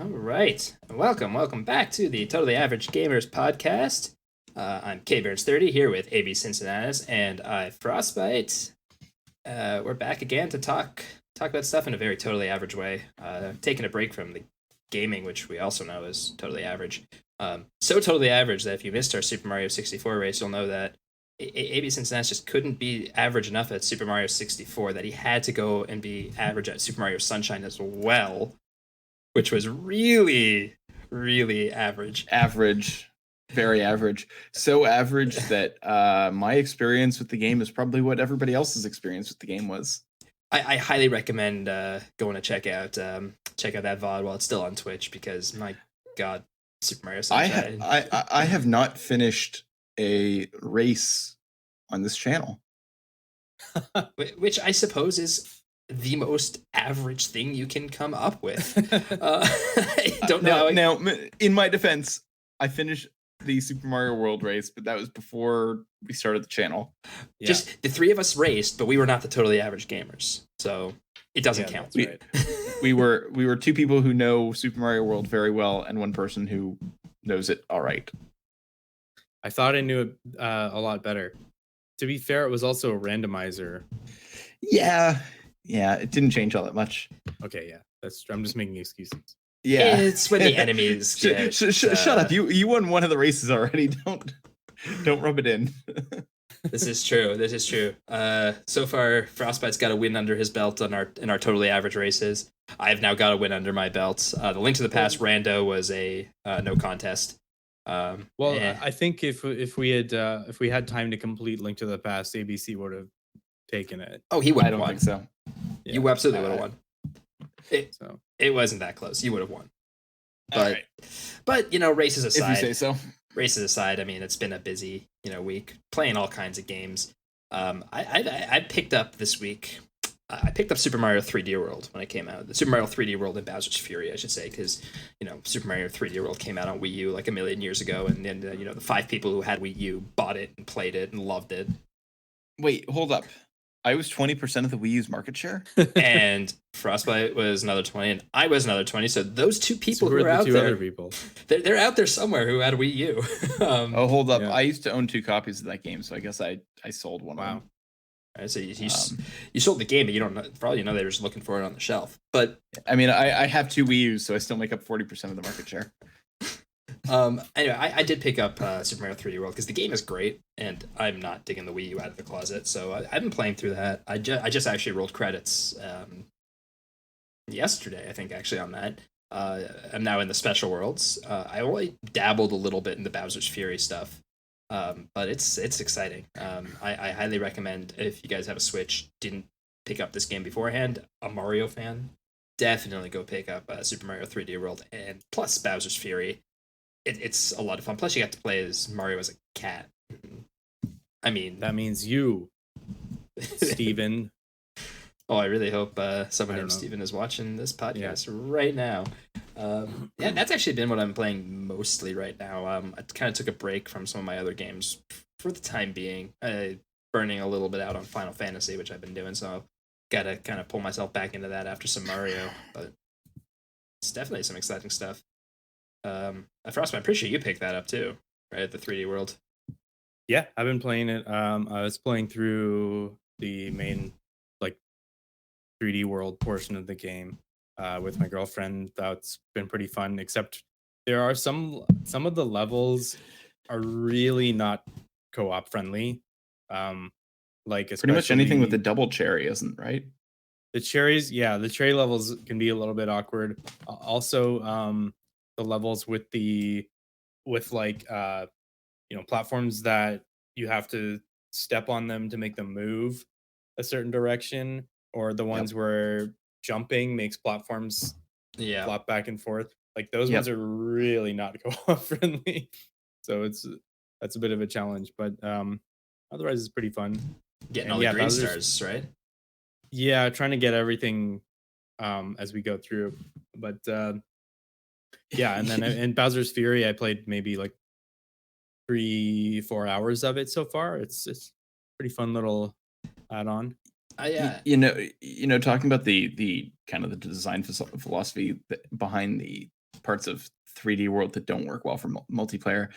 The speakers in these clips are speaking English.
Right. Welcome back to the Totally Average Gamers podcast. I'm KBurns30 here with AB Cincinnatus and I Frostbite. We're back again to talk about stuff in a very totally average way. Taking a break from the gaming, which we also know is totally average. So totally average that if you missed our Super Mario 64 race, you'll know that AB Cincinnatus just couldn't be average enough at Super Mario 64 that he had to go and be average at Super Mario Sunshine as well, which was really, really average. Average. Very average. So average that my experience with the game is probably what everybody else's experience with the game was. I highly recommend going to check out that VOD while it's still on Twitch, because my God, Super Mario Sunshine. I have not finished a race on this channel. Which I suppose is the most average thing you can come up with. I don't know. Now, in my defense, I finished the Super Mario World race, but that was before we started the channel. Yeah. Just the three of us raced, but we were not the totally average gamers, so it doesn't count. Right. we were two people who know Super Mario World very well, and one person who knows it all right. I thought I knew it a lot better. To be fair, it was also a randomizer. Yeah, it didn't change all that much. Okay, yeah, I'm just making excuses. Yeah, it's when the enemies get, shut up. You won one of the races already. Don't rub it in. This is true. So far, Frostbite's got a win under his belt in our totally average races. I've now got a win under my belt. The Link to the Past rando was a no contest. I think if we had time to complete Link to the Past, ABC would have taken it. Oh, he would. I don't think so. Yeah. You absolutely would have won. It wasn't that close. You would have won. But races aside. If you say so. Races aside, I mean, it's been a busy week playing all kinds of games. I picked up this week. I picked up Super Mario 3D World when it came out. The Super Mario 3D World and Bowser's Fury, I should say, because Super Mario 3D World came out on Wii U like a million years ago, and then the 5 people who had Wii U bought it and played it and loved it. Wait, hold up. I was 20% of the Wii U's market share, and Frostbite was another 20, and I was another 20. So those two people who are out there, other people, they're out there somewhere who had Wii U. Hold up! Yeah. I used to own 2 copies of that game, so I guess I sold one. Wow. All right, so you sold the game, but you don't know. For all you know, they were just looking for it on the shelf. But I mean, I have 2 Wii U's, so I still make up 40% of the market share. Anyway, I did pick up Super Mario 3D World because the game is great, and I'm not digging the Wii U out of the closet, so I've been playing through that. I just actually rolled credits yesterday, I think, actually, on that. I'm now in the special worlds. I only dabbled a little bit in the Bowser's Fury stuff, but it's exciting. I highly recommend, if you guys have a Switch, didn't pick up this game beforehand, a Mario fan, definitely go pick up Super Mario 3D World, and plus Bowser's Fury. It's a lot of fun. Plus, you get to play as Mario as a cat. I mean, that means you, Steven. Oh, I really hope someone named Steven is watching this podcast right now. Yeah, that's actually been what I'm playing mostly right now. I kind of took a break from some of my other games for the time being, burning a little bit out on Final Fantasy, which I've been doing. So, gotta kind of pull myself back into that after some Mario. But it's definitely some exciting stuff. Frostbite, I'm pretty sure you picked that up too, right? The 3D World. Yeah, I've been playing it. I was playing through the main 3D World portion of the game with my girlfriend. That's been pretty fun. Except there are some of the levels are really not co-op friendly. Pretty much anything with the double cherry isn't, right? The cherries, the cherry levels can be a little bit awkward. Also, the levels with platforms that you have to step on them to make them move a certain direction, or the Yep. ones where jumping makes platforms Yeah. flop back and forth. Like those Yep. ones are really not co-op friendly. So that's a bit of a challenge, but otherwise it's pretty fun. Getting And all the yeah, green Bowser's stars, right? yeah, trying to get everything as we go through. But yeah, and then in Bowser's Fury, I played maybe like 3-4 hours of it so far. It's pretty fun little add-on. Yeah. Talking about the kind of the design philosophy behind the parts of 3D World that don't work well for multiplayer,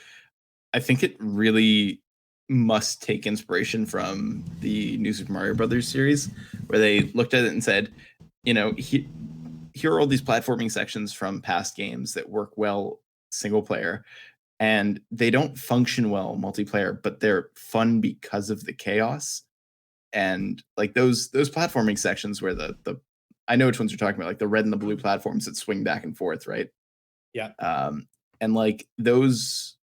I think it really must take inspiration from the New Super Mario Brothers series, where they looked at it and said, here are all these platforming sections from past games that work well single player, and they don't function well multiplayer, but they're fun because of the chaos. And like those platforming sections where the I know which ones you're talking about, like the red and the blue platforms that swing back and forth, right? Yeah. And like those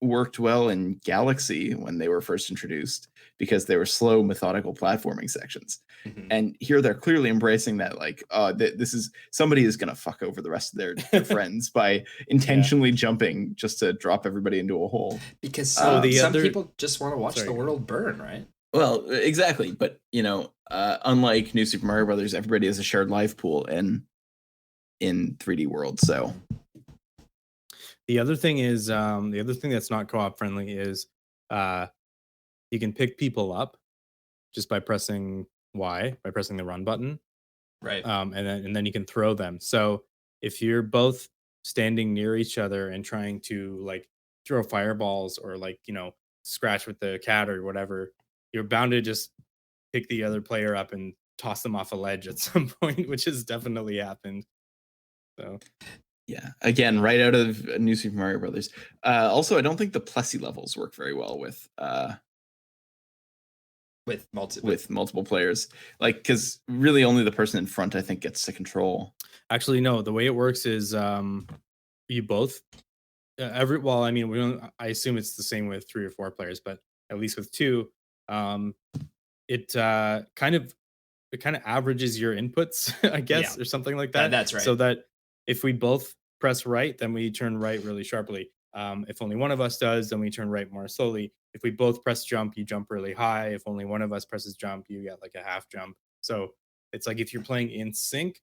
worked well in Galaxy when they were first introduced because they were slow, methodical platforming sections. Mhm. And here they're clearly embracing that, like, this is somebody is gonna fuck over the rest of their friends by intentionally jumping just to drop everybody into a hole. Because So some people just want to watch Sorry, the go world burn, right? Well, exactly, but unlike New Super Mario Brothers, everybody has a shared life pool in 3D World. So The other thing is the other thing that's not co-op friendly is you can pick people up just by pressing Y, by pressing the run button. Right. And then you can throw them. So if you're both standing near each other and trying to like throw fireballs or like scratch with the cat or whatever, you're bound to just pick the other player up and toss them off a ledge at some point, which has definitely happened. So yeah, again, right out of New Super Mario Brothers. Also, I don't think the Plessy levels work very well with multiple players, like, because really only the person in front I think gets to control. Actually, no, the way it works is you both well, I mean, I assume it's the same with 3 or 4 players, but at least with 2, it kind of averages your inputs, I guess, or something like that. That's right. So that if we both press right, then we turn right really sharply. If only one of us does, then we turn right more slowly. If we both press jump, you jump really high. If only one of us presses jump, you get like a half jump. So it's like if you're playing in sync,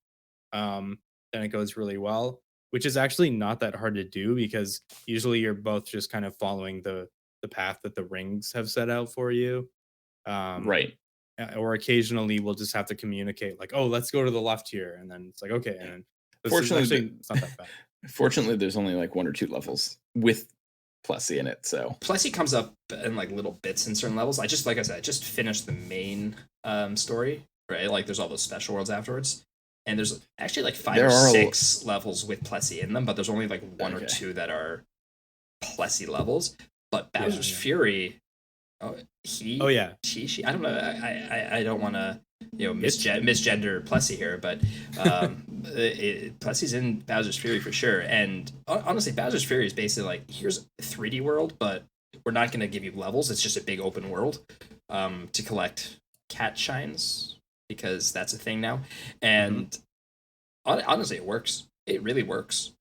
then it goes really well, which is actually not that hard to do because usually you're both just kind of following the path that the rings have set out for you. Right. Or occasionally we'll just have to communicate like, oh, let's go to the left here, and then it's like, okay, and Fortunately, it's not that bad. Fortunately, there's only like 1 or 2 levels with Plessy in it, so Plessy comes up in like little bits in certain levels. Like I said, I just finished the main story, right? Like there's all those special worlds afterwards, and there's actually like 5 or 6 levels with Plessy in them, but there's only like 1 or 2 that are Plessy levels. But Bowser's Fury, she, I don't know. I don't want to misgender Plessy here, but Plessy's in Bowser's Fury for sure. And honestly, Bowser's Fury is basically like, here's a 3D world, but we're not going to give you levels. It's just a big open world to collect cat shines, because that's a thing now. And honestly, it works. It really works.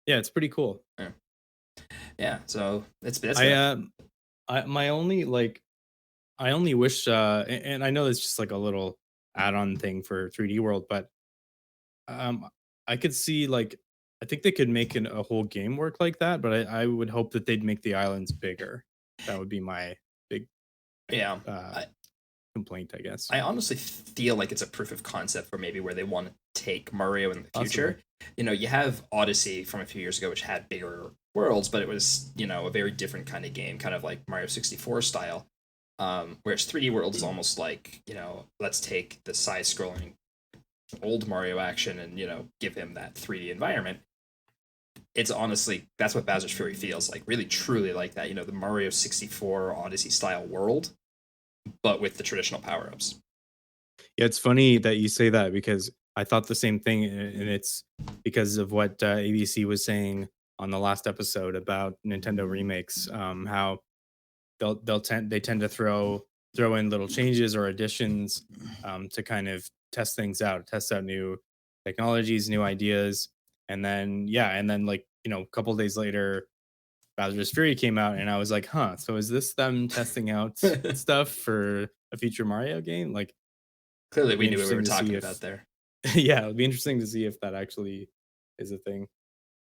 Yeah, it's pretty cool. Yeah, so that's I only wish and I know it's just like a little add-on thing for 3D World, but I could see, like, I think they could make a whole game work like that, but I would hope that they'd make the islands bigger. That would be my big complaint, I guess. I honestly feel like it's a proof of concept for maybe where they want to take Mario in the future. You have Odyssey from a few years ago, which had bigger worlds, but it was, a very different kind of game, kind of like Mario 64 style. Whereas 3D World is almost like, let's take the side-scrolling old Mario action and, give him that 3D environment. It's honestly, that's what Bowser's Fury feels like, really truly like that, the Mario 64 Odyssey style world, but with the traditional power-ups. Yeah, it's funny that you say that because I thought the same thing, and it's because of what ABC was saying on the last episode about Nintendo remakes, how they tend to throw in little changes or additions to kind of test out new technologies, new ideas, and then like a couple days later, Bowser's Fury came out, and I was like, huh, so is this them testing out stuff for a future Mario game? Like, Clearly, it'd we be knew what we were interesting to talking see about there. yeah, it'll be interesting to see if that actually is a thing.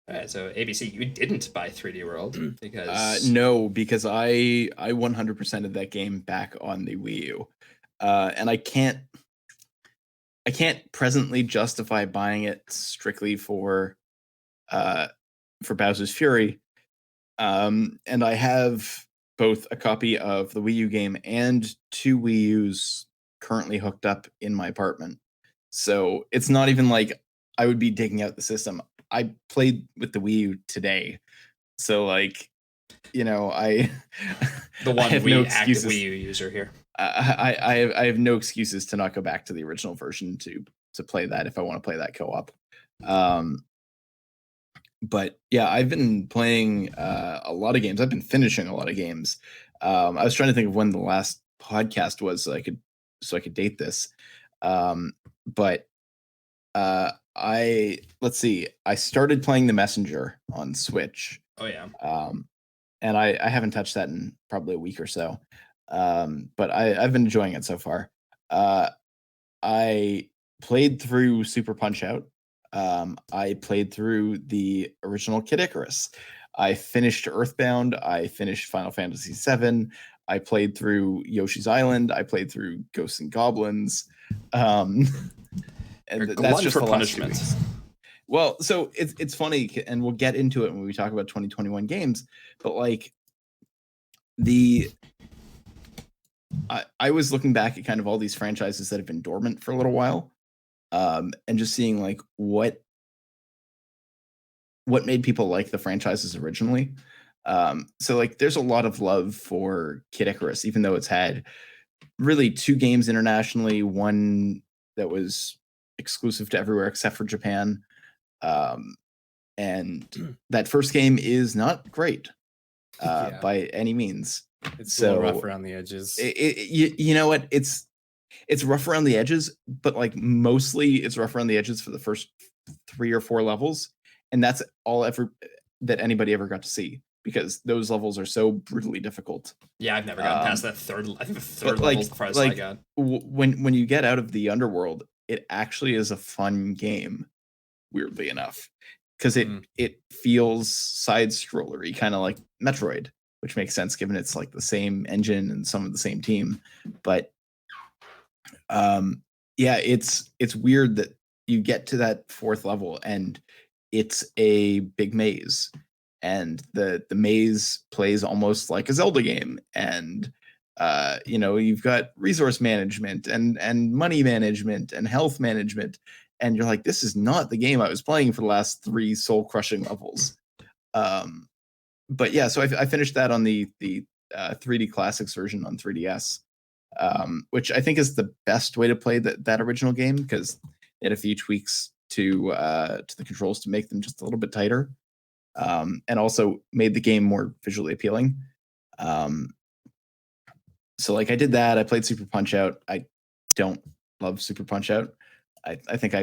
All right, so ABC, you didn't buy 3D World because No, because I 100% of that game back on the Wii U, and I can't presently justify buying it strictly for Bowser's Fury. And I have both a copy of the Wii U game and 2 Wii U's currently hooked up in my apartment. So it's not even like I would be digging out the system. I played with the Wii U today. So like, I the one I have no active excuses. Wii U user here. I have no excuses to not go back to the original version to play that if I want to play that co-op. But yeah, I've been playing a lot of games. I've been finishing a lot of games. I was trying to think of when the last podcast was, so I could date this. But let's see. I started playing The Messenger on Switch. Oh yeah. And I haven't touched that in probably a week or so. But I've been enjoying it so far. I played through Super Punch-Out. I played through the original Kid Icarus. I finished Earthbound. I finished Final Fantasy VII. I played through Yoshi's Island. I played through Ghosts and Goblins. And that's just for the punishment. Last 2 weeks. Well, so it's funny, and we'll get into it when we talk about 2021 games. But like I was looking back at kind of all these franchises that have been dormant for a little while, and just seeing like what made people like the franchises originally. So like there's a lot of love for Kid Icarus, even though it's had really 2 games internationally, one that was exclusive to everywhere except for Japan. And that first game is not great by any means. It's a little rough around the edges. You know what? It's rough around the edges, but like mostly it's rough around the edges for the first 3 or 4 levels, and that's all that anybody ever got to see, because those levels are so brutally difficult. Yeah, I've never gotten past that third. I think the third level is the farthest I got. When you get out of the underworld, it actually is a fun game, weirdly enough, because it feels side scrollery, kind of like Metroid, which makes sense given it's like the same engine and some of the same team. But yeah, it's weird that you get to that 4th level and it's a big maze, and the maze plays almost like a Zelda game, and you've got resource management and money management and health management, and you're like, this is not the game I was playing for the last 3 soul crushing levels. But yeah, so I finished that on the 3D Classics version on 3DS, which I think is the best way to play that original game, because it had a few tweaks to the controls to make them just a little bit tighter, and also made the game more visually appealing. So like I did that. I played Super Punch-Out. I don't love Super Punch-Out. I think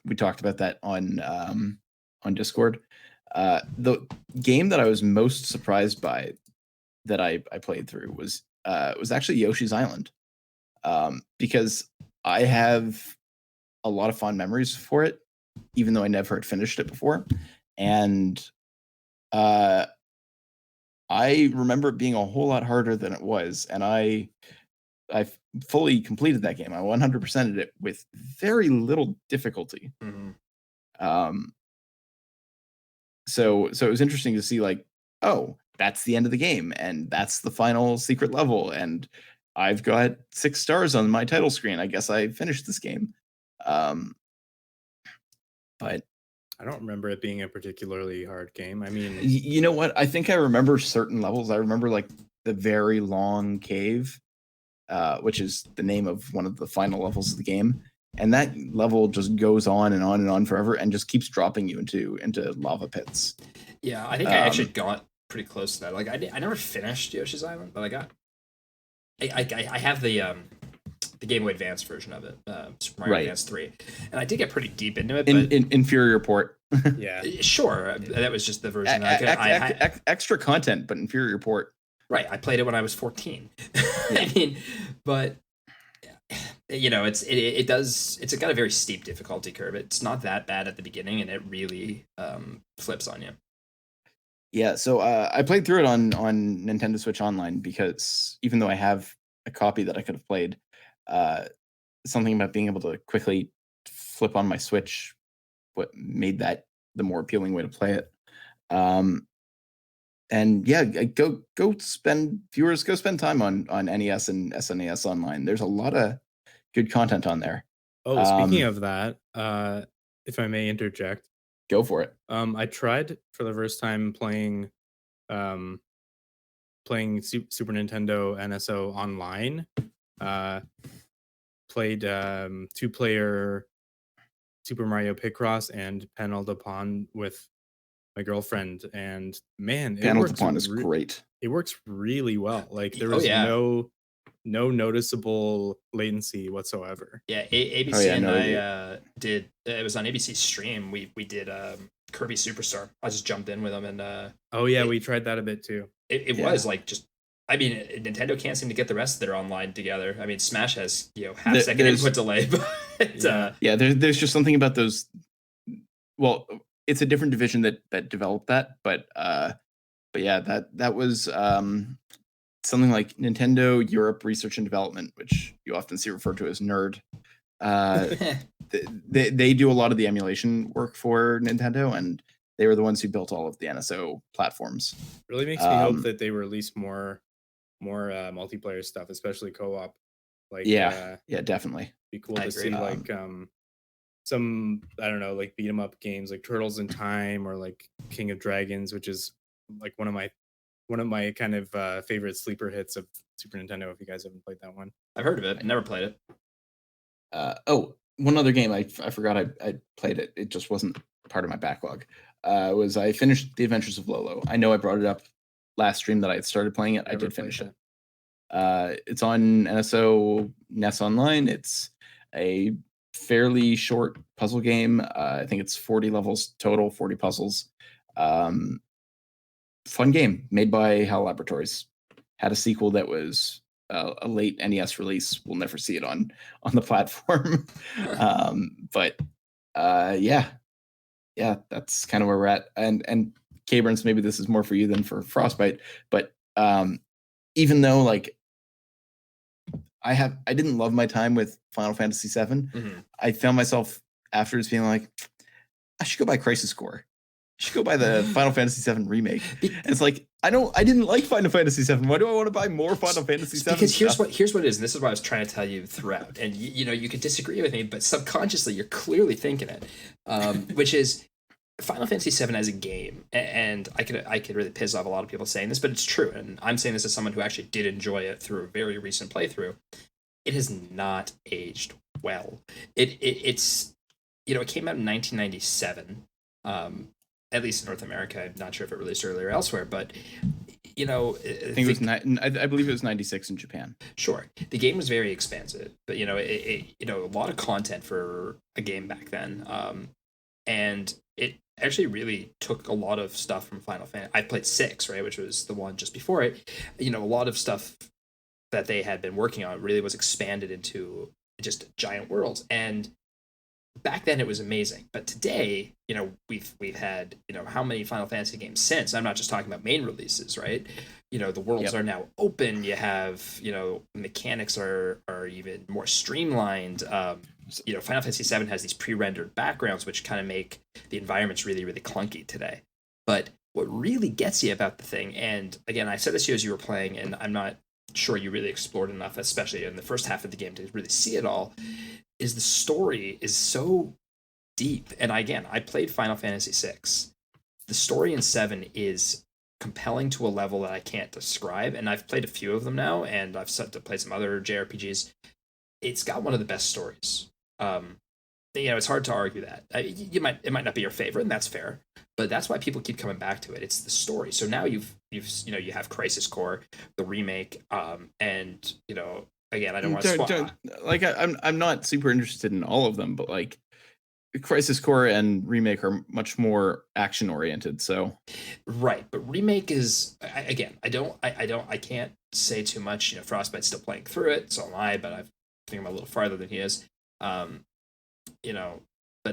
we talked about that on Discord. The game that I was most surprised by that I played through was actually Yoshi's Island, because I have a lot of fond memories for it, even though I never had finished it before, and I remember it being a whole lot harder than it was, and I fully completed that game. I 100%ed it with very little difficulty. Mm-hmm. So it was interesting to see, like, oh, that's the end of the game, and that's the final secret level, and I've got 6 stars on my title screen. I guess I finished this game. But I don't remember it being a particularly hard game. I mean, you know what? I think I remember certain levels. I remember like the very long cave, which is the name of one of the final levels of the game. and that level just goes on and on and on forever, and just keeps dropping you into lava pits. Yeah, I think I actually got pretty close to that. Like I never finished Yoshi's Island, but I have the Game Boy Advance version of it, Super Mario Advance 3, and I did get pretty deep into it. But inferior port. Yeah, sure, that was just the version. Extra content, but inferior port. Right, I played it when I was 14. I mean, but it's got a very steep difficulty curve. It's not that bad at the beginning, and it really flips on you. Yeah, so I played through it on Nintendo Switch Online, because even though I have a copy that I could have played, something about being able to quickly flip on my Switch what made that the more appealing way to play it. And yeah, go spend time on NES and SNES Online. There's a lot of good content on there. Oh, speaking of that, if I may interject, go for it. I tried for the first time playing Super Nintendo NSO online. Played 2-player Super Mario Picross and Panel de Pon with my girlfriend, and man, Panel de Pon is great. It works really well. Like there was no noticeable latency whatsoever. Yeah, ABC and I did. It was on ABC Stream. We did Kirby Superstar. I just jumped in with them, and we tried that a bit too. It was like just. I mean, Nintendo can't seem to get the rest of their online together. I mean, Smash has half-second input delay, but there's just something about those. Well, it's a different division that developed that, but yeah, that was something like Nintendo Europe Research and Development, which you often see referred to as NERD. They do a lot of the emulation work for Nintendo, and they were the ones who built all of the NSO platforms. Really makes me hope that they release more multiplayer stuff, especially co-op. Like definitely. Be cool to see like some, I don't know, like beat 'em up games like Turtles in Time or like King of Dragons, which is like one of my kind of favorite sleeper hits of Super Nintendo. If you guys haven't played that one, I've heard of it. I never played it. One other game I forgot I played it. It just wasn't part of my backlog. Was I finished The Adventures of Lolo. I know I brought it up last stream that I had started playing it. I did finish it. It's on NSO NES Online. It's a fairly short puzzle game. I think it's 40 levels total, 40 puzzles. Fun game made by HAL Laboratories. Had a sequel that was a late NES release. We'll never see it on the platform. But that's kind of where we're at. And K-Burns, maybe this is more for you than for Frostbite, but even though like I didn't love my time with Final Fantasy VII, I found myself afterwards being like, I should go buy Crisis Core. I should go buy the Final Fantasy VII remake. And it's like, I didn't like Final Fantasy VII. Why do I want to buy more Final Fantasy VII? Because here's what it is, and this is what I was trying to tell you throughout. And you could disagree with me, but subconsciously you're clearly thinking it, which is Final Fantasy VII as a game. And I could really piss off a lot of people saying this, but it's true. And I'm saying this as someone who actually did enjoy it through a very recent playthrough. It has not aged well. It's it came out in 1997. At least in North America. I'm not sure if it released earlier elsewhere, but I believe it was 96 in Japan. Sure, the game was very expansive, but a lot of content for a game back then, and it actually really took a lot of stuff from Final Fantasy. I played 6, right, which was the one just before it. A lot of stuff that they had been working on really was expanded into just giant worlds, and back then it was amazing, but today, we've had, how many Final Fantasy games since? I'm not just talking about main releases, right? The worlds are now open. You have, mechanics are even more streamlined. Final Fantasy VII has these pre-rendered backgrounds, which kind of make the environments really, really clunky today. But what really gets you about the thing, and again, I said this to you as you were playing, and I'm not sure you really explored enough, especially in the first half of the game, to really see it all, is the story is so deep. And again, I played Final Fantasy VI. The story in 7 is compelling to a level that I can't describe, and I've played a few of them now, and I've set to play some other JRPGs. It's got one of the best stories. It's hard to argue that. It might not be your favorite, and that's fair. But that's why people keep coming back to it. It's the story. So now you have Crisis Core, the remake, and again, I don't want to like I'm not super interested in all of them, but like Crisis Core and remake are much more action oriented. So right, but remake is I can't say too much. Frostbite's still playing through it, so am I. But I think I'm a little farther than he is. But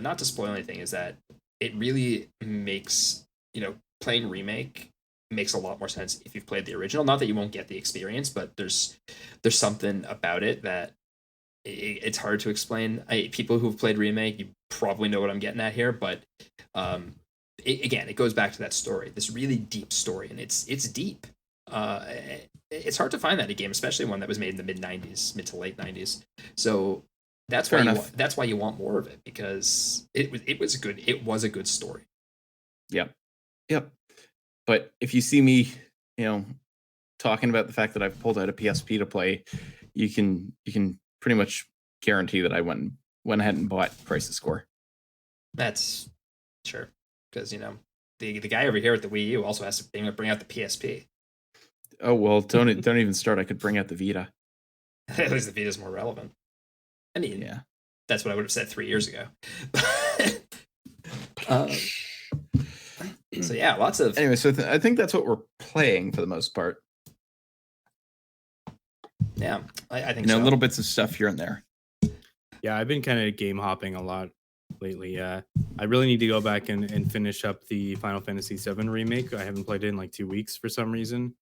not to spoil anything, is that it really makes playing remake makes a lot more sense if you've played the original. Not that you won't get the experience, but there's something about it that it's hard to explain. People who've played remake, you probably know what I'm getting at here, but it goes back to that story, this really deep story, and it's deep. It's hard to find that in a game, especially one that was made in the mid to late 90s. So that's why you want more of it, because it was a good story. Yep. But if you see me, talking about the fact that I've pulled out a PSP to play, you can pretty much guarantee that I went ahead and bought Crisis Core. That's sure, because the guy over here at the Wii U also has to bring out the PSP. Oh well, don't even start. I could bring out the Vita. At least the Vita's more relevant. I mean, yeah, that's what I would have said 3 years ago. So yeah, lots of. Anyway, so I think that's what we're playing for the most part. Yeah, I think so. Little bits of stuff here and there. Yeah, I've been kind of game hopping a lot lately. I really need to go back and finish up the Final Fantasy VII remake. I haven't played it in like 2 weeks for some reason.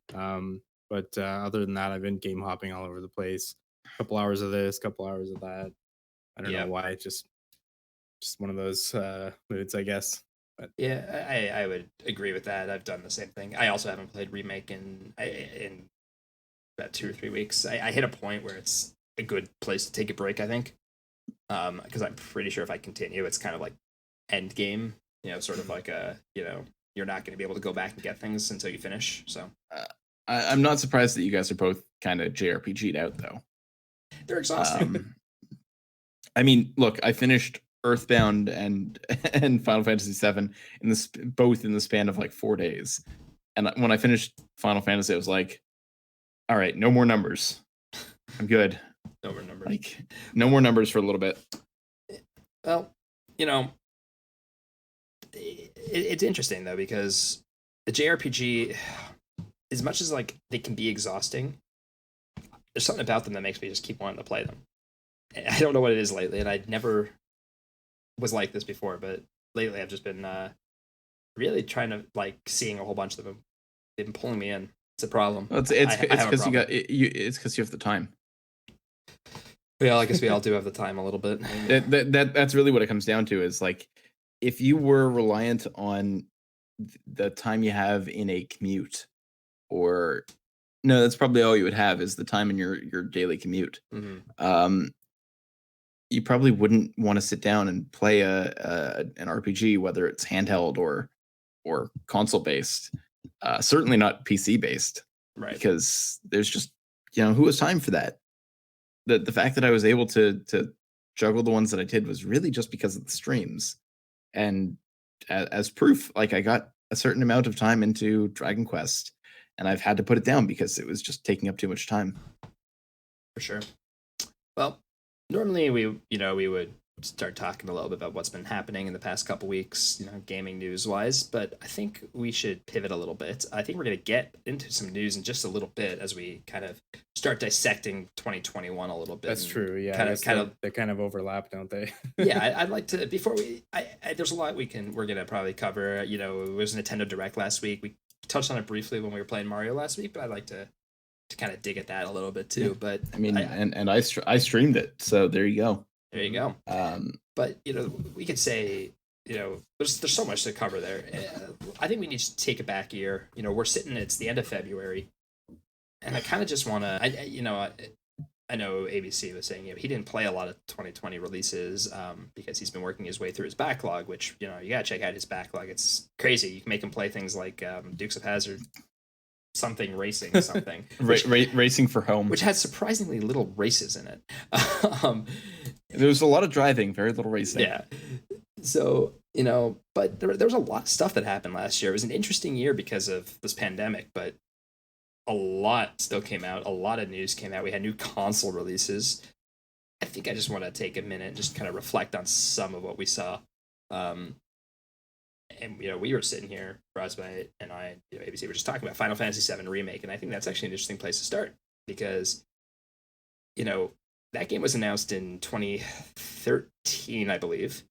But other than that, I've been game hopping all over the place. A couple hours of this, couple hours of that. I don't know why. Just one of those moods, I guess. But yeah, I would agree with that. I've done the same thing. I also haven't played remake in about 2 or 3 weeks. I hit a point where it's a good place to take a break, I think, because I'm pretty sure if I continue, it's kind of like end game. Sort of like you're not going to be able to go back and get things until you finish. So I'm not surprised that you guys are both kind of JRPG'd out, though. They're exhausting. I mean, look, I finished Earthbound and Final Fantasy VII both in the span of like 4 days, and when I finished Final Fantasy, I was like, all right, no more numbers. I'm good. No more numbers. Like, no more numbers for a little bit. Well, it's interesting though, because the JRPG, as much as like they can be exhausting, there's something about them that makes me just keep wanting to play them. I don't know what it is lately, and I never was like this before, but lately I've just been really trying to like seeing a whole bunch of them. They've been pulling me in. It's a problem. Well, it's because it's because you have the time. Yeah, I guess we all do have the time a little bit. That's really what it comes down to, is like, if you were reliant on the time you have in a commute, or no, that's probably all you would have is the time in your daily commute. Mm-hmm. You probably wouldn't want to sit down and play an RPG, whether it's handheld or console based. Certainly not PC based, right? Because there's just who has time for that. The fact that I was able to juggle the ones that I did was really just because of the streams, and as proof, like, I got a certain amount of time into Dragon Quest, and I've had to put it down because it was just taking up too much time. For sure. Well, normally we would start talking a little bit about what's been happening in the past couple weeks, gaming news wise, but I think we should pivot a little bit. I think we're going to get into some news in just a little bit as we kind of start dissecting 2021 a little bit. That's true. Yeah. They kind of overlap, don't they? Yeah. I'd like to, before there's a lot we're going to probably cover. It was Nintendo Direct last week. We touched on it briefly when we were playing Mario last week, but I'd like to kind of dig at that a little bit too. Yeah. But I mean, I streamed it, so there you go. There you go. But we could say, there's so much to cover there. I think we need to take it back a year. We're sitting. It's the end of February, and I kind of just want to. I know ABC was saying he didn't play a lot of 2020 releases because he's been working his way through his backlog. Which, you gotta check out his backlog. It's crazy. You can make him play things like Dukes of Hazzard. something racing something, Racing for home. which had surprisingly little races in it. um, There was a lot of driving, very little racing. yeah. So, but there was a lot of stuff that happened last year. It was an interesting year because of this pandemic, but a lot still came out. A lot of news came out. We had new console releases. I think I just want to take a minute and just kind of reflect on some of what we saw. And we were sitting here, Frostbite and I, ABC, were just talking about Final Fantasy VII Remake, and I think that's actually an interesting place to start because, that game was announced in 2013, I believe,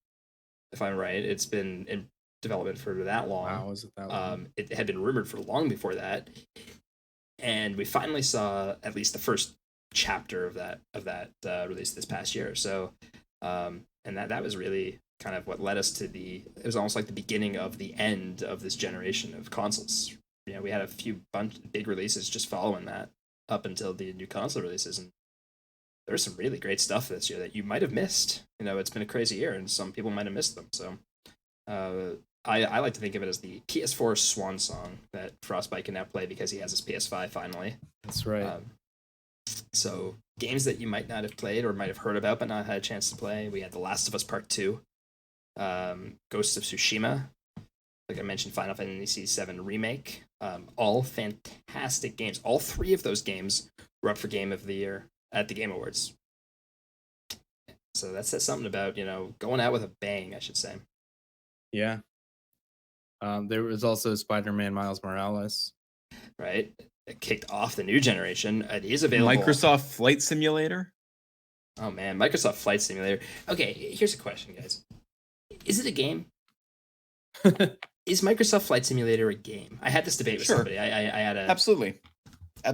if I'm right. It's been in development for that long. Wow, was it that long? It had been rumored for long before that, and we finally saw at least the first chapter of that release this past year. So, and that was really kind of what led us to it was almost like the beginning of the end of this generation of consoles. We had a few big releases just following that up until the new console releases, and there's some really great stuff this year that you might have missed. It's been a crazy year, and some people might have missed them. So, I like to think of it as the PS4 swan song that Frostbite can now play because he has his PS5 finally. That's right. So games that you might not have played or might have heard about but not had a chance to play. We had The Last of Us Part 2, Ghosts of Tsushima, like I mentioned, Final Fantasy VII Remake. All fantastic games. All three of those games were up for Game of the Year at the Game Awards. So that says something about, going out with a bang, I should say. Yeah. There was also Spider-Man Miles Morales. Right? It kicked off the new generation. It is available. Microsoft Flight Simulator? Oh, man. Microsoft Flight Simulator. Okay, here's a question, guys. Is it a game? Is Microsoft Flight Simulator a game? I had this debate with somebody. I had a... Absolutely. In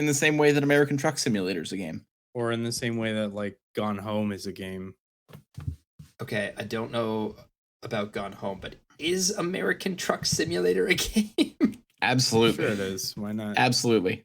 the same way that American Truck Simulator is a game. Or in the same way that, like, Gone Home is a game. Okay, I don't know about Gone Home, but is American Truck Simulator a game? Absolutely. Sure it is. Why not? Absolutely.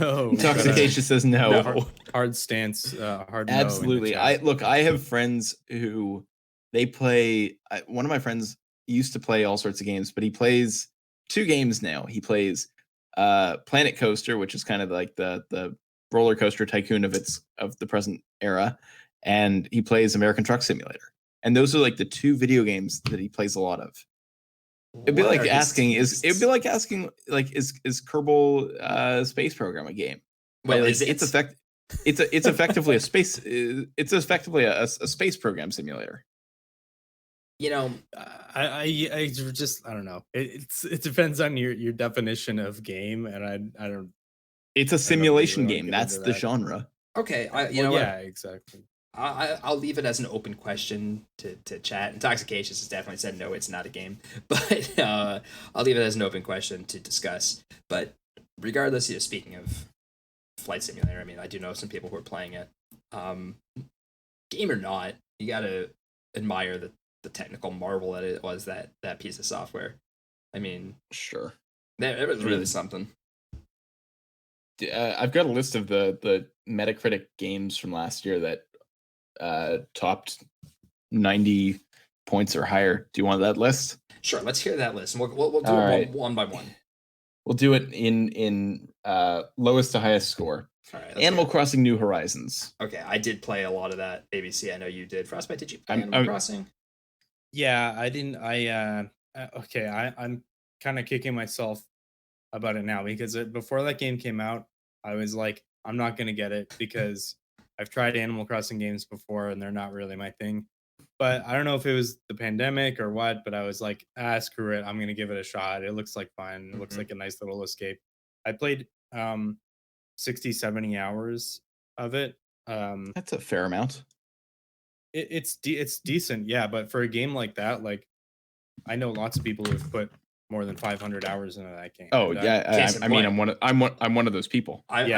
Oh, Intoxication says no. No, hard stance. Hard no. Absolutely. I have friends who they play. One of my friends used to play all sorts of games, but he plays 2 games now. He plays Planet Coaster, which is kind of like the roller coaster tycoon of the present era, and he plays American Truck Simulator. And those are like the 2 video games that he plays a lot of. It'd be like asking is Kerbal Space Program a game? Well, it's effectively a space. It's effectively a space program simulator. I just I don't know. It depends on your definition of game, and I don't. It's a simulation game. That's the genre. Okay, yeah, exactly. I'll leave it as an open question to chat. Intoxications has definitely said no, it's not a game, but I'll leave it as an open question to discuss. But regardless, speaking of Flight Simulator, I mean, I do know some people who are playing it. Game or not, you gotta admire the technical marvel that it was, that piece of software. I mean, sure, it was really something. I've got a list of the Metacritic games from last year that topped 90 points or higher. Do you want that list? Sure, let's hear that list. We'll do it one by one. We'll do it in lowest to highest score. All right, Animal Crossing New Horizons. Okay, I did play a lot of that. ABC, I know you did. Frostbite, did you play Animal Crossing? Yeah, I didn't. I'm kind of kicking myself about it now because before that game came out, I was like, I'm not gonna get it because I've tried Animal Crossing games before and they're not really my thing. But I don't know if it was the pandemic or what, but I was like, screw it. I'm going to give it a shot. It looks like fun. It looks like a nice little escape. I played 60, 70 hours of it. That's a fair amount. It's decent, yeah. But for a game like that, like I know lots of people who have put more than 500 hours into that game. Oh yeah, I mean, I'm one of those people. I'm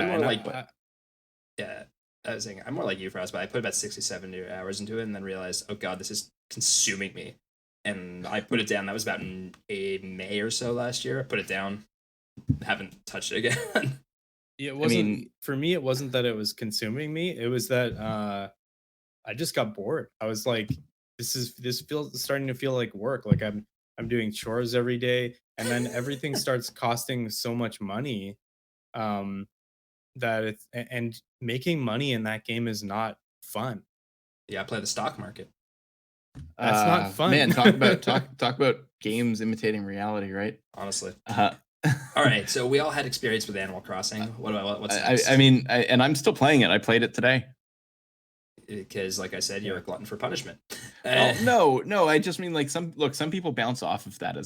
more like you, Frostbite. I put about 67 hours into it and then realized, oh god, this is consuming me. And I put it down. That was about in May or so last year. I put it down. Haven't touched it again. It wasn't, for me, it wasn't that it was consuming me. It was that I just got bored. I was like, this feels starting to feel like work. Like I'm doing chores every day. and then everything starts costing so much money, that and making money in that game is not fun. Yeah, I play the stock market. That's not fun. Man, talk about games imitating reality, right? Honestly. Uh, All right, so we all had experience with Animal Crossing. What's next? I mean, and I'm still playing it. I played it today. Because, like I said, you're a glutton for punishment. No. I just mean like some people bounce off of that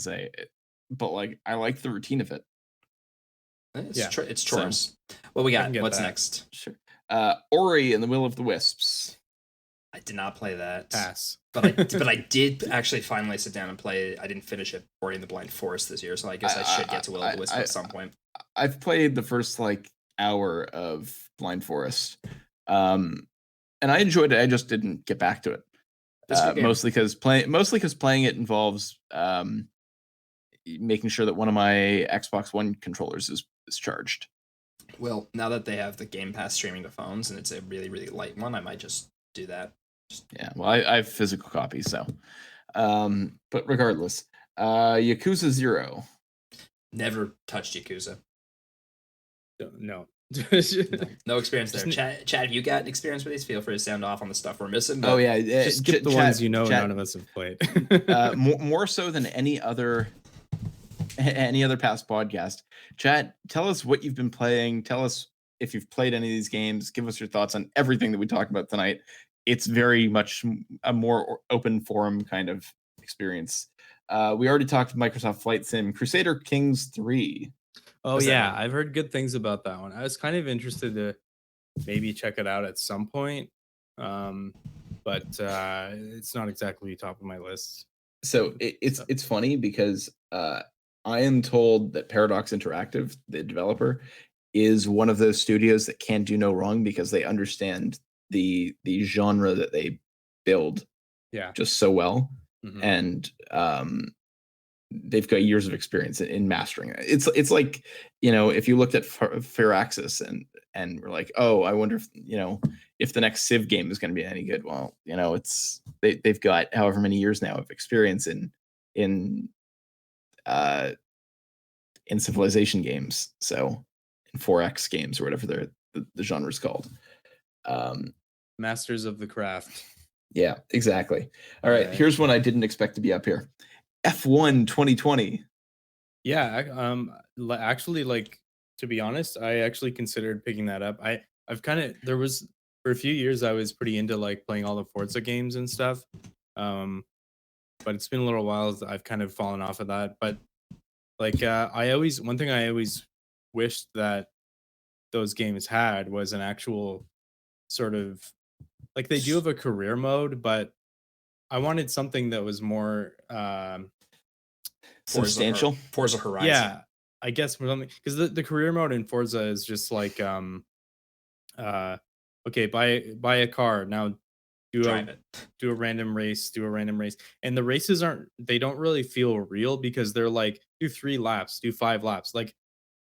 but like I like the routine of it. It's chores. What we got? What's next? Sure. Ori and the Will of the Wisps. I did not play that. Pass. But I did actually finally sit down and play. I didn't finish it, Ori and the Blind Forest this year, so I guess I should get to Will of the Wisp at some point. I've played the first like hour of Blind Forest, and I enjoyed it. I just didn't get back to it. Mostly because playing it involves making sure that one of my Xbox One controllers is charged. Well, now that they have the Game Pass streaming to phones and it's a really, really light one, I might just do that. Yeah, well, I have physical copies, so. But regardless, Yakuza 0. Never touched Yakuza. No. No experience there. Chad, you got experience with these? Feel free to sound off on the stuff we're missing. Oh yeah, just skip the ones none of us have played. more so than any other past podcast. Chad, tell us what you've been playing. Tell us if you've played any of these games. Give us your thoughts on everything that we talk about tonight. It's very much a more open forum kind of experience. We already talked Microsoft Flight Sim, Crusader Kings 3. Oh yeah, I've heard good things about that one. I was kind of interested to maybe check it out at some point, but it's not exactly top of my list. So it's funny because I am told that Paradox Interactive, the developer, is one of those studios that can't do no wrong because they understand the genre that they build just so well. Mm-hmm. And they've got years of experience in mastering it. It's like, if you looked at Firaxis and we're like, oh, I wonder if the next Civ game is going to be any good. Well, it's they've got however many years now of experience in Civilization games, so in 4X games or whatever the genre is called. Masters of the craft. Yeah, exactly. All right, here's one I didn't expect to be up here. F1 2020. Yeah, actually, like, to be honest, I actually considered picking that up. There was, for a few years, I was pretty into like playing all the Forza games and stuff. But it's been a little while. I've kind of fallen off of that. But like, one thing I always wished that those games had was an actual sort of, like, they do have a career mode, but I wanted something that was more substantial. Forza Horizon. Yeah, I guess because the career mode in Forza is just like okay, buy a car now, do a random race, and the races they don't really feel real because they're like, do 3 laps, do 5 laps. Like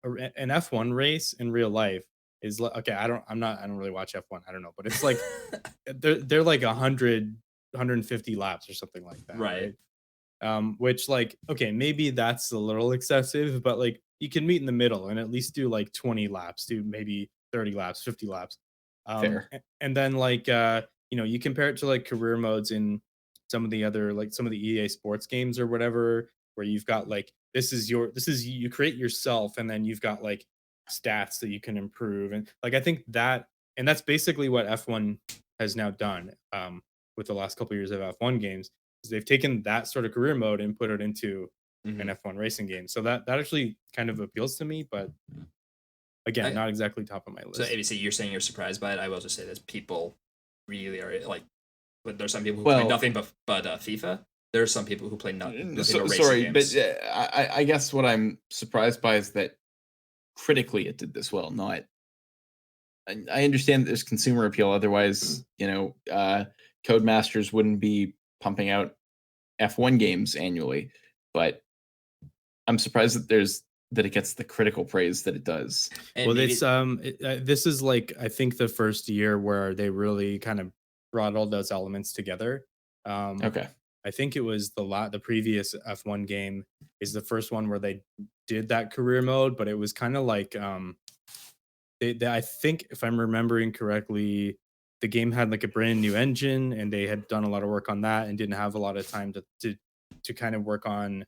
an F1 race in real life is like, okay, I don't really watch F1, I don't know, but it's like they're like 150 laps or something like that, right? Which, like, okay, maybe that's a little excessive, but like you can meet in the middle and at least do like 20 laps, do maybe 30 laps, 50 laps. Fair. And then like you compare it to like career modes in some of the other, like some of the EA sports games or whatever, where you've got like you create yourself and then you've got like stats that you can improve, and like I think that's basically what F1 has now done with the last couple of years of F1 games. They've taken that sort of career mode and put it into an F1 racing game. So that actually kind of appeals to me, but again, not exactly top of my list. So ABC, you're saying you're surprised by it. I will just say that people really are like, there's some people who play nothing but FIFA. There are some people who play nothing but racing games. But I guess what I'm surprised by is that critically it did this well. I understand that there's consumer appeal. Otherwise, Codemasters wouldn't be pumping out F1 games annually, but I'm surprised that it gets the critical praise that it does. And well, this is like, I think the first year where they really kind of brought all those elements together. Okay. I think it was the previous F1 game is the first one where they did that career mode, but it was kind of like I think if I'm remembering correctly, the game had like a brand new engine and they had done a lot of work on that and didn't have a lot of time to kind of work on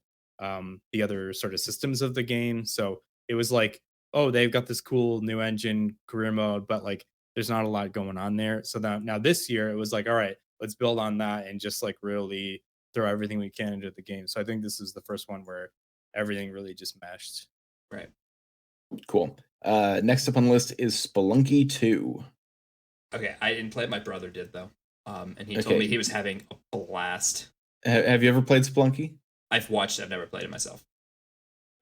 the other sort of systems of the game. So it was like, oh, they've got this cool new engine career mode, but like there's not a lot going on there. So now this year it was like, all right, let's build on that and just like really throw everything we can into the game. So I think this is the first one where everything really just meshed. Right. Cool. Next up on the list is Spelunky 2. Okay, I didn't play it. My brother did though, and he told Okay. me he was having a blast. Have you ever played Spelunky? I've watched it. I've never played it myself.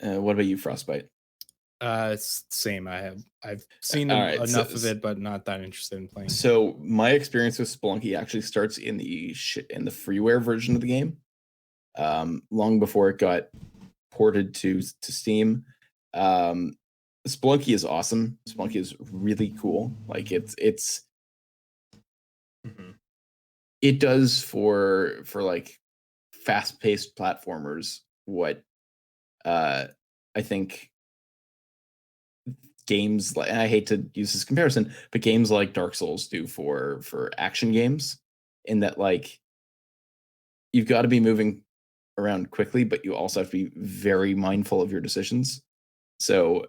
What about you, Frostbite? It's same. I've seen All right, enough of it, but not that interested in playing. So my experience with Spelunky actually starts in the freeware version of the game, long before it got ported to Steam. Spelunky is awesome. Spelunky is really cool. Like it does for like fast-paced platformers what I think games like, and I hate to use this comparison, but games like Dark Souls do for action games, in that like you've got to be moving around quickly, but you also have to be very mindful of your decisions. So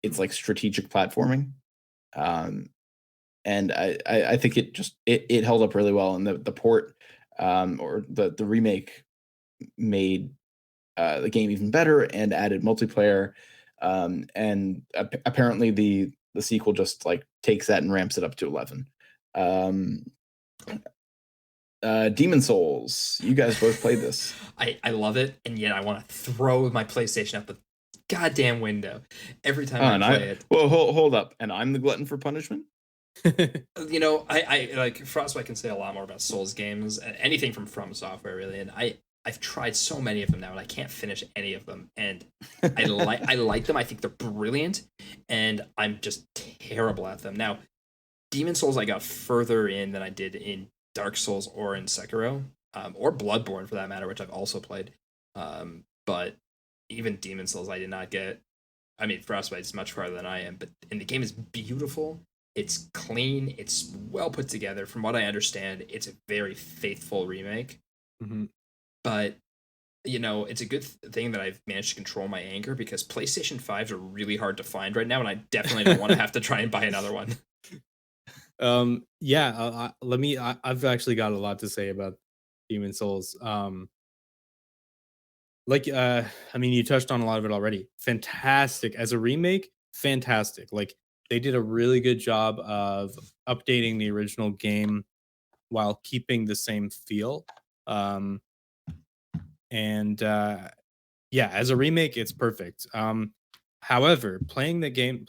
it's like strategic platforming. And I think it held up really well, and the port or the remake made the game even better and added multiplayer. And apparently the sequel just like takes that and ramps it up to 11. Demon Souls, you guys both played this. I love it, and yet I want to throw my PlayStation out the goddamn window every time I play it. Well, hold up, and I'm the glutton for punishment. You know, I like Frostbite can say a lot more about Souls games, anything from Software really, and I've tried so many of them now, and I can't finish any of them. And I like them. I think they're brilliant, and I'm just terrible at them. Now, Demon Souls I got further in than I did in Dark Souls or in Sekiro, or Bloodborne for that matter, which I've also played. But even Demon Souls I did not get. I mean, Frostbite is much farther than I am, and the game is beautiful. It's clean. It's well put together. From what I understand, it's a very faithful remake. Mm-hmm. But, you know, it's a good thing that I've managed to control my anger, because PlayStation 5s are really hard to find right now, and I definitely don't want to have to try and buy another one. I've actually got a lot to say about Demon Souls. I mean, you touched on a lot of it already. Fantastic. As a remake, fantastic. Like, they did a really good job of updating the original game while keeping the same feel. As a remake, it's perfect. However, playing that game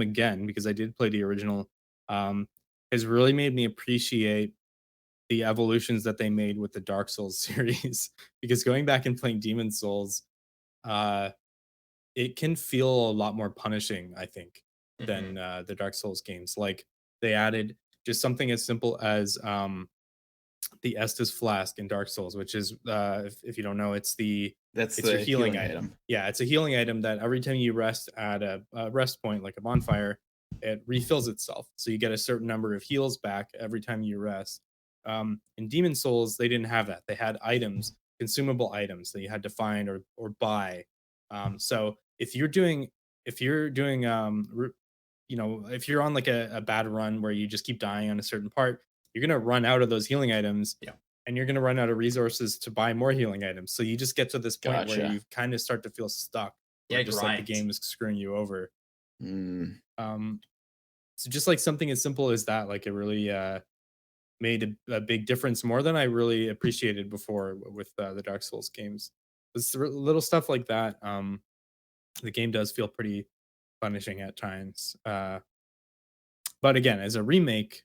again, because I did play the original, has really made me appreciate the evolutions that they made with the Dark Souls series. Because going back and playing Demon Souls, it can feel a lot more punishing, I think, than the Dark Souls games. Like, they added just something as simple as the Estus flask in Dark Souls, which is if you don't know, it's your healing item. Yeah, it's a healing item that every time you rest at a rest point, like a bonfire, it refills itself. So you get a certain number of heals back every time you rest. In Demon Souls, they didn't have that. They had items, consumable items that you had to find or buy. So if you're doing if you're on like a bad run where you just keep dying on a certain part, you're gonna run out of those healing items. Yeah. And you're gonna run out of resources to buy more healing items. So you just get to this point where you kind of start to feel stuck. Yeah, just like the game is screwing you over. So just like something as simple as that, like, it really made a big difference, more than I really appreciated before with the Dark Souls games. It's little stuff like that. The game does feel pretty punishing at times. But again, as a remake,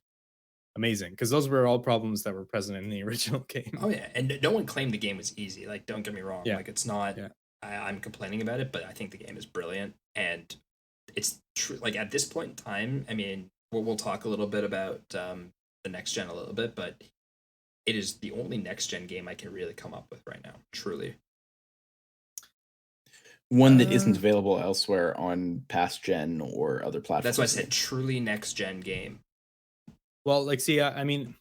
amazing, because those were all problems that were present in the original game. Oh yeah, and no one claimed the game was easy. Like, don't get me wrong. Yeah. Like, it's not. Yeah. I'm complaining about it, but I think the game is brilliant, and it's true. Like, at this point in time, I mean, we'll talk a little bit about the next gen a little bit, but it is the only next gen game I can really come up with right now. Truly. One that isn't available elsewhere on past gen or other platforms. That's why I said truly next gen game. Well, like, see, I mean,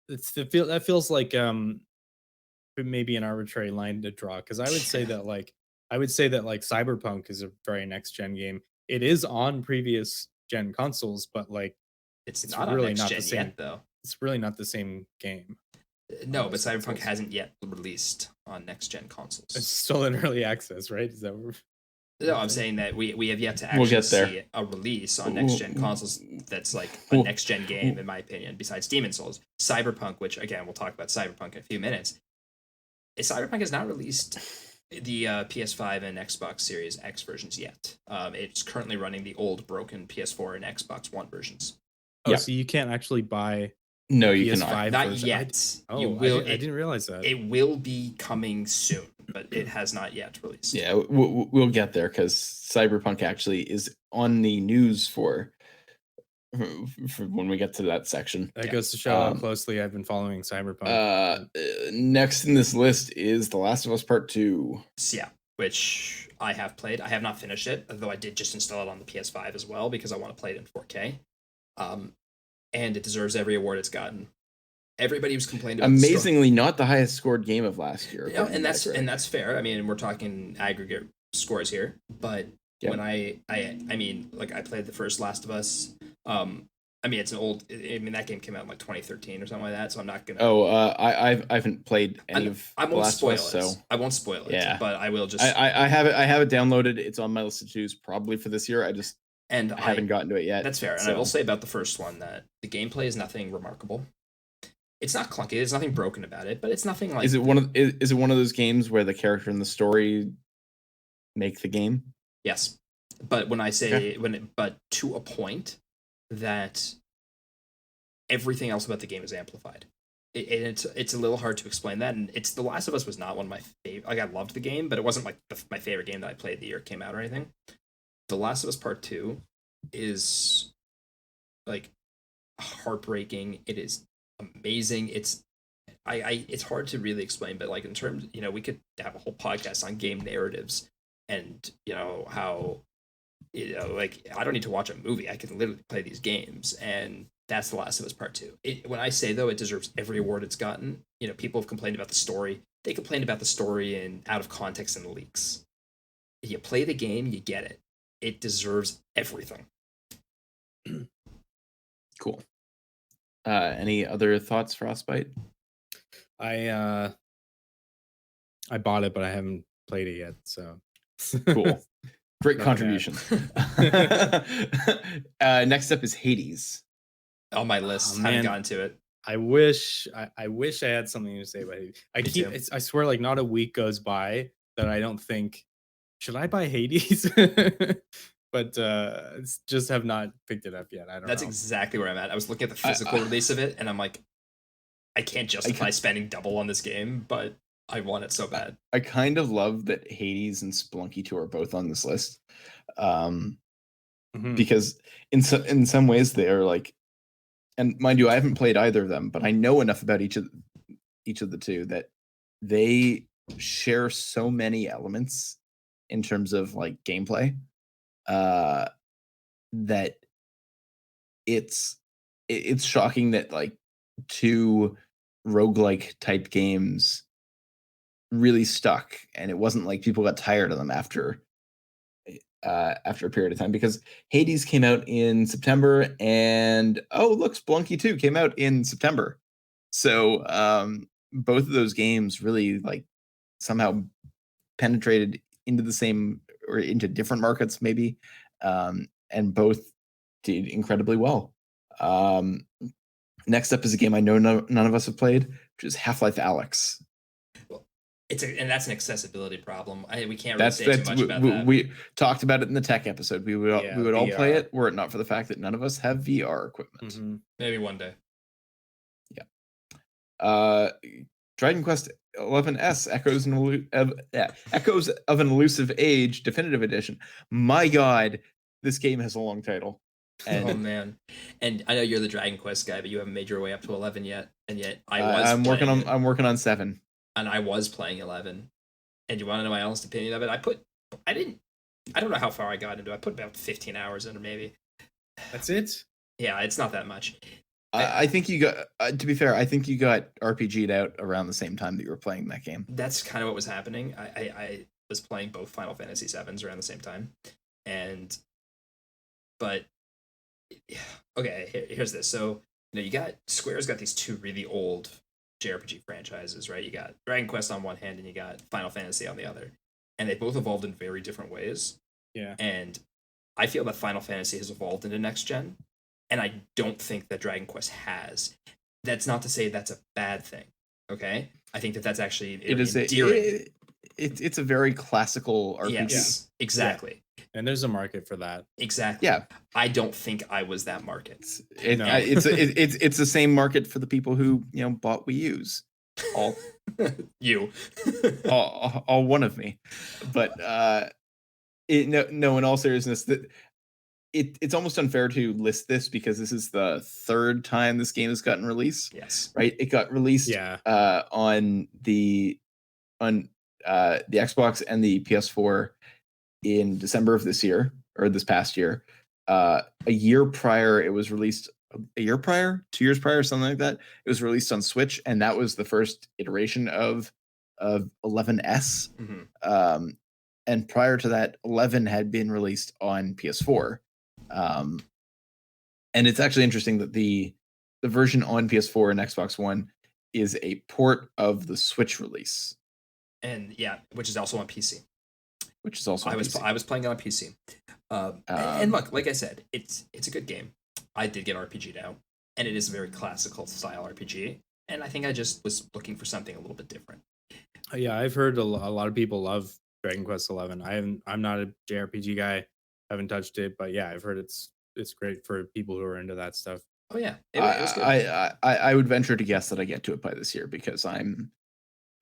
that feels like maybe an arbitrary line to draw, because I would say that like Cyberpunk is a very next gen game. It is on previous gen consoles, but like It's it's not really on next not gen the same. yet, though. It's really not the same game. No, but those Cyberpunk consoles. hasn't yet released on next gen It's consoles. still in early access, right? Is that what No, I'm saying that we have yet to We'll actually get there. see a release on next gen consoles that's like a next gen game, in my opinion, besides Demon's Souls. Cyberpunk, which again we'll talk about Cyberpunk in a few minutes. Cyberpunk has not released the PS5 and Xbox Series X versions yet. It's currently running the old broken PS4 and Xbox One versions. Oh, Yeah. so you can't actually buy No, you PS5 cannot. Not version? yet. You will. I didn't realize that. It will be coming soon, but it has not yet released. Yeah, we'll get there because Cyberpunk actually is on the news for when we get to that section. That goes to show how closely I've been following Cyberpunk. Next in this list is The Last of Us Part 2. Yeah, which I have played. I have not finished it, although I did just install it on the PS5 as well because I want to play it in 4K. And it deserves every award it's gotten. Everybody was complaining about amazingly not the highest scored game of last year. Yeah, and that's fair. I mean, we're talking aggregate scores here, but when I mean, like I played the first Last of Us. I mean, it's an old. I mean, that game came out in like 2013 or something like that. So I'm not gonna. I haven't played any of. I won't Last spoil of Us, it. so I won't spoil it. Yeah. But I will just. I have it downloaded. It's on my list to choose probably for this year. I haven't gotten to it yet. That's fair. And I will say about the first one that the gameplay is nothing remarkable. It's not clunky. There's nothing broken about it, but it's nothing like. Is it one of those games where the character and the story make the game? Yes, but when I say but to a point that everything else about the game is amplified. It's a little hard to explain that, and it's The Last of Us was not one of my favorite. Like I loved the game, but it wasn't like my favorite game that I played the year it came out or anything. The Last of Us Part 2 is like heartbreaking. It is amazing. It's hard to really explain, but like in terms, we could have a whole podcast on game narratives and how like I don't need to watch a movie. I can literally play these games, and that's The Last of Us Part 2. When I say though, it deserves every award it's gotten. People have complained about the story. They complained about the story and out of context in the leaks. If you play the game, you get it. It deserves everything. Cool. Any other thoughts, Frostbite? I bought it, but I haven't played it yet. So cool. Great contribution. Next up is Hades. On my list. I haven't gotten to it. I wish I had something to say about Hades. I swear, like not a week goes by that I don't think, should I buy Hades? But just have not picked it up yet. I don't know. That's exactly where I'm at. I was looking at the physical release of it, and I'm like, I can't justify spending double on this game, but I want it so bad. I kind of love that Hades and Spelunky 2 are both on this list. Because in some ways they are like, and mind you, I haven't played either of them, but I know enough about each of the two that they share so many elements in terms of like gameplay that it's shocking that like two roguelike type games really stuck, and it wasn't like people got tired of them after a period of time, because Hades came out in September, and look, Spelunky 2 came out in September. So both of those games really like somehow penetrated into the same or into different markets maybe, and both did incredibly well. Next up is a game I know none of us have played, which is Half-Life Alyx. And that's an accessibility problem. We can't really say too much about that. We talked about it in the tech episode. We would all play it were it not for the fact that none of us have VR equipment. Mm-hmm. Maybe one day. Yeah. Dragon Quest 11S Echoes of an Elusive Age Definitive Edition. My God, this game has a long title. And Oh man, and I know you're the Dragon Quest guy, but you haven't made your way up to 11 yet, and yet I was I'm playing working on it, I'm working on 7. and I was playing 11. And you want to know my honest opinion of it? I don't know how far I got into it. I put about 15 hours in, or maybe. That's it. Yeah, it's not that much. I think you got to be fair, I think you got RPG'd out around the same time that you were playing that game. That's kind of what was happening. I was playing both Final Fantasy VIIs around the same time, but okay, here's this. So you got Square's got these two really old JRPG franchises, right? You got Dragon Quest on one hand, and you got Final Fantasy on the other, and they both evolved in very different ways. Yeah. And I feel that Final Fantasy has evolved into next gen, and I don't think that Dragon Quest has. That's not to say that's a bad thing. Okay, I think that that's actually endearing. It's a very classical RPG. Yes, exactly. Yeah. And there's a market for that. Exactly. Yeah. I don't think I was that market. It's the same market for the people who bought Wii U's. All you, all one of me, but no. In all seriousness, that it's almost unfair to list this because this is the third time this game has gotten released. Yes. Right. It got released. On the Xbox and the PS4 in December of this year, or this past year. A year prior, it was released. 2 years prior, something like that. It was released on Switch, and that was the first iteration of 11S. Mm-hmm. And prior to that, 11 had been released on PS4. And it's actually interesting that the version on PS4 and Xbox One is a port of the Switch release. And yeah, which is also on PC. I was playing it on PC. And look, like I said, it's a good game. I did get RPG'd out, and it is a very classical style RPG. And I think I just was looking for something a little bit different. Yeah, I've heard a lot of people love Dragon Quest 11. I'm not a JRPG guy. Haven't touched it, but yeah, I've heard it's great for people who are into that stuff. Oh yeah, it was good. I would venture to guess that I get to it by this year because I'm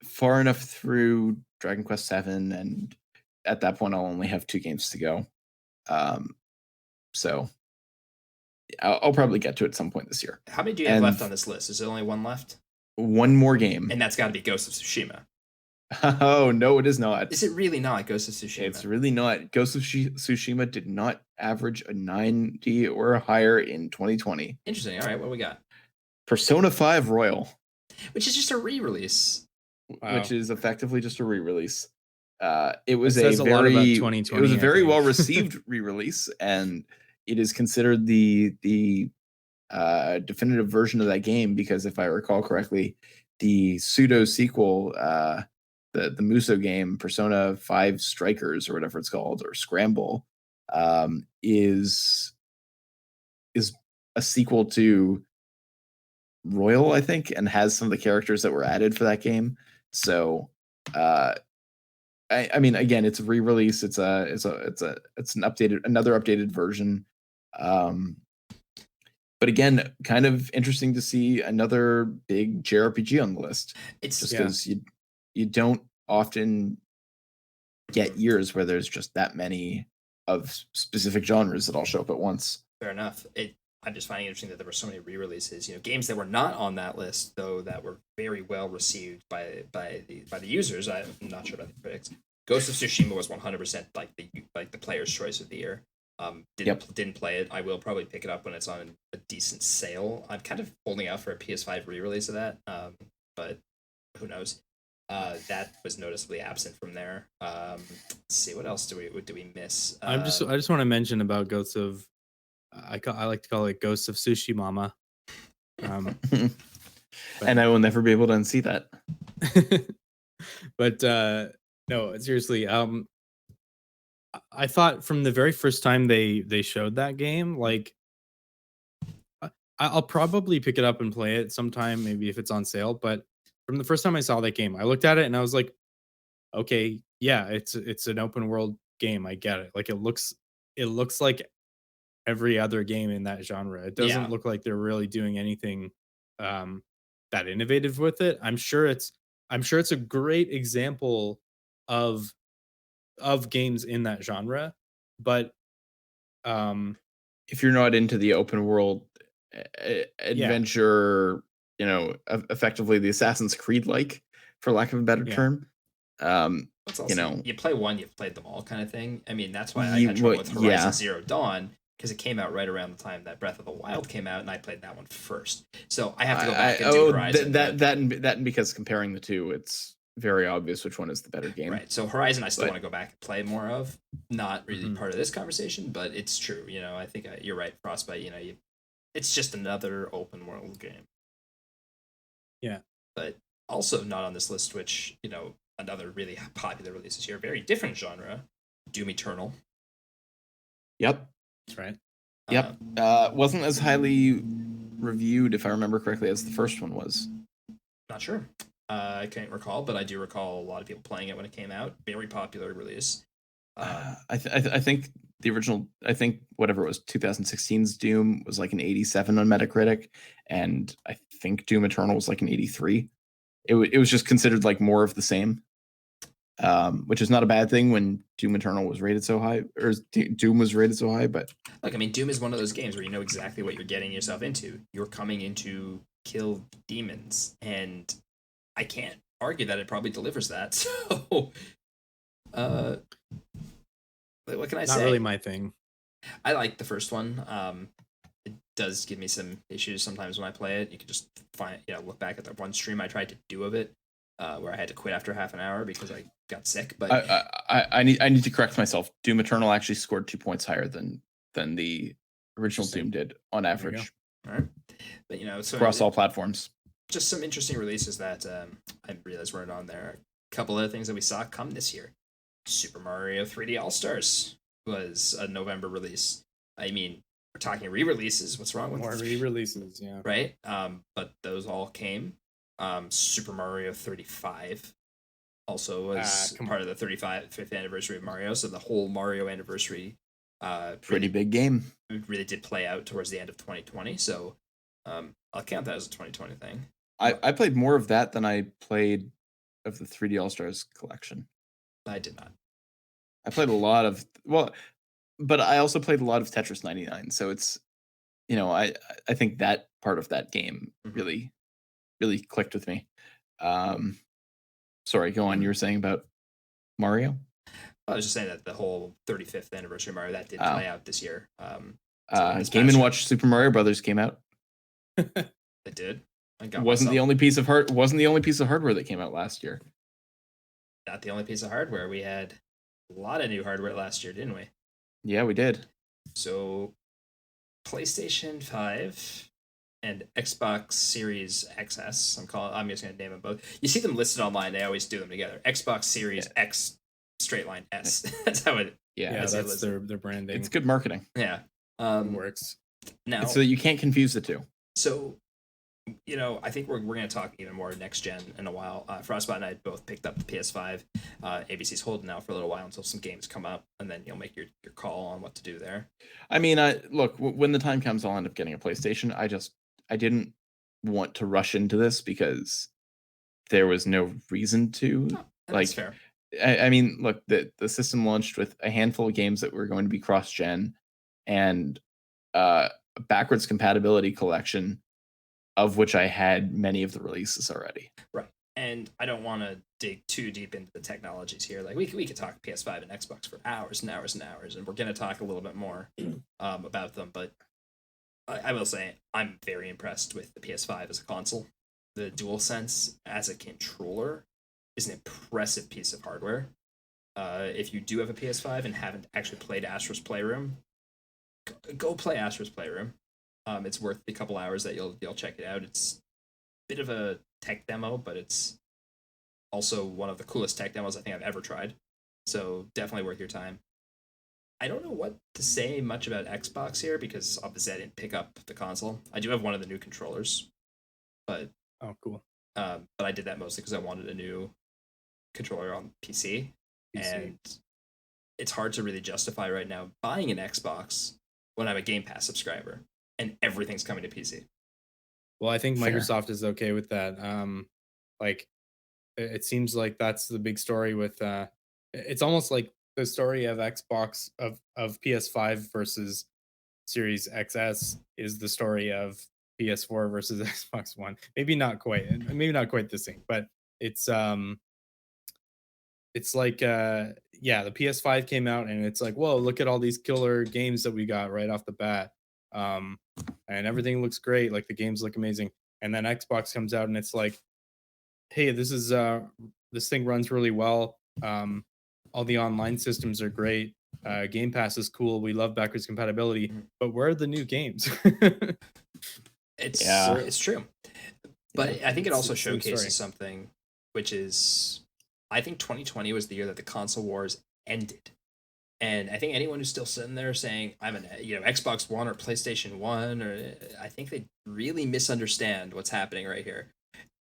far enough through Dragon Quest 7, and at that point I'll only have 2 games to go. So I'll probably get to it at some point this year. How many do you have left on this list? Is there only one left? One more game. And that's got to be Ghost of Tsushima. Oh, no, it is not. Is it really not Ghost of Tsushima? It's really not. Ghost of Tsushima did not average a 90 or higher in 2020. Interesting. All right, what do we got? Persona 5 Royal. Which is just a re-release. Wow. Which is effectively just a re-release. It was a lot about 2020, it was a very well received re-release, and it is considered the definitive version of that game because if I recall correctly, the pseudo sequel, the Muso game, Persona 5 Strikers or whatever it's called, or Scramble, is a sequel to Royal, I think, and has some of the characters that were added for that game. So I mean, again, it's a re-release. It's another updated version. But again, kind of interesting to see another big JRPG on the list. It's just because you don't often get years where there's just that many of specific genres that all show up at once. Fair enough. I'm just finding it interesting that there were so many re-releases. Games that were not on that list, though, that were very well received by the users. I'm not sure about the critics. Ghost of Tsushima was 100% like the player's choice of the year. Didn't play it. I will probably pick it up when it's on a decent sale. I'm kind of holding out for a PS5 re-release of that, but who knows? That was noticeably absent from there. Let's see, what else do we miss? I just want to mention about Ghosts of. I like to call it Ghosts of Tsushima. And I will never be able to unsee that. But no, seriously. I thought from the very first time they showed that game, like I'll probably pick it up and play it sometime, maybe if it's on sale. But from the first time I saw that game, I looked at it and I was like, okay, yeah, it's an open world game. I get it. Like it looks like every other game in that genre. It doesn't look like they're really doing anything that innovative with it. I'm sure it's a great example of games in that genre, but if you're not into the open world adventure, effectively the Assassin's Creed like, for lack of a better term. It's also, you play one, you've played them all kind of thing. I mean, that's why I You- got trouble well, with Horizon yeah. Zero Dawn, because it came out right around the time that Breath of the Wild came out, and I played that one first. So I have to go back and do Horizon. That and because comparing the two, it's very obvious which one is the better game. Right. So Horizon, I still want to go back and play more of. Not really part of this conversation, but it's true. I think you're right, Frostbite. It's just another open world game. Yeah. But also not on this list, which, another really popular release this year, very different genre, Doom Eternal. Yep. That's right. Yep. Wasn't as highly reviewed, if I remember correctly, as the first one was. Not sure. I can't recall, but I do recall a lot of people playing it when it came out. Very popular release. I think the original, whatever it was, 2016's Doom was like an 87 on Metacritic, and I think Doom Eternal was like an 83. It was just considered like more of the same, which is not a bad thing when Doom Eternal was rated so high, or Doom was rated so high. But look, I mean, Doom is one of those games where you know exactly what you're getting yourself into. You're coming into kill demons, and I can't argue that it probably delivers that. So, what can I say? Not really my thing. I like the first one. It does give me some issues sometimes when I play it. You can just look back at the one stream I tried to do of it, where I had to quit after half an hour because I got sick. But I need to correct myself. Doom Eternal actually scored 2 points higher than the original Doom did on average. All right. But so across all platforms. Just some interesting releases that I realized weren't on there. A couple other things that we saw come this year. Super Mario 3D All-Stars was a November release. I mean, we're talking re-releases. What's wrong with more re-releases? Yeah. Right. But those all came. Super Mario 35 also was part of the 5th anniversary of Mario. So the whole Mario anniversary. Pretty big game. It really did play out towards the end of 2020. So I'll count that as a 2020 thing. I played more of that than I played of the 3D All-Stars collection. I did not. I played a lot of but I also played a lot of Tetris 99. So it's, I think that part of that game really, really clicked with me. Sorry, go on. You were saying about Mario? I was just saying that the whole 35th anniversary of Mario that did play out this year. Game & Watch Super Mario Brothers came out. It did. Wasn't the only piece of hardware that came out last year. Not the only piece of hardware. We had a lot of new hardware last year, didn't we? Yeah, we did. So, PlayStation 5 and Xbox Series XS. I'm just going to name them both. You see them listed online. They always do them together. Xbox Series X straight line S. That's how it. Yeah, that's their branding. It's good marketing. Yeah, it works. Now, so you can't confuse the two. So, I think we're going to talk even more next gen in a while. Frostbite and I both picked up the PS5. ABC's holding out for a little while until some games come up, and then you'll make your call on what to do there. I mean, look, when the time comes, I'll end up getting a PlayStation. I didn't want to rush into this because there was no reason to. That's fair. I mean, look, the system launched with a handful of games that were going to be cross-gen, and a backwards compatibility collection, of which I had many of the releases already. Right. And I don't want to dig too deep into the technologies here. Like we could talk PS5 and Xbox for hours and hours and hours, and we're going to talk a little bit more about them. But I will say I'm very impressed with the PS5 as a console. The DualSense as a controller is an impressive piece of hardware. If you do have a PS5 and haven't actually played Astro's Playroom, go play Astro's Playroom. It's worth the couple hours that you'll check it out. It's a bit of a tech demo, but it's also one of the coolest tech demos I think I've ever tried. So definitely worth your time. I don't know what to say much about Xbox here because obviously I didn't pick up the console. I do have one of the new controllers, but cool. But I did that mostly because I wanted a new controller on PC, and it's hard to really justify right now buying an Xbox when I'm a Game Pass subscriber and everything's coming to PC. Well, I think Microsoft is okay with that. It seems like that's the big story with it's almost like the story of Xbox of PS5 versus Series XS is the story of PS4 versus Xbox One. Maybe not quite the same, but it's like yeah, the PS5 came out and it's like, whoa, look at all these killer games that we got right off the bat. And everything looks great, like the games look amazing. And then Xbox comes out and it's like, hey, this thing runs really well. All the online systems are great. Game Pass is cool. We love backwards compatibility, but where are the new games? It's true. But Yeah, I think it it's also the same story. showcases something, which is, I think 2020 was the year that the console wars ended. And I think anyone who's still sitting there saying I'm an Xbox One or PlayStation One, or I think they really misunderstand what's happening right here.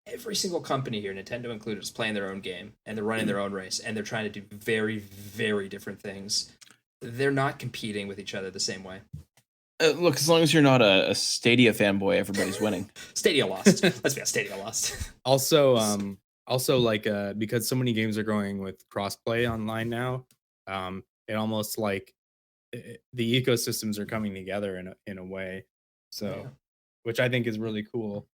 Every single company here, Nintendo included, is playing their own game and they're running their own race and they're trying to do very, very different things. They're not competing with each other the same way. Look, as long as you're not a Stadia fanboy, everybody's winning. Stadia lost. Let's be honest, Stadia lost. Also, like because so many games are going with crossplay online now, it almost like the ecosystems are coming together in a way. So, Yeah. which I think is really cool.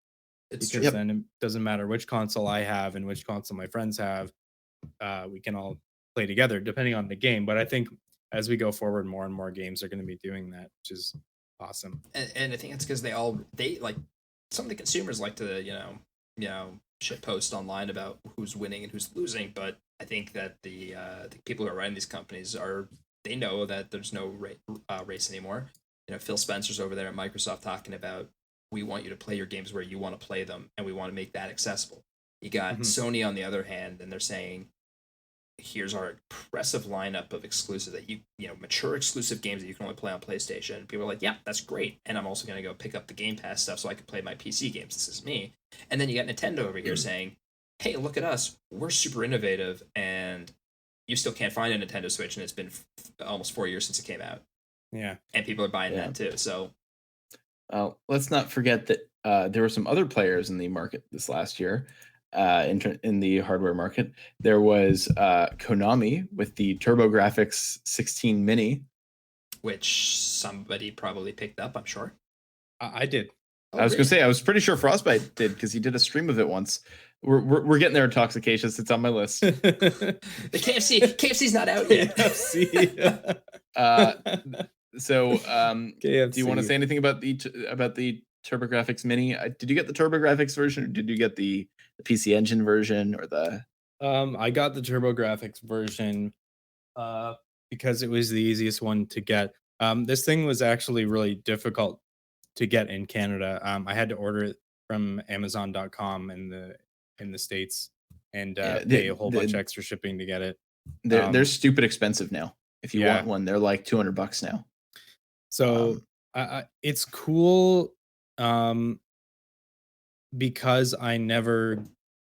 It's Because true. then it doesn't matter which console I have and which console my friends have, we can all play together depending on the game. But I think as we go forward, more and more games are going to be doing that, which is awesome. And I think it's because they like, some of the consumers like to shit post online about who's winning and who's losing, but I think that the people who are running these companies they know that there's no race anymore. Phil Spencer's over there at Microsoft talking about, we want you to play your games where you want to play them, and we want to make that accessible. You got Sony on the other hand, and they're saying, here's our impressive lineup of exclusive that mature exclusive games that you can only play on PlayStation. People are like, yeah, that's great. And I'm also going to go pick up the Game Pass stuff so I can play my PC games. This is me. And then you got Nintendo over here saying, hey, look at us. We're super innovative, and you still can't find a Nintendo Switch, and it's been almost 4 years since it came out. Yeah. And people are buying that too. So let's not forget that there were some other players in the market this last year. In the hardware market, there was Konami with the TurboGrafx 16 Mini, which somebody probably picked up, I'm sure. I did. I was going to say, I was pretty sure Frostbite did, because he did a stream of it once. We're getting there, Toxicacious. It's on my list. The KFC's not out yet. KFC. So, KFC. do you want to say anything about the TurboGrafx Mini? Did you get the TurboGrafx version, or did you get the PC Engine version, or the? I got the TurboGrafx version because it was the easiest one to get. This thing was actually really difficult to get in Canada. I had to order it from Amazon.com in the States and pay a whole bunch extra shipping to get it. They're stupid expensive now. If you want one, they're like $200 now. So it's cool because I never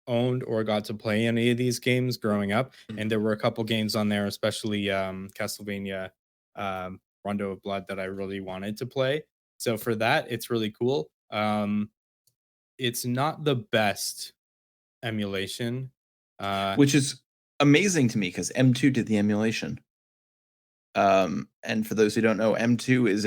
owned or got to play any of these games growing up, and there were a couple games on there, especially Castlevania Rondo of Blood, that I really wanted to play. So for that, it's really cool. It's not the best emulation, which is amazing to me because M2 did the emulation. And for those who don't know, M2 is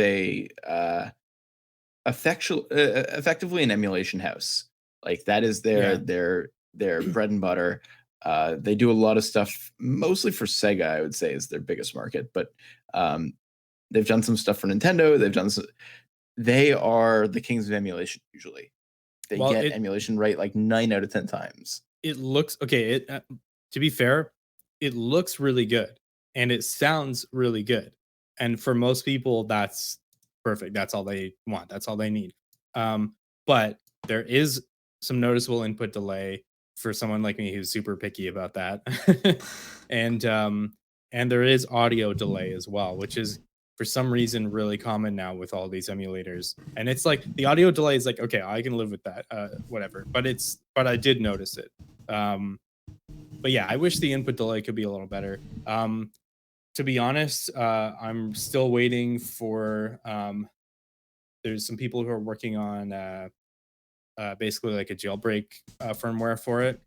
effectively an emulation house. Like, that is their bread and butter. They do a lot of stuff, mostly for Sega, I would say, is their biggest market. But they've done some stuff for Nintendo. They are the kings of emulation. Usually, they get emulation right like 9 out of 10 times. It looks okay. To be fair, it looks really good and it sounds really good. And for most people, that's perfect. That's all they want. That's all they need. But there is some noticeable input delay for someone like me who's super picky about that. And there is audio delay as well, which is for some reason really common now with all these emulators. And it's like the audio delay is like, okay, I can live with that, whatever. But I did notice it. But yeah, I wish the input delay could be a little better. To be honest, I'm still waiting for there's some people who are working on basically like a jailbreak firmware for it.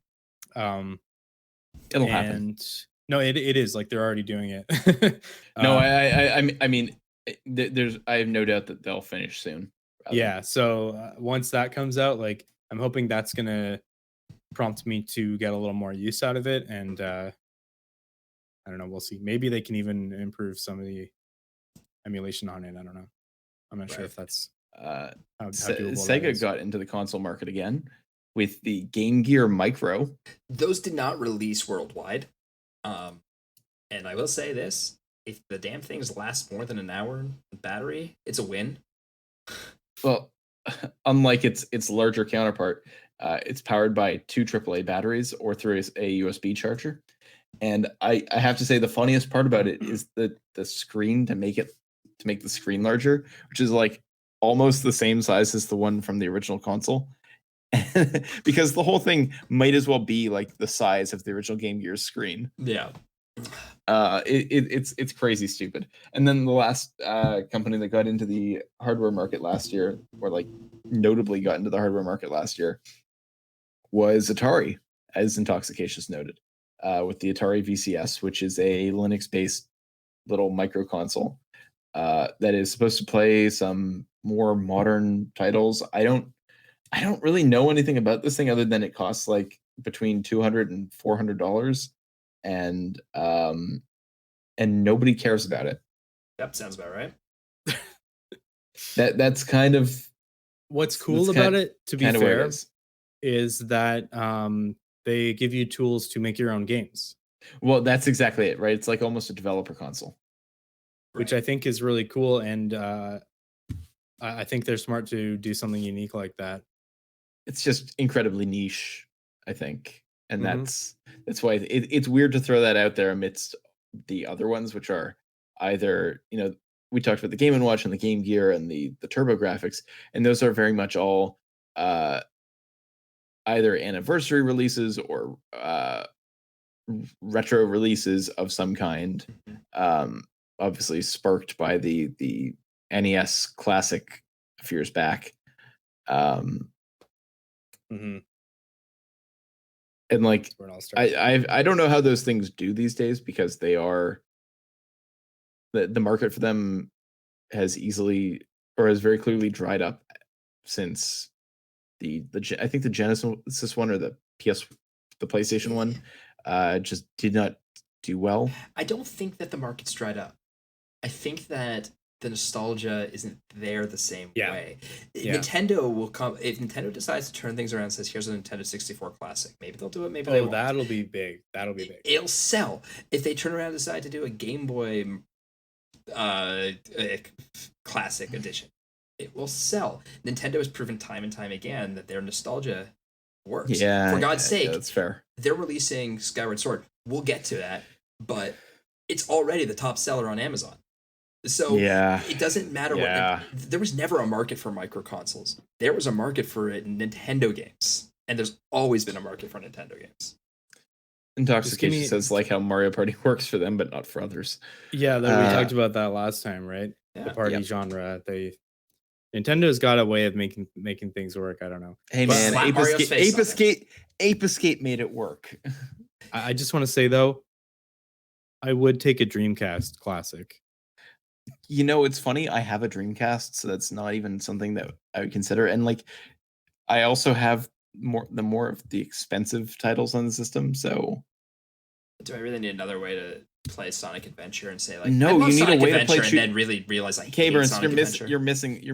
It'll happen. No, it is like they're already doing it. No, I mean, I have no doubt that they'll finish soon. rather. Yeah, so once that comes out, like I'm hoping that's gonna prompt me to get a little more use out of it, and I don't know, we'll see. Maybe they can even improve some of the emulation on it. I don't know. I'm not sure Right. if that's Uh, how doable that Sega is. got into the console market again with the Game Gear Micro. Those did not release worldwide. And I will say this: if the damn things last more than an hour in battery, it's a win. Well, unlike its larger counterpart, it's powered by 2 AAA batteries or through a USB charger. And I have to say the funniest part about it is the screen to make the screen larger, which is like almost the same size as the one from the original console. Because the whole thing might as well be like the size of the original Game Gear's screen. Yeah. It's crazy stupid. And then the last company that got into the hardware market last year, or like notably got into the hardware market last year, was Atari, as Intoxicatious noted, with the Atari VCS, which is a Linux-based little micro console that is supposed to play some more modern titles. I don't really know anything about this thing other than it costs like between $200 and $400, and nobody cares about it. Yep, sounds about right. That's kind of What's cool that's about kind- it, to be kind of what it fair, is. is that they give you tools to make your own games, Well, that's exactly it, right? It's like almost a developer console. which I think is really cool. And I think they're smart to do something unique like that. It's just incredibly niche, I think, and Mhm. that's why it's weird to throw that out there amidst the other ones, which are either, we talked about the Game & Watch and the Game Gear and the Turbo Graphics, and those are very much all either anniversary releases or retro releases of some kind. Obviously sparked by the NES Classic a few years back. Mhm. And like That's where it all starts. I don't know how those things do these days, because they are the market for them has easily or has very clearly dried up since I think the Genesis one or the PlayStation one just did not do well. I don't think that the market's dried up. I think that the nostalgia isn't there the same Yeah. way. Yeah. Nintendo will come if Nintendo decides to turn things around and says, "Here's a Nintendo 64 Classic." Maybe they'll do it. Maybe they Oh, won't. that'll be big. That'll be big. It'll sell. If they turn around and decide to do a Game Boy Classic edition, it will sell. Nintendo has proven time and time again that their nostalgia works. Yeah, For God's sake, that's fair. they're releasing Skyward Sword. We'll get to that, but it's already the top seller on Amazon. So Yeah. it doesn't matter Yeah. what. There was never a market for micro consoles. There was a market for Nintendo games, and there's always been a market for Nintendo games. Intoxication me- says like how Mario Party works for them, but not for others. Yeah, we talked about that last time, right? Yeah. The party Yep. genre. Nintendo's got a way of making things work. I don't know. Hey But man, slap Mario's face on it. Ape Escape made it work. I just want to say though, I would take a Dreamcast Classic. It's funny. I have a Dreamcast, so that's not even something that I would consider. And like, I also have more of the expensive titles on the system. So Do I really need another way to play Sonic Adventure and say like, No, I love you need a Sonic way to Adventure, play and then really realize I hate K-Burns, Sonic Adventure? you're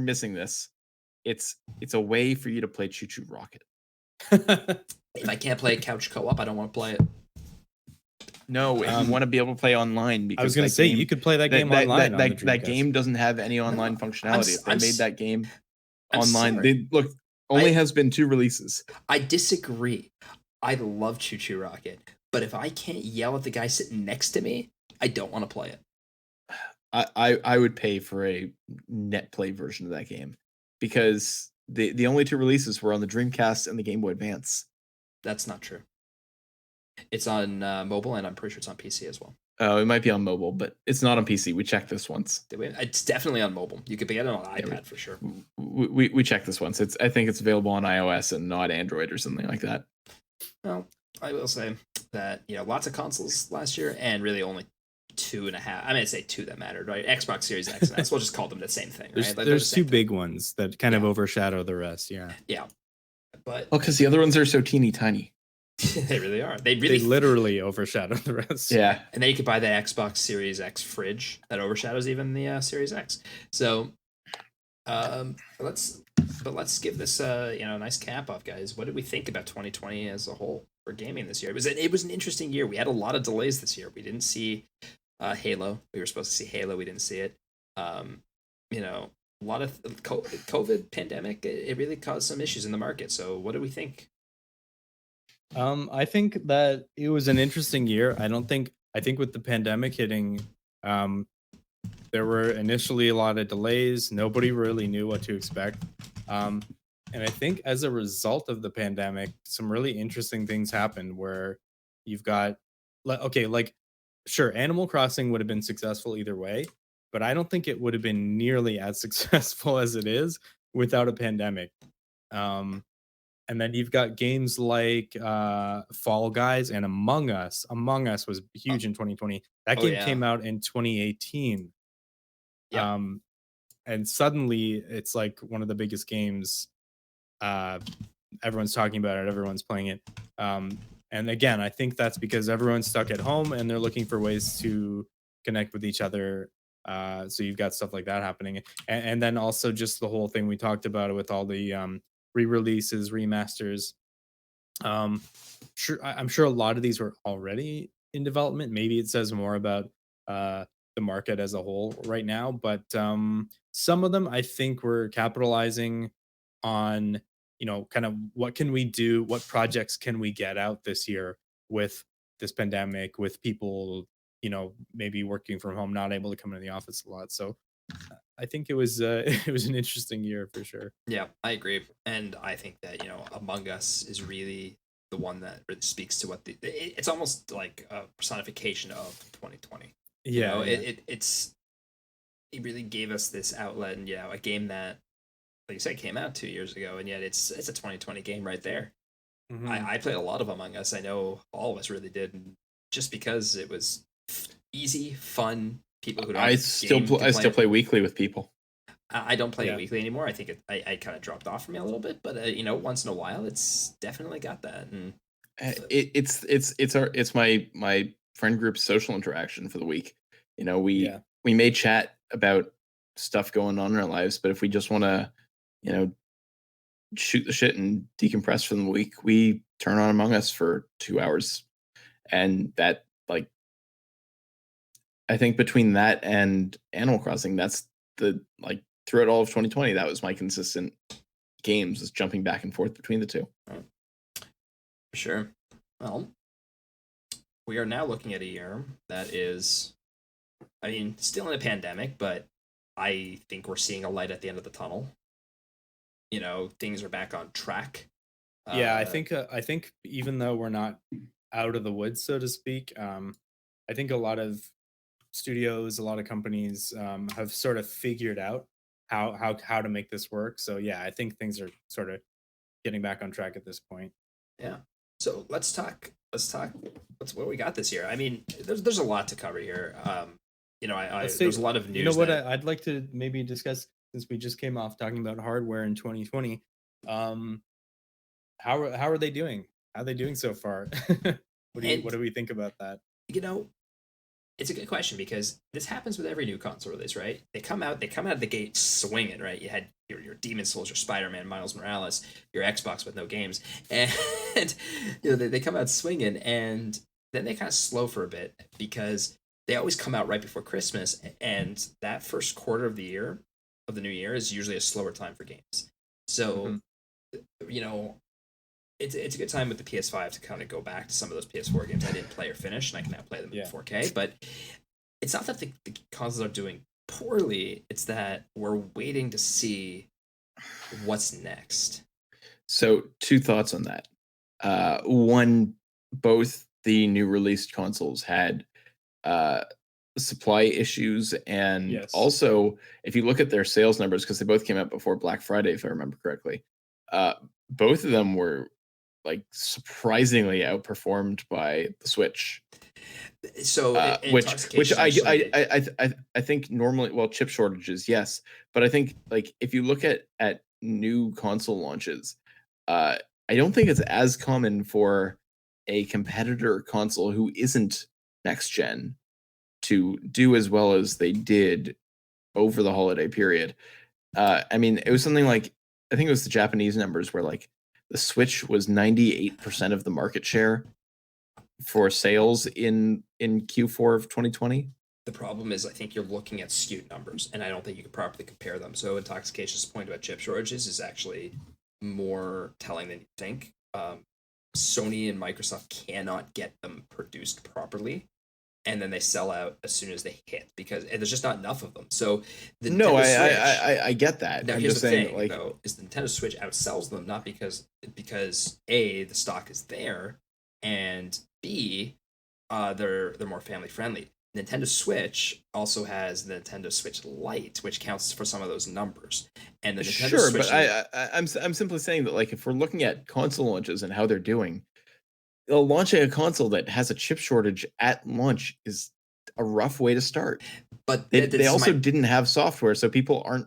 missing this. It's a way for you to play Choo Choo Rocket. If I can't play couch co-op, I don't want to play it. No, if you want to be able to play online, because I was going to say you could play that game online. on the That Dreamcast. game doesn't have any online functionality. If they made that game online, sorry. only has been 2 releases. I disagree. I love Choo Choo Rocket, but if I can't yell at the guy sitting next to me, I don't want to play it. I would pay for a net play version of that game, because the only 2 releases were on the Dreamcast and the Game Boy Advance. That's not true. It's on mobile, and I'm pretty sure it's on PC as well. Oh, it might be on mobile, but it's not on PC. We checked this once. It's definitely on mobile. You could get it on iPad for sure. We checked this once. I think it's available on iOS and not Android or something like that. Well, I will say that lots of consoles last year, and really only 2.5. I'm gonna say two that mattered, right? Xbox Series X and S. We'll just call them the same thing, right? Like, they're the There's same two thing. big ones that kind of overshadow the rest. Yeah. Yeah, but Well, because the other ones are so teeny tiny. they really are. They They really literally overshadow the rest. Yeah. And then you could buy the Xbox Series X fridge that overshadows even the Series X. So, let's give this a nice cap off, guys. What did we think about 2020 as a whole for gaming this year? It was an interesting year. We had a lot of delays this year. We didn't see Halo. We were supposed to see Halo. We didn't see it. A lot of COVID pandemic. It really caused some issues in the market. So, what do we think? I think that it was an interesting year. I think with the pandemic hitting, there were initially a lot of delays. Nobody really knew what to expect. And I think as a result of the pandemic, some really interesting things happened where you've got, sure, Animal Crossing would have been successful either way, but I don't think it would have been nearly as successful as it is without a pandemic. Um, and then you've got games like Fall Guys and Among Us. Among Us was huge in 2020. That game came out in 2018. Yeah. And suddenly it's like one of the biggest games. Everyone's talking about it. Everyone's playing it. And again, I think that's because everyone's stuck at home and they're looking for ways to connect with each other. So you've got stuff like that happening. And then also just the whole thing we talked about with all the re-releases, remasters. I'm sure a lot of these were already in development. Maybe it says more about the market as a whole right now, but some of them I think we're capitalizing on, kind of what can we do, what projects can we get out this year with this pandemic, with people, maybe working from home, not able to come into the office a lot. So I think it was it was an interesting year for sure. Yeah, I agree, and I think that Among Us is really the one that really speaks to it's almost like a personification of 2020. Yeah, It really gave us this outlet, and a game that, like you said, came out 2 years ago, and yet it's a 2020 game right there. Mhm. I played a lot of Among Us. I know all of us really did, and just because it was easy, fun. People who don't I still play weekly with people. I don't play it weekly anymore. I think I kind of dropped off for me a little bit, but once in a while, it's definitely got that. And it's my friend group's social interaction for the week. We may chat about stuff going on in our lives, but if we just want to, shoot the shit and decompress for the week, we turn on Among Us for 2 hours, and that, like, I think between that and Animal Crossing, that's throughout all of 2020, that was my consistent games, was jumping back and forth between the two. For sure. Well, we are now looking at a year that is, still in a pandemic, but I think we're seeing a light at the end of the tunnel. Things are back on track. Yeah, I think even though we're not out of the woods, so to speak, I think a lot of studios, a lot of companies have sort of figured out how to make this work. So yeah, I think things are sort of getting back on track at this point. Yeah. So let's talk. What we got this year. There's a lot to cover here. There's a lot of news. You know what I'd like to maybe discuss, since we just came off talking about hardware in 2020. How are they doing? How are they doing so far? What do we think about that? It's a good question, because this happens with every new console release, right? They come out of the gate swinging, right? You had your Demon Souls, your Spider-Man, Miles Morales, your Xbox with no games, and they come out swinging, and then they kind of slow for a bit, because they always come out right before Christmas, and that first quarter of the new year is usually a slower time for games. So, it's a good time with the PS5 to kind of go back to some of those PS4 games I didn't play or finish, and I can now play them in 4K. But it's not that the consoles are doing poorly; it's that we're waiting to see what's next. So, two thoughts on that. One, both the new released consoles had supply issues, and also, if you look at their sales numbers, because they both came out before Black Friday, if I remember correctly, both of them were like surprisingly outperformed by the Switch. So which I think normally, well, chip shortages, yes, but I think like if you look at new console launches, I don't think it's as common for a competitor console who isn't next gen to do as well as they did over the holiday period. I mean, it was something like, I think it was the Japanese numbers where like the Switch was 98% of the market share for sales in Q4 of 2020. The problem is, I think you're looking at skewed numbers, and I don't think you can properly compare them. So Intoxication's point about chip shortages is actually more telling than you think. Sony and Microsoft cannot get them produced properly, and then they sell out as soon as they hit because there's just not enough of them. So the Nintendo Switch, I get that. now I'm here's just the saying, thing, like, though, is the Nintendo Switch outsells them not because A, the stock is there, and B, they're more family friendly. Nintendo Switch also has the Nintendo Switch Lite, which counts for some of those numbers. And the Nintendo sure, Switch, but I'm simply saying that like if we're looking at console launches and how they're doing, launching a console that has a chip shortage at launch is a rough way to start. but They also didn't have software, so people are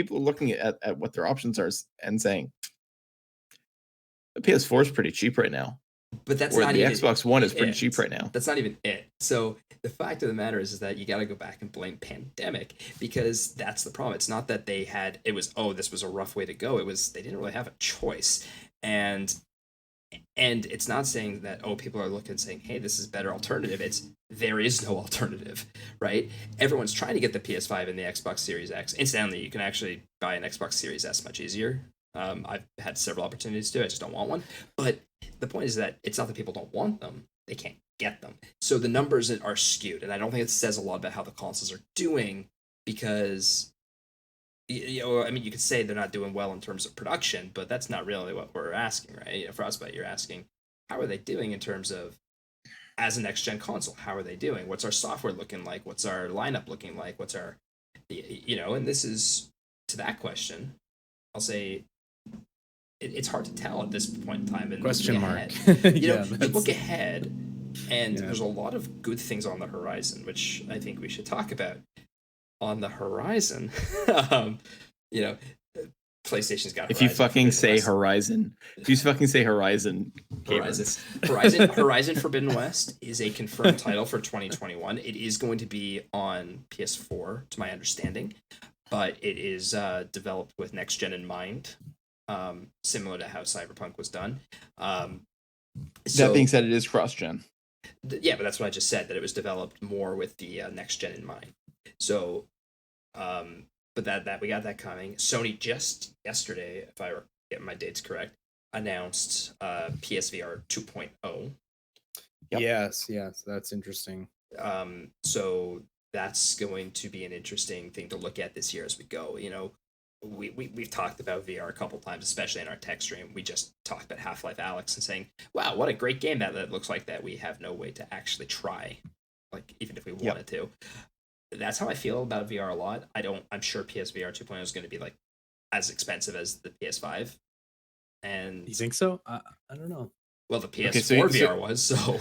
looking at what their options are and saying the PS4 is pretty cheap right now. But that's or not the even Xbox One is it. pretty cheap right now. That's not even it. So the fact of the matter is that you got to go back and blame pandemic because that's the problem. It's not that they had this was a rough way to go. It was they didn't really have a choice, and it's not saying that people are looking and saying, hey, this is a better alternative. It's there is no alternative, right? Everyone's trying to get the PS5 and the Xbox Series X. Incidentally, you can actually buy an Xbox Series S much easier. I've had several opportunities to. I just don't want one. But the point is that it's not that people don't want them; they can't get them. So the numbers are skewed, and I don't think it says a lot about how the consoles are doing because, I mean, you could say they're not doing well in terms of production, but that's not really what we're asking, right? Frostbite, you're asking, how are they doing in terms of as a next gen console? How are they doing? What's our software looking like? What's our lineup looking like? What's our, and this is to that question. I'll say it's hard to tell at this point in time. And question mark. You look ahead, and there's a lot of good things on the horizon, which I think we should talk about. On the horizon, PlayStation's got. If you fucking say Horizon, Horizon Forbidden West is a confirmed title for 2021. It is going to be on PS4, to my understanding, but it is developed with next gen in mind. Similar to how Cyberpunk was done. That being said, it is cross-gen. Yeah, but that's what I just said, that it was developed more with the next gen in mind. So, but that we got that coming. Sony just yesterday, if I get my dates correct, announced PSVR 2.0. Yep. Yes, that's interesting. So that's going to be an interesting thing to look at this year as we go. We've talked about VR a couple times, especially in our tech stream. We just talked about Half-Life Alyx and saying, wow, what a great game that looks like that we have no way to actually try, like even if we wanted to. That's how I feel about VR a lot. I'm sure PSVR 2.0 is going to be like as expensive as the PS5. And you think so? I don't know. Well, the PS4 VR was so.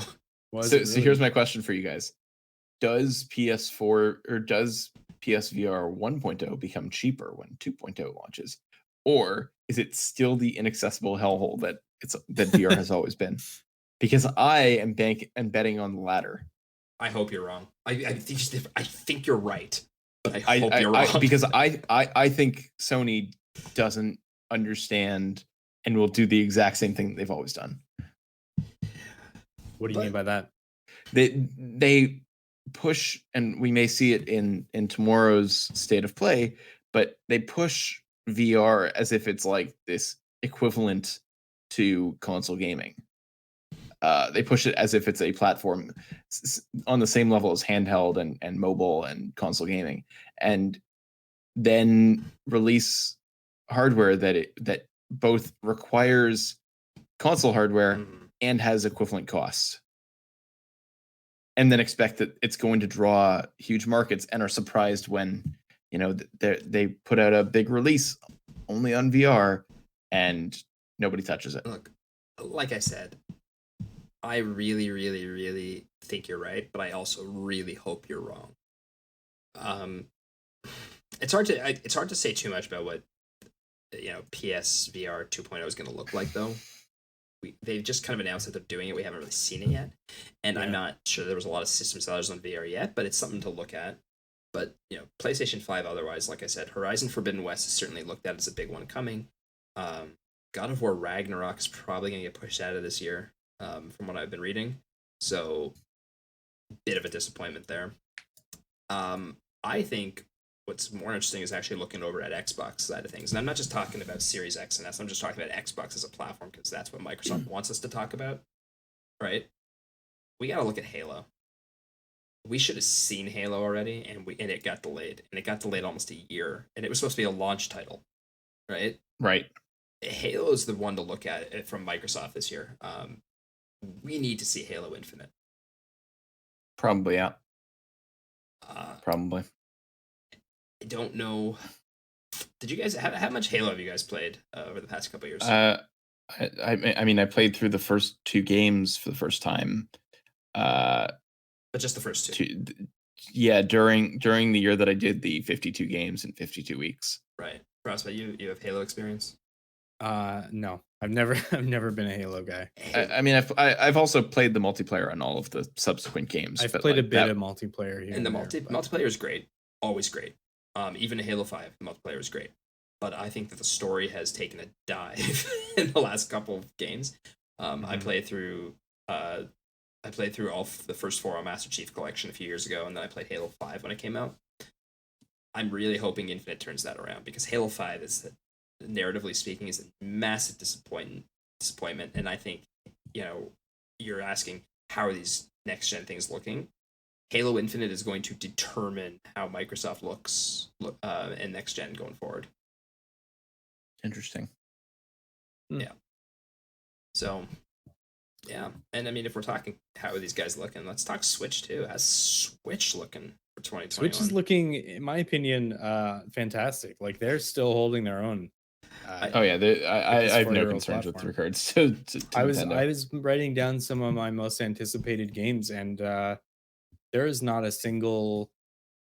So here's my question for you guys: does PS4 or does PSVR 1.0 become cheaper when 2.0 launches, or is it still the inaccessible hellhole that VR has always been? Because I am betting on the latter. I hope you're wrong. I think you're right, but I hope you're wrong. Because I think Sony doesn't understand and will do the exact same thing they've always done. What do you mean by that? They push, and we may see it in tomorrow's state of play, but they push VR as if it's like this equivalent to console gaming. They push it as if it's a platform on the same level as handheld and mobile and console gaming, and then release hardware that both requires console hardware and has equivalent costs, and then expect that it's going to draw huge markets, and are surprised when they put out a big release only on VR and nobody touches it. Look, like I said, I really, really, really think you're right, but I also really hope you're wrong. Um, it's hard to say too much about what PSVR 2.0 is going to look like though. They've just kind of announced that they're doing it. We haven't really seen it yet, and I'm not sure there was a lot of system sellers on VR yet, but it's something to look at. But PlayStation 5. Otherwise, like I said, Horizon Forbidden West is certainly looked at as a big one coming. God of War Ragnarok is probably going to get pushed out of this year, from what I've been reading. So, bit of a disappointment there. I think what's more interesting is actually looking over at Xbox side of things. And I'm not just talking about Series X and S, I'm just talking about Xbox as a platform because that's what Microsoft wants us to talk about, right? We got to look at Halo. We should have seen Halo already, and it got delayed. And it got delayed almost a year. And it was supposed to be a launch title, right? Right. Halo is the one to look at from Microsoft this year. We need to see Halo Infinite. Probably, yeah. Probably. I don't know. Did you guys how much Halo have you guys played over the past couple of years? I mean, I played through the first 2 games for the first time. But just the first 2. Yeah, during the year that I did the 52 games in 52 weeks. Right. Frostbite, you have Halo experience? No, I've never been a Halo guy. I mean, I've also played the multiplayer on all of the subsequent games. I've played a bit of multiplayer here, and the multiplayer is great, always great. Even Halo 5, the multiplayer is great, but I think that the story has taken a dive in the last couple of games. I played through all the first 4 on Master Chief Collection a few years ago, and then I played Halo 5 when it came out. I'm really hoping Infinite turns that around because Halo 5 is, narratively speaking, is a massive disappointment, and I think you're asking how are these next gen things looking. Halo Infinite is going to determine how Microsoft looks in next gen going forward. Interesting. Yeah. So, yeah, and I mean, if we're talking how are these guys looking, let's talk Switch too. How's Switch looking for 2021? Switch is looking, in my opinion, fantastic. Like they're still holding their own. I have no concerns with regards to I Nintendo. was writing down some of my most anticipated games, and there is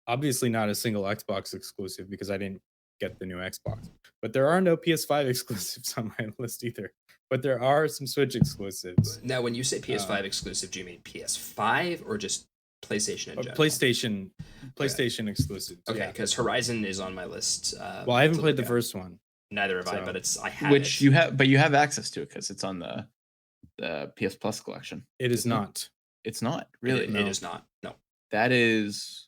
obviously not a single Xbox exclusive because I didn't get the new Xbox. But there are no PS5 exclusives on my list either. But there are some Switch exclusives. Now, when you say PS5 exclusive, do you mean PS5 or just PlayStation in general? PlayStation exclusive. Okay, because Horizon is on my list. Well, I haven't played the first one. Neither have I, but I have which you have, but you have access to it because it's on the PS Plus collection. It is not. It's not really. It is not. No. That is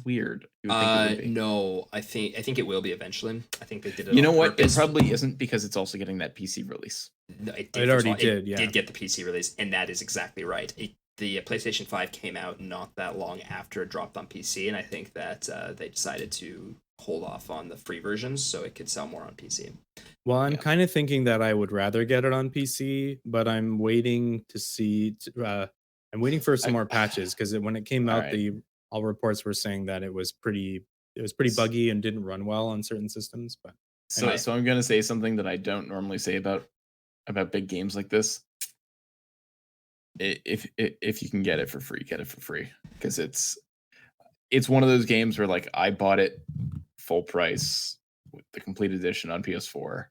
weird. You would think it would be. No, I think it will be eventually. I think they did it. You know what? Purpose. It probably isn't because it's also getting that PC release. No, it already did. It did get the PC release, and that is exactly right. The PlayStation 5 came out not that long after it dropped on PC, and I think that they decided to hold off on the free versions so it could sell more on PC. Well, I'm kind of thinking that I would rather get it on PC, but I'm waiting to see. I'm waiting for some more patches because when it came out, all reports were saying that it was pretty buggy and didn't run well on certain systems. But so I'm gonna say something that I don't normally say about big games like this. If you can get it for free, get it for free because it's one of those games where like I bought it full price with the complete edition on PS4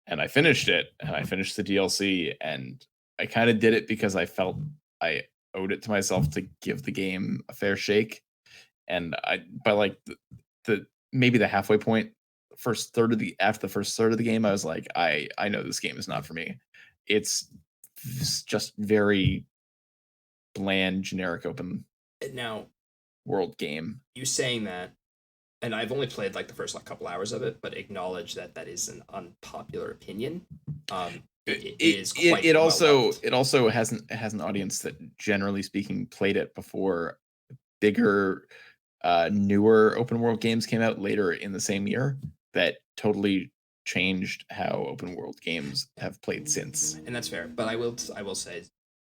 and I finished it and I finished the DLC and I kind of did it because I felt I owed it to myself to give the game a fair shake. And by like the maybe the halfway point, after the first third of the game, I was like, I know this game is not for me. It's just very bland, generic open world game. You saying that, and I've only played like the first couple hours of it, but acknowledge that is an unpopular opinion. It also has an audience that, generally speaking, played it before bigger, newer open world games came out later in the same year that totally changed how open world games have played since. And that's fair, but I will say,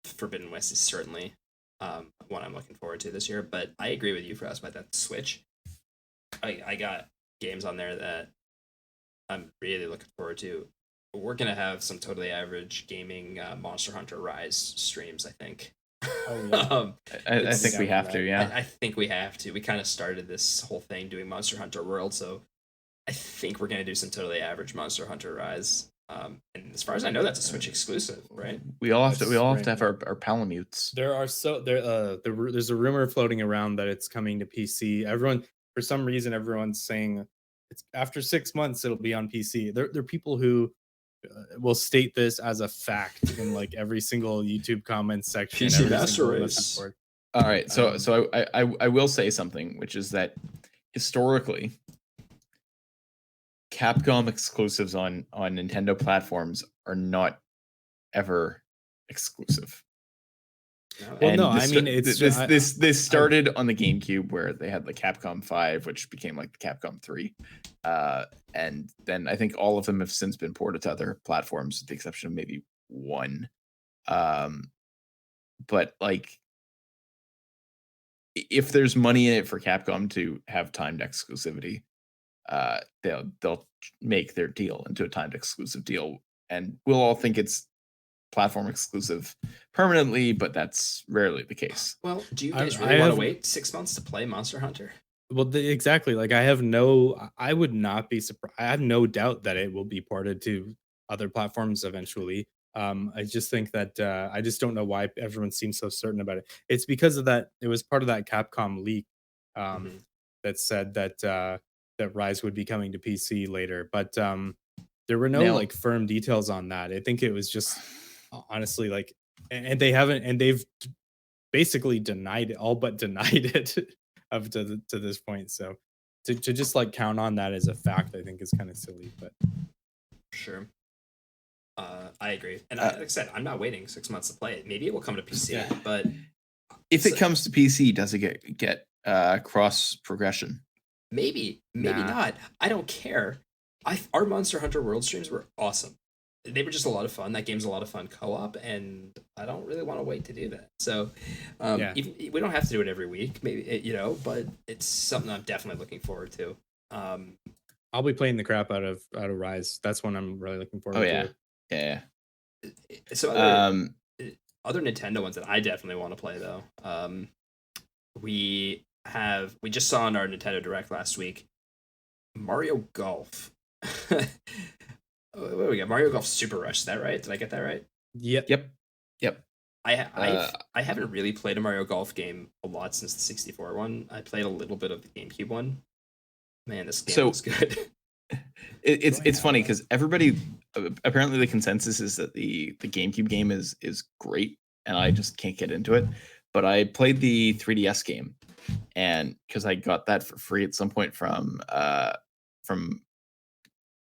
Forbidden West is certainly one I'm looking forward to this year. But I agree with you, Frost, about that Switch. I got games on there that I'm really looking forward to. we're gonna have some totally average gaming Monster Hunter Rise streams, I think. Oh, yeah. I think we have to. Yeah. I think we have to. We kind of started this whole thing doing Monster Hunter World, so I think we're gonna do some totally average Monster Hunter Rise. And as far as I know, that's a Switch exclusive, right? We all have to. We all have to That's have our Palamutes. There's a rumor floating around that it's coming to PC. For some reason, everyone's saying it's after 6 months it'll be on PC. There are people who will state this as a fact in like every single YouTube comment section. PC every Master single Race. message board. All right. So Um, so I will say something, which is that historically, Capcom exclusives on Nintendo platforms are not ever exclusive. Well, And no, I this- mean, it's this started on the GameCube where they had the Capcom 5, which became like the Capcom 3, and then I think all of them have since been ported to other platforms, with the exception of maybe one. But like, if there's money in it for Capcom to have timed exclusivity, they'll make their deal into a timed exclusive deal, and we'll all think it's platform exclusive permanently, but that's rarely the case. Well, do you I- guys I really want to have- wait 6 months to play Monster Hunter? Well, exactly. Like I would not be surprised. I have no doubt that it will be ported to other platforms eventually. I just think that I just don't know why everyone seems so certain about it. It's because of that. It was part of that Capcom leak Mhm. that said that that Rise would be coming to PC later, but there were no Now- like firm details on that. I think it was just honestly like, and they've basically denied it, all but denied it up to this point. So to just like count on that as a fact, I think is kind of silly. But Sure. I agree. And like I said, I'm not waiting 6 months to play it. Maybe it will come to PC, Yeah. but If it So- comes to PC, does it get cross progression? maybe Nah. not. I don't care. Our Monster Hunter World streams were awesome. They were just a lot of fun. That game's a lot of fun co-op, and I don't really want to wait to do that. So, Yeah. even, we don't have to do it every week, maybe but it's something I'm definitely looking forward to. I'll be playing the crap out of Rise. That's one I'm really looking forward Oh yeah, to. yeah. So other Nintendo ones that I definitely want to play though. We just saw in our Nintendo Direct last week Mario Golf. What do we got? Mario Golf Super Rush. Is that right? Did I get that right? Yep. Yep. I haven't really played a Mario Golf game a lot since the 64 one. I played a little bit of the GameCube one. Man, this game was good. It's funny because everybody, apparently the consensus is that the GameCube game is great, and I just can't get into it. But I played the 3DS game, and because I got that for free at some point from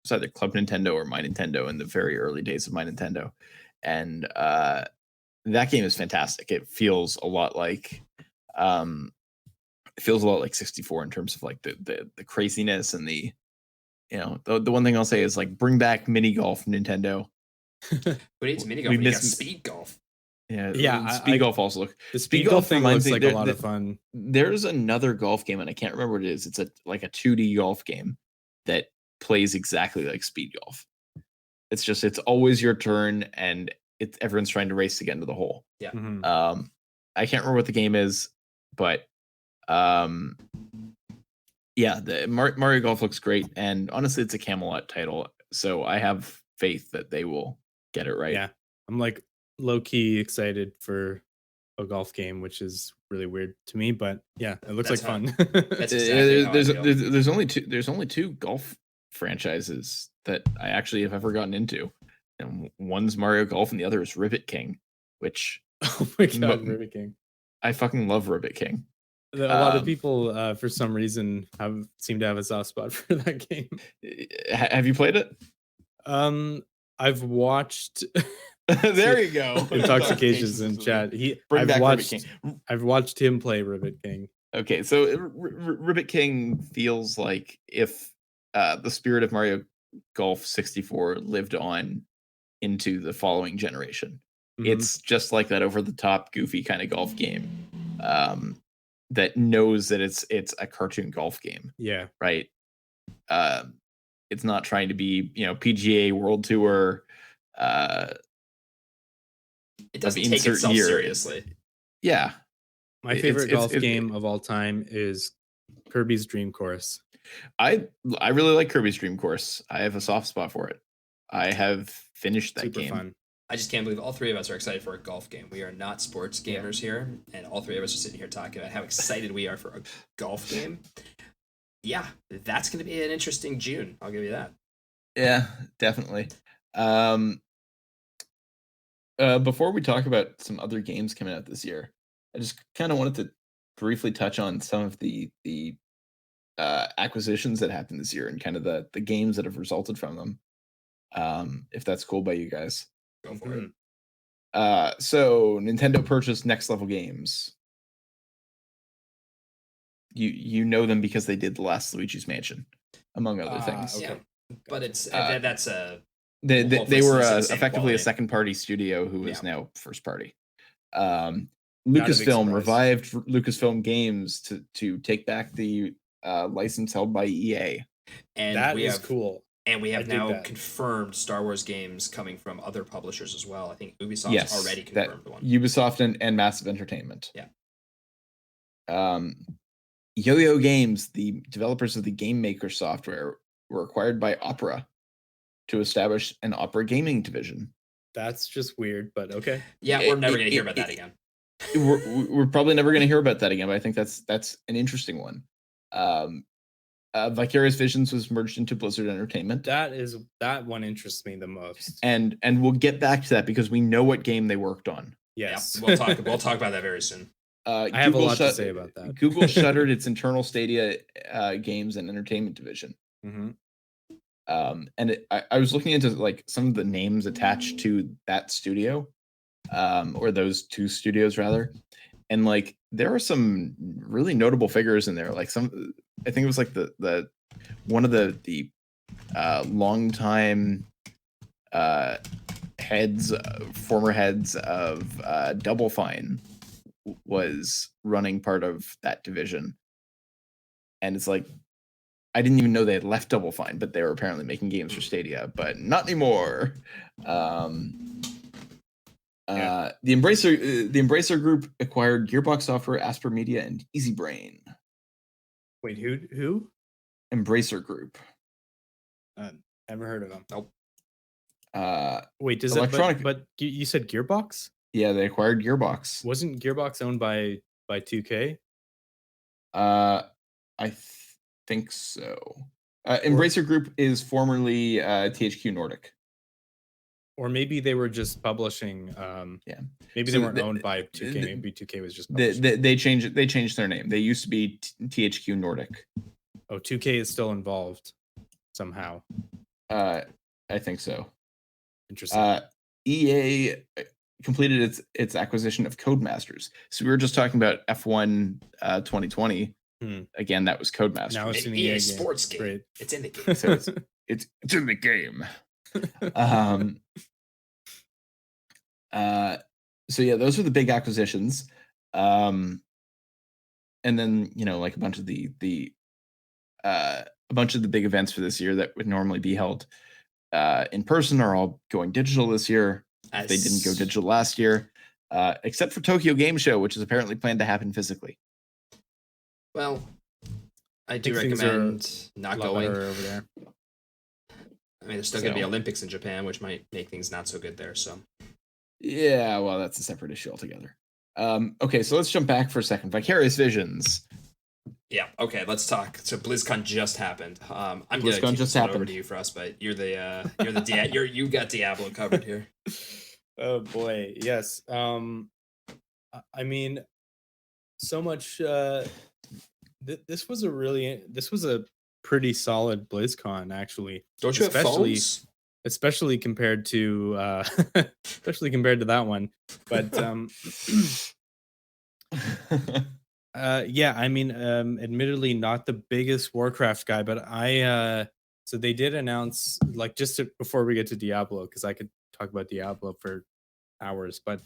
it's either Club Nintendo or My Nintendo in the very early days of My Nintendo, and that game is fantastic. It feels a lot like 64 in terms of like the craziness and the the one thing I'll say is like bring back mini golf, Nintendo. Who needs mini golf? We You got miss- speed golf. Yeah, I- speed golf also look. The Speed speed golf golf thing reminds looks me- like a there- lot of fun. There's another golf game, and I can't remember what it is. It's like a 2D golf game that plays exactly like speed golf. It's always your turn, and everyone's trying to race to get into the hole. Mhm. I can't remember what the game is, but yeah, the Mario Golf looks great, and honestly, it's a Camelot title, so I have faith that they will get it right. Yeah, I'm like low key excited for a golf game, which is really weird to me. But yeah, it looks That's like fun. That's exactly how I feel. There's only two golf franchises that I actually have ever gotten into, and one's Mario Golf, and the other is Ribbit King, which Oh my god, Mo- Ribbit King. I fucking love Ribbit King. A lot of Um, people, for some reason, seem to have a soft spot for that game. Have you played it? I've watched There you go. Intoxications in chat. Bring I've back watched Ribbit King. I've watched him play Ribbit King. Okay, so Ribbit King feels like if the spirit of Mario Golf 64 lived on into the following generation. Mhm. It's just like that over the top, goofy kind of golf game that knows that it's a cartoon golf game, Yeah. right? It's not trying to be, PGA World Tour. It doesn't take insert itself year. seriously. Yeah. My favorite golf game of all time is Kirby's Dream Course. I really like Kirby's Dream Course. I have a soft spot for it. I have finished that Super game. fun. I just can't believe all three of us are excited for a golf game. We are not sports gamers here, and all three of us are sitting here talking about how excited we are for a golf game. Yeah, that's going to be an interesting June. I'll give you that. Yeah, definitely. Before we talk about some other games coming out this year, I just kind of wanted to briefly touch on some of the acquisitions that happened this year and kind of the games that have resulted from them. If that's cool by you guys. Go for it. So Nintendo purchased Next Level Games. You know them because they did the last Luigi's Mansion, among other things. Okay. Yeah, but it's that's a they were effectively quality. a second party studio who is now first party. Not Lucasfilm a big revived Lucasfilm Games to take back the license held by EA. And that is cool. And we have now confirmed Star Wars games coming from other publishers as well. I think Ubisoft's already confirmed one. Ubisoft and Massive Entertainment. Yeah. Yo-Yo Games, the developers of the Game Maker software, were acquired by Opera to establish an Opera gaming division. That's just weird, but okay. Yeah, we're never going to hear about that again. We're probably never going to hear about that again, but I think that's an interesting one. Vicarious Visions was merged into Blizzard Entertainment. That one interests me the most. And we'll get back to that because we know what game they worked on. Yes. Yeah, we'll talk about that very soon. I have a lot to say about that. Google shuttered its internal Stadia games and entertainment division. Mm-hmm. And I was looking into like some of the names attached to that studio, or those two studios rather, and like there are some really notable figures in there. Like I think it was like the one of the longtime former heads of Double Fine was running part of that division, and it's like I didn't even know they had left Double Fine, but they were apparently making games for Stadia, but not anymore. The Embracer Group acquired Gearbox Software, Asper Media, and Easy Brain. Wait, who? Embracer Group. Never heard of them. Nope. Wait, does Electronic? But you said Gearbox? Yeah, they acquired Gearbox. Wasn't Gearbox owned by 2K? I think so. Embracer Group is formerly THQ Nordic. Or maybe they were just publishing. Yeah. Maybe they weren't owned by 2K. Maybe 2K was just publishing. They changed their name. They used to be THQ Nordic. Oh, 2K is still involved somehow. I think so. Interesting. EA completed its acquisition of Codemasters. So we were just talking about F1 2020. Again, that was Codemasters. Now it's an EA sports game. Great. It's in the game. So it's in the game. So yeah, those are the big acquisitions. And then, like a bunch of the big events for this year that would normally be held in person are all going digital this year. They didn't go digital last year, except for Tokyo Game Show, which is apparently planned to happen physically. Well, I do recommend not going over there. I mean, there's still going to be Olympics in Japan, which might make things not so good there. So, yeah, well, that's a separate issue altogether. Okay, so let's jump back for a second. Vicarious Visions. Yeah. Okay, let's talk. So BlizzCon just happened. I'm BlizzCon gonna just over happened. to you, Frostbite. You're the you got Diablo covered here. Oh boy, yes. I mean, so much. This was a pretty solid BlizzCon, actually. Don't you have phones? Especially compared to that one. But yeah, I mean, admittedly not the biggest Warcraft guy, but so they did announce, like, before we get to Diablo, because I could talk about Diablo for hours, but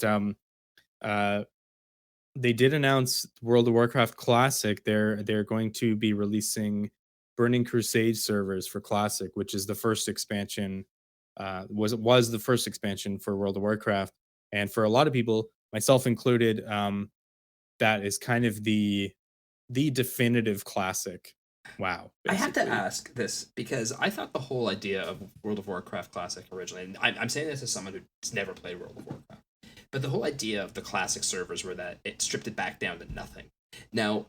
they did announce World of Warcraft Classic. They're going to be releasing Burning Crusade servers for Classic, which is the first expansion. Was the first expansion for World of Warcraft, and for a lot of people, myself included, that is kind of the definitive classic. Wow. I have to basically. ask this because I thought the whole idea of World of Warcraft Classic originally, and I'm saying this as someone who's never played World of Warcraft, but the whole idea of the classic servers were that it stripped it back down to nothing. Now,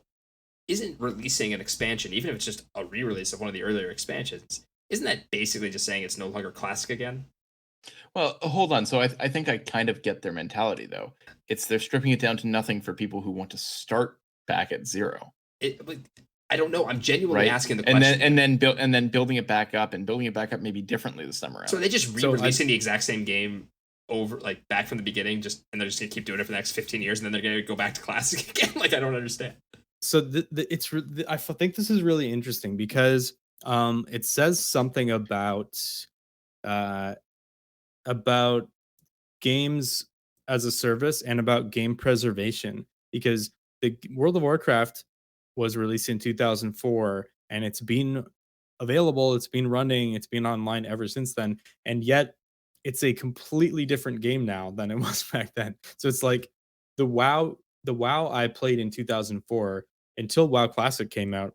isn't releasing an expansion, even if it's just a re-release of one of the earlier expansions, isn't that basically just saying it's no longer classic again? Well, hold on. So I think I kind of get their mentality though. It's they're stripping it down to nothing for people who want to start back at zero. I don't know. I'm genuinely Right. asking the And question. then building it back up maybe differently this time around. So are they just re-releasing the exact same game over, like back from the beginning, and they're just gonna keep doing it for the next 15 years, and then they're gonna go back to classic again? Like, I don't understand. So I think this is really interesting because it says something uh, about games as a service and about game preservation, because the World of Warcraft was released in 2004 and it's been available, it's been running, it's been online ever since then, and yet it's a completely different game now than it was back then. So it's like the WoW I played in 2004 until WoW Classic came out,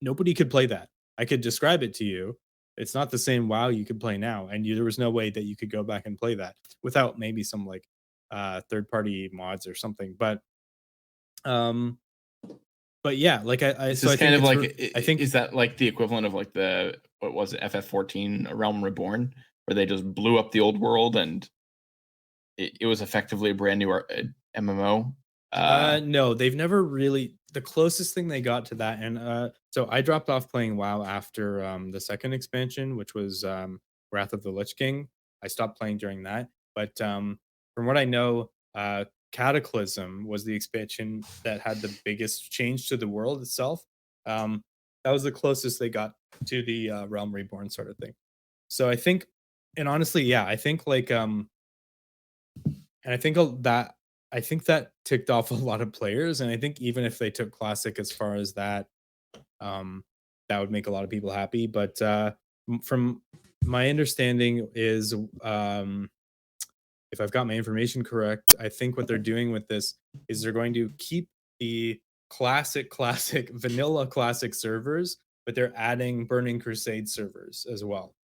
nobody could play that. I could describe it to you. It's not the same WoW you could play now, and there was no way that you could go back and play that without maybe some like third party mods or something. Um but yeah, like I so I kind of like I think is that like the equivalent of like the what was it FF14 A Realm Reborn, where they just blew up the old world and it was effectively a brand new MMO. No, they've never really. The closest thing they got to that, and so I dropped off playing WoW after the second expansion, which was Wrath of the Lich King. I stopped playing during that, but from what I know, Cataclysm was the expansion that had the biggest change to the world itself. That was the closest they got to the Realm Reborn sort of thing. So I think, and honestly, yeah, I think like and I think that ticked off a lot of players, and I think even if they took Classic as far as that, that would make a lot of people happy. But from my understanding is, if I've got my information correct, I think what they're doing with this is they're going to keep the classic vanilla classic servers, but they're adding Burning Crusade servers as well.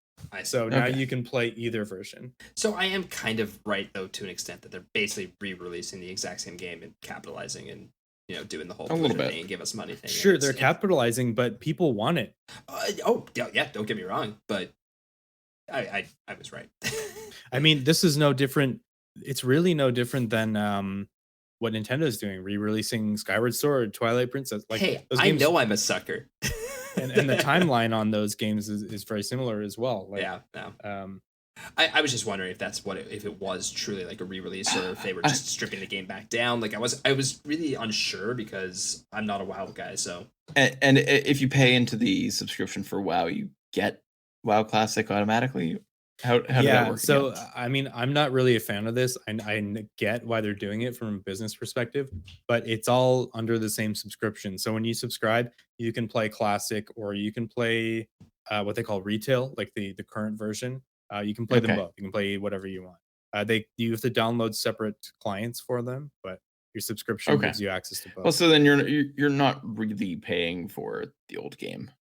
So now you can play either version. So I am kind of right though, to an extent, that they're basically re-releasing the exact same game and capitalizing and doing the whole A little bit. and give us money thing. Sure, they're capitalizing, but people want it. Yeah, don't get me wrong, but I was right. I mean, this is no different. It's really no different than what Nintendo's doing, re-releasing Skyward Sword, Twilight Princess. Like, hey, those I games, know I'm a sucker. and the timeline on those games is very similar as well. Like, yeah. I was just wondering if that's if it was truly like a re-release, or if they were just stripping the game back down. Like, I was really unsure because I'm not a WoW guy. So and if you pay into the subscription for WoW, you get WoW Classic automatically. How does that work? So again? I mean, I'm not really a fan of this. I get why they're doing it from a business perspective, but it's all under the same subscription. So when you subscribe, you can play Classic, or you can play what they call retail, like the current version. You can play them both. You can play whatever you want. You have to download separate clients for them, but your subscription gives you access to both. Well, so then you're not really paying for the old game.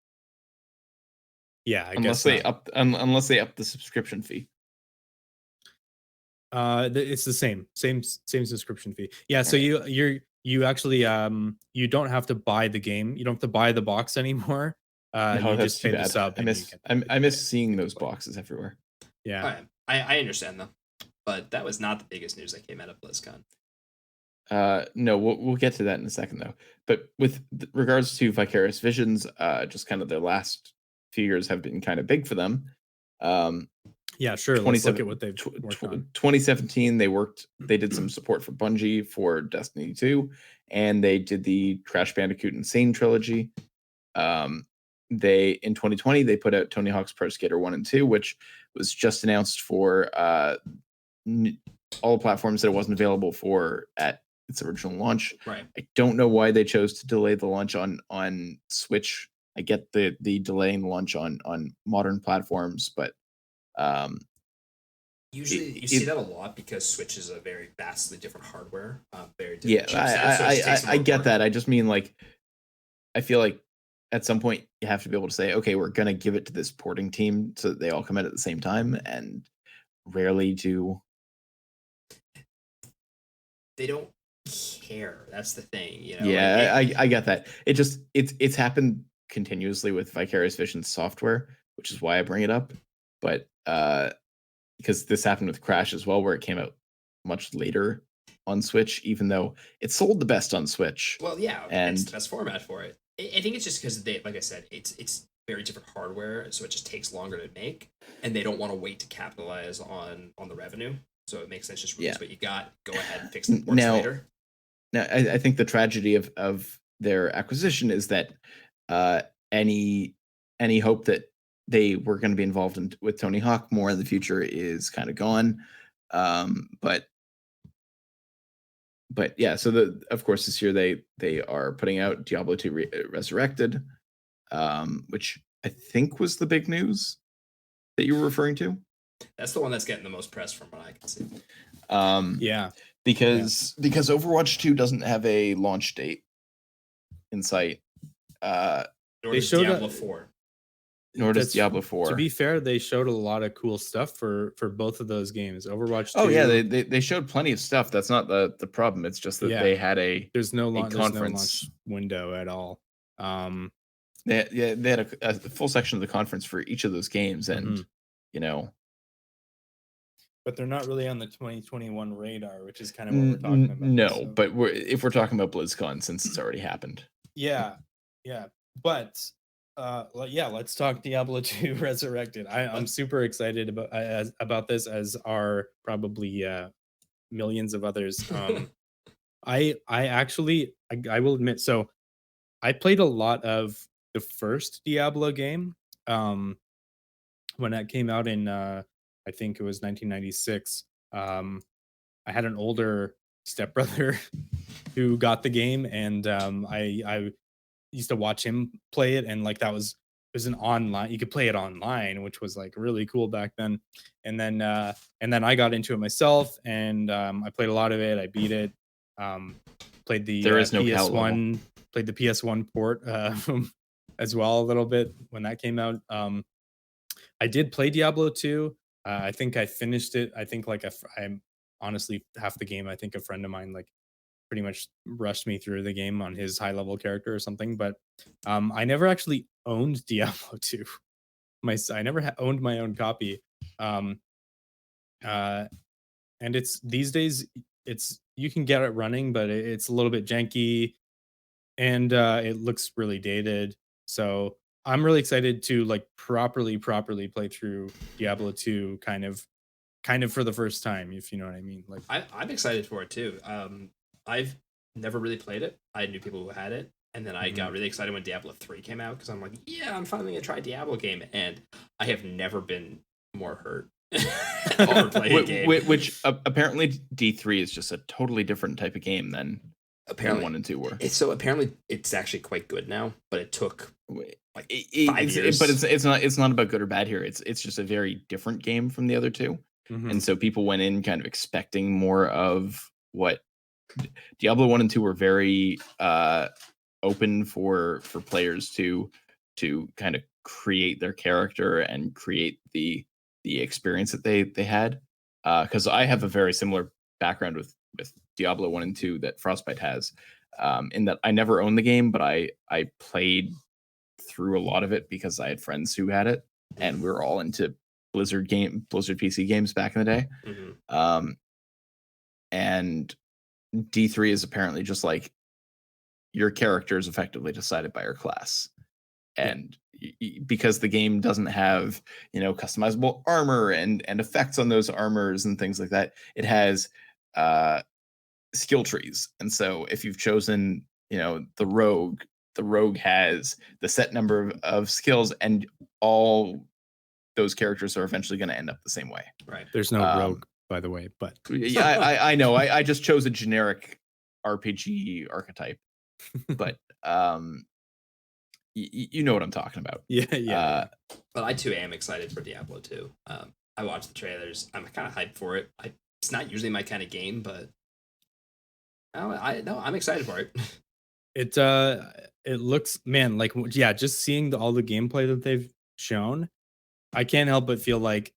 Yeah, unless they up the subscription fee. It's the same subscription fee. Yeah, so you actually you don't have to buy the game. You don't have to buy the box anymore. No, you just pay the sub. I miss seeing those boxes everywhere. Yeah, I understand though, but that was not the biggest news that came out of BlizzCon. No, we'll get to that in a second though. But with regards to Vicarious Visions, just kind of their last few years have been kind of big for them. Yeah, sure. Let's look at what they've worked on. 2017, they did some support for Bungie for Destiny 2, and they did the Crash Bandicoot Insane trilogy. In 2020 they put out Tony Hawk's Pro Skater 1 and 2, which was just announced for all platforms that it wasn't available for at its original launch. Right. I don't know why they chose to delay the launch on Switch I get the delaying launch on modern platforms, but Usually, you see that a lot because Switch is a very vastly different hardware, very yeah, different chipset. So it just takes I more get work. that. I just mean like I feel like at some point you have to be able to say, okay, we're gonna give it to this porting team so that they all come out at the same time, and rarely do. They don't care. That's the thing, you know. Yeah, like, I get that. It just it's happened continuously with Vicarious Vision software, which is why I bring it up. But because this happened with Crash as well, where it came out much later on Switch, even though it sold the best on Switch. Well, yeah, and it's the best format for it. I think it's just because they, like I said, it's very different hardware, so it just takes longer to make, and they don't want to wait to capitalize on the revenue. So it makes sense just release what you got. Go ahead and fix the ports later. Now, I think the tragedy of their acquisition is that any hope that they were going to be involved with Tony Hawk more in the future is kind of gone. But yeah, so of course this year they are putting out Diablo 2 Resurrected, which I think was the big news that you were referring to. That's the one that's getting the most press from what I can see. Because Overwatch 2 doesn't have a launch date in sight. Nor does Diablo 4. Nor does Diablo 4. To be fair, they showed a lot of cool stuff for both of those games. Overwatch 2. Oh yeah, they showed plenty of stuff. That's not the problem. It's just that they had there's no launch conference window at all. They had a full section of the conference for each of those games, and you know. But they're not really on the 2021 radar, which is kind of what we're talking about. No, so. But if we're talking about BlizzCon, since it's already happened. Yeah. But let's talk Diablo 2 Resurrected. I'm super excited about this, as are probably millions of others. I will admit, so I played a lot of the first Diablo game when that came out in I think it was 1996. I had an older stepbrother who got the game, and I used to watch him play it, and like it was an online, you could play it online, which was like really cool back then. And then I got into it myself, and I played a lot of it. I beat it. Played the PS1, played the PS1 port as well a little bit when that came out. I did play Diablo 2. I think I finished it. I think I'm honestly half the game. I think a friend of mine like pretty much rushed me through the game on his high level character or something. But I never actually owned Diablo 2. I never owned my own copy. And it's these days you can get it running, but it's a little bit janky, and it looks really dated. So I'm really excited to like properly play through Diablo 2 kind of for the first time, if you know what I mean. Like I'm excited for it too. I've never really played it. I knew people who had it, and then I got really excited when Diablo 3 came out, because I'm like, yeah, I'm finally gonna try a Diablo game, and I have never been more hurt over playing a game. Which apparently D3 is just a totally different type of game than apparently 1 and 2 were. So apparently it's actually quite good now, but it took like 5 years. But it's not about good or bad here. It's just a very different game from the other two. And so people went in kind of expecting more of what Diablo 1 and 2 were very open for players to kind of create their character and create the experience that they had. Because I have a very similar background with Diablo 1 and 2 that Frostbite has, in that I never owned the game, but I played through a lot of it because I had friends who had it, and we were all into Blizzard PC games back in the day. And D3 is apparently just like your character is effectively decided by your class. And because the game doesn't have, customizable armor and effects on those armors and things like that, it has skill trees. And so if you've chosen, the rogue has the set number of skills, and all those characters are eventually going to end up the same way. Right. There's no rogue, by the way, but yeah, I know. I just chose a generic RPG archetype, but you know what I'm talking about. Yeah. But I too am excited for Diablo 2. I watched the trailers. I'm kind of hyped for it. It's not usually my kind of game, but I'm excited for it. It looks, man, like, yeah, just seeing all the gameplay that they've shown, I can't help but feel like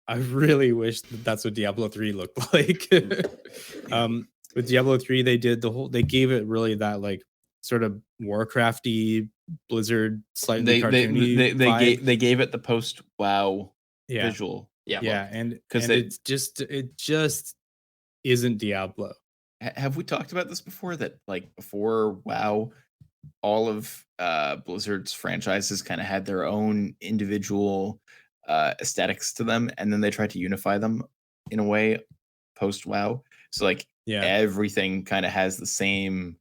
I really wish that's what Diablo 3 looked like. With Diablo 3, they gave it really that like sort of Warcrafty Blizzard, slightly cartoony vibe. They gave it the post WoW Yeah. visual. Yeah, and because it just isn't Diablo. Have we talked about this before? That like before WoW, all of Blizzard's franchises kind of had their own individual aesthetics to them, and then they tried to unify them in a way post WoW. So like everything kind of has the same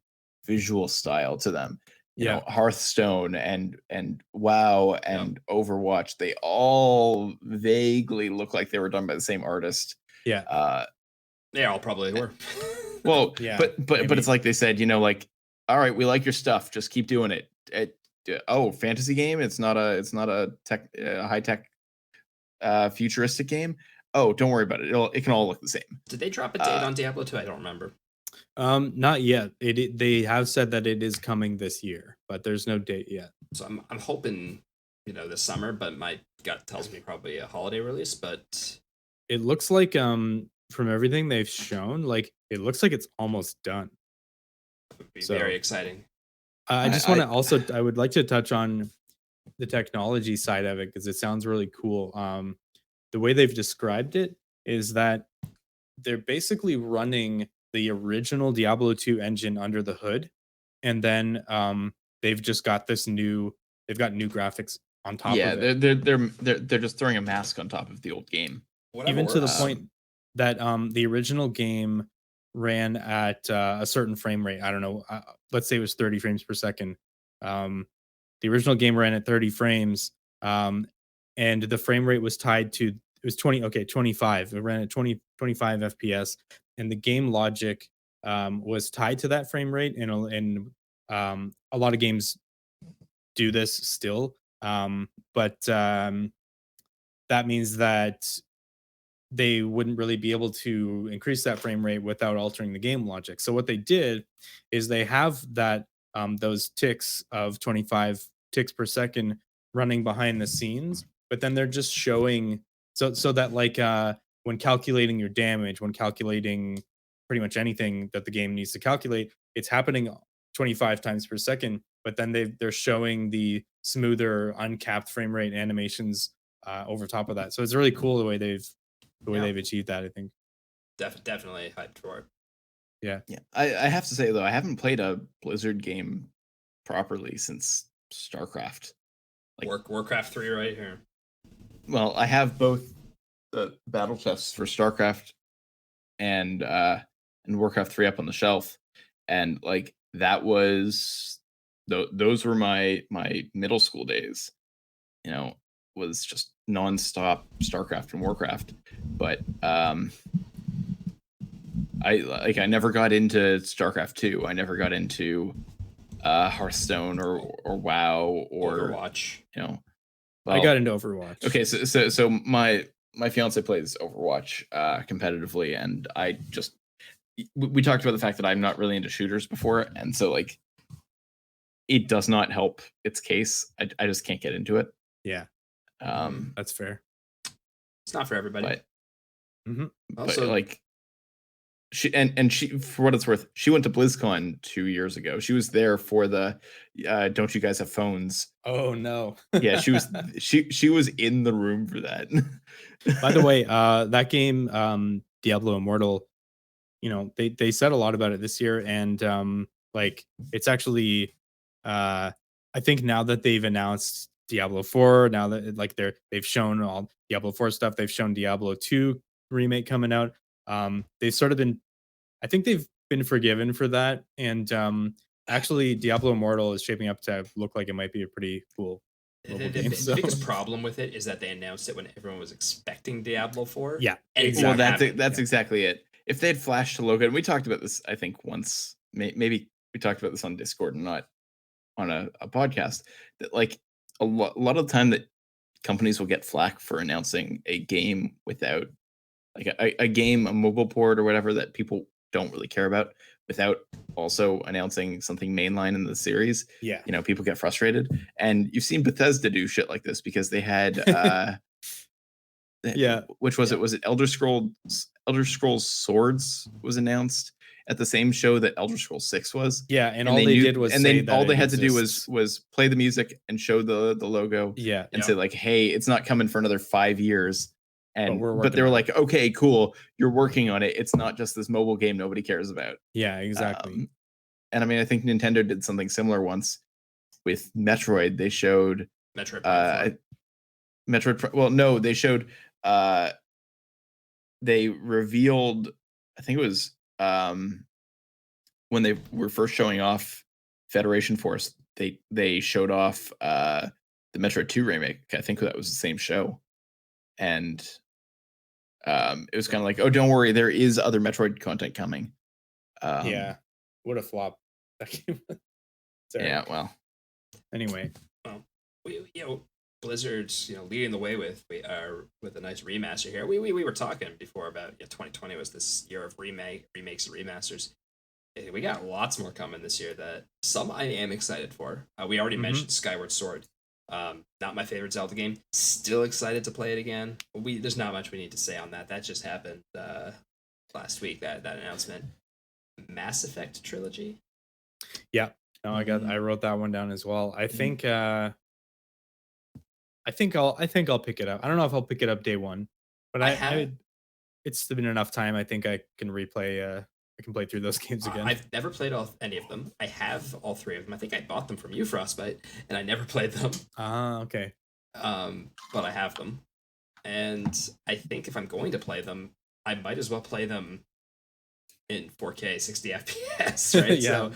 visual style to them. You know, Hearthstone and WoW and Overwatch, they all vaguely look like they were done by the same artist. They all probably were. Well, but it's like they said, you know, like, all right, we like your stuff, just keep doing it. Fantasy game, it's not a tech high tech futuristic game. Oh, don't worry about it. It can all look the same. Did they drop a date on Diablo 2? I don't remember. Not yet. They have said that it is coming this year, but there's no date yet. So I'm hoping, this summer, but my gut tells me probably a holiday release. But it looks like from everything they've shown, like it looks like it's almost done. It would be very exciting. I just want to I would like to touch on the technology side of it because it sounds really cool. The way they've described it is that they're basically running the original Diablo 2 engine under the hood, and then they've just got new graphics on top of it. They're just throwing a mask on top of the old game. Even to the point that the original game ran at a certain frame rate. I don't know. Let's say it was 30 frames per second. The original game ran at 30 frames, and the frame rate was tied to 25. It ran at 25 FPS, and the game logic was tied to that frame rate. And a lot of games do this still, but that means that they wouldn't really be able to increase that frame rate without altering the game logic. So what they did is they have that those ticks of 25 ticks per second running behind the scenes, but then they're just showing so that like when calculating your damage, when calculating pretty much anything that the game needs to calculate, it's happening 25 times per second, but then they're showing the smoother uncapped frame rate animations over top of that. So it's really cool the way they've achieved that, I think. Definitely hyped for it. Yeah. I have to say though, I haven't played a Blizzard game properly since StarCraft. Like Warcraft 3 right here. Well, I have both the battle chests for StarCraft and Warcraft 3 up on the shelf, and like that was those were my middle school days. Was just nonstop StarCraft and Warcraft, but I never got into StarCraft 2. I never got into Hearthstone or WoW or Overwatch. I got into Overwatch. Okay, so my fiance plays Overwatch competitively, and we talked about the fact that I'm not really into shooters before, and so like it does not help its case. I just can't get into it. Yeah. That's fair. It's not for everybody. But, also, like she for what it's worth, she went to BlizzCon 2 years ago. She was there for the don't you guys have phones? Oh no. Yeah, she was in the room for that. By the way, that game, Diablo Immortal, they said a lot about it this year, and like it's actually I think now that they've announced Diablo 4, now that like they've shown all Diablo 4 stuff, they've shown Diablo 2 remake coming out. They've sort of I think they've been forgiven for that, and actually Diablo Immortal is shaping up to look like it might be a pretty cool mobile game. The biggest problem with it is that they announced it when everyone was expecting Diablo 4. Yeah, exactly. Well, that's exactly it. If they'd flashed to logo, and we talked about this, I think once, maybe we talked about this on Discord and not on a podcast that like a lot of the time that companies will get flack for announcing a game without like a game, a mobile port or whatever that people don't really care about without also announcing something mainline in the series. Yeah. You know, people get frustrated. And you've seen Bethesda do shit like this because they had Yeah. which was it? Was it Elder Scrolls Swords was announced at the same show that Elder Scrolls 6 was? Yeah, and all they did was say that all they it had to do exists. was play the music and show the logo Yeah, and say like, hey, it's not coming for another 5 years. And we're but they were working on like, okay, cool, you're working on it. It's not just this mobile game nobody cares about. yeah, exactly. And I mean, I think Nintendo did something similar once with Metroid. They showed Metroid Prime 4. Well, no, they showed they revealed, I think it was when they were first showing off Federation Force, they showed off the Metroid 2 remake. I think that was the same show. And it was kind of like, oh, don't worry, there is other Metroid content coming. Yeah, what a flop. Yeah, well. Anyway, Blizzard's leading the way with a nice remaster here. We were talking before about 2020 was this year of remakes and remasters. We got lots more coming this year that some I am excited for. We already mentioned Skyward Sword. Not my favorite Zelda game. Still excited to play it again. There's not much we need to say on that. That just happened last week. That announcement. Mass Effect trilogy. Yeah. No, I wrote that one down as well. I think I'll pick it up. I don't know if I'll pick it up day one, but it's been enough time. I think I can replay. I can play through those games again. I've never played any of them. I have all 3 of them. I think I bought them from you, Frostbite, and I never played them. Okay. But I have them, and I think if I'm going to play them, I might as well play them in 4K 60 FPS, right? Yeah.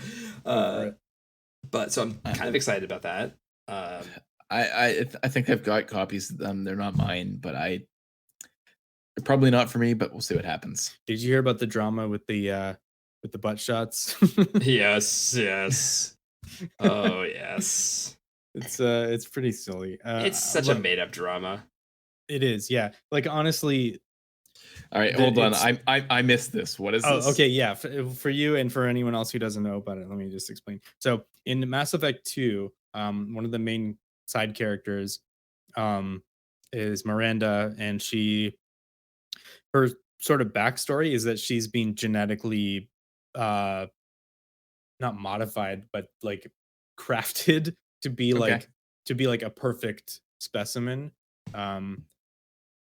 So I'm kind of excited about that. I think I've got copies of them. They're not mine, but they're probably not for me, but we'll see what happens. Did you hear about the drama with the butt shots? Yes. Oh yes. It's pretty silly. It's such a made up drama. It is, yeah. Like honestly. All right, hold on. I missed this. What is this? Oh, okay, yeah. For you and for anyone else who doesn't know about it, let me just explain. So in Mass Effect 2, one of the main side characters is Miranda, and her sort of backstory is that she's been genetically not modified, but like crafted to be like a perfect specimen.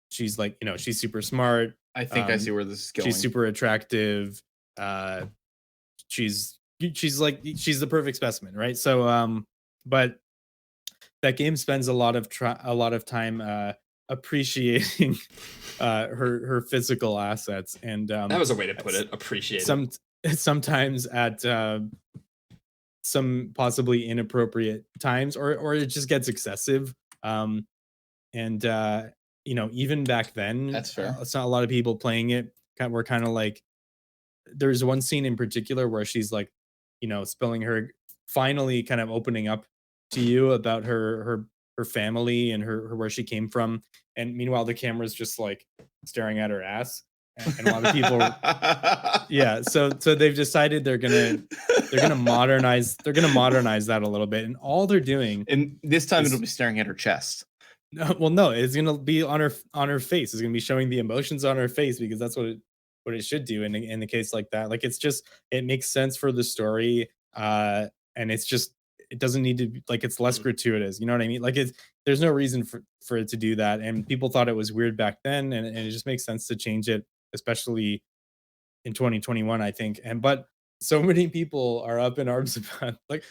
She's like, she's super smart. I think I see where this is going. She's super attractive. She's the perfect specimen, right? So but that game spends a lot of time appreciating her physical assets, and that was a way to put it. Appreciate sometimes at some possibly inappropriate times, or it just gets excessive. Even back then, that's fair. It's not a lot of people playing it. We're kind of like, there's one scene in particular where she's like, spilling her, finally kind of opening up to you about her family and her where she came from, and meanwhile the camera's just like staring at her ass, and a lot of people, yeah. So they've decided they're gonna modernize that a little bit, and all they're doing, and this time it'll be staring at her chest. No, it's gonna be on her face. It's gonna be showing the emotions on her face, because that's what it should do in the case like that. Like, it makes sense for the story, and it doesn't need to be, like, it's less gratuitous. You know what I mean? Like, there's no reason for it to do that, and people thought it was weird back then, and it just makes sense to change it, especially in 2021, I think. But so many people are up in arms about, like,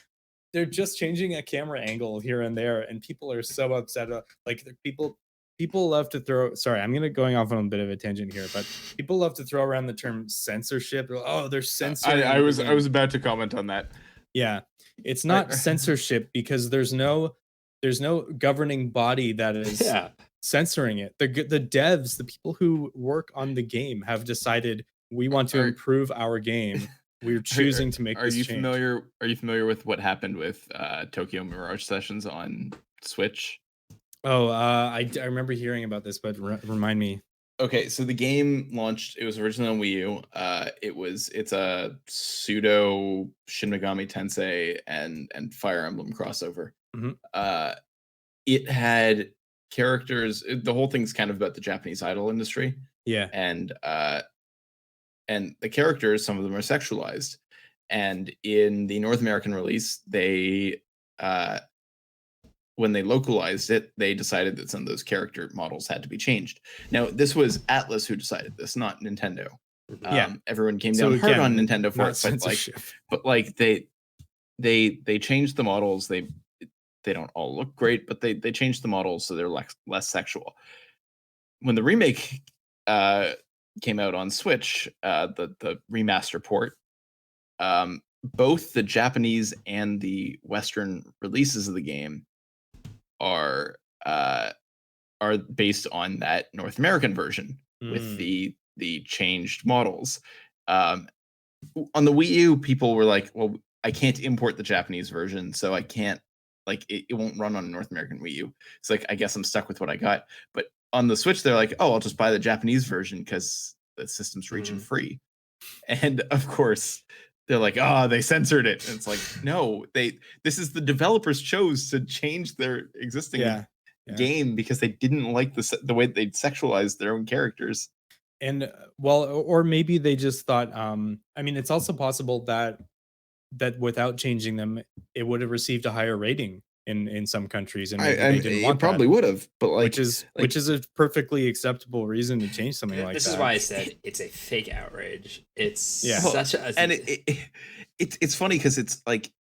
they're just changing a camera angle here and there, and people are so upset. Like, people love to throw. Sorry, I'm going off on a bit of a tangent here, but people love to throw around the term censorship. Oh, they're censoring. I was about to comment on that. Yeah, it's not censorship, because there's no governing body that is censoring it. The devs, the people who work on the game, have decided we want to improve our game. we're choosing to make Are this you change. familiar? Are you familiar with what happened with Tokyo Mirage Sessions on Switch? Oh, I remember hearing about this, but remind me. Okay, so the game launched. It was originally on Wii U. It's a pseudo Shin Megami Tensei and Fire Emblem crossover. Mhm. It had characters. The whole thing's kind of about the Japanese idol industry, Yeah. and the characters, some of them are sexualized. And in the North American release, they when they localized it, they decided that some of those character models had to be changed. Now, this was Atlas who decided this, not Nintendo. Yeah. Everyone came So down hard on again, Nintendo for not it, censorship. but like they changed the models. They don't all look great, but they changed the models so they're less sexual. When the remake came out on Switch, the remaster port, both the Japanese and the Western releases of the game are based on that North American version with the changed models. On the Wii U, people were like, "Well, I can't import the Japanese version, so I can't it won't run on a North American Wii U." It's like, I guess I'm stuck with what I got. But on the Switch, they're like, "Oh, I'll just buy the Japanese version because the system's region free." And of course, they're like, "Oh, they censored it." And it's like, no, this is the developers chose to change their existing game because they didn't like the way they'd sexualized their own characters. And well, or maybe they just thought, I mean, it's also possible that without changing them, it would have received a higher rating in some countries, and maybe they didn't want it probably that, would have, but which is a perfectly acceptable reason to change something like This that. is why I said it's a fake outrage. It's such a and it's funny because it's like,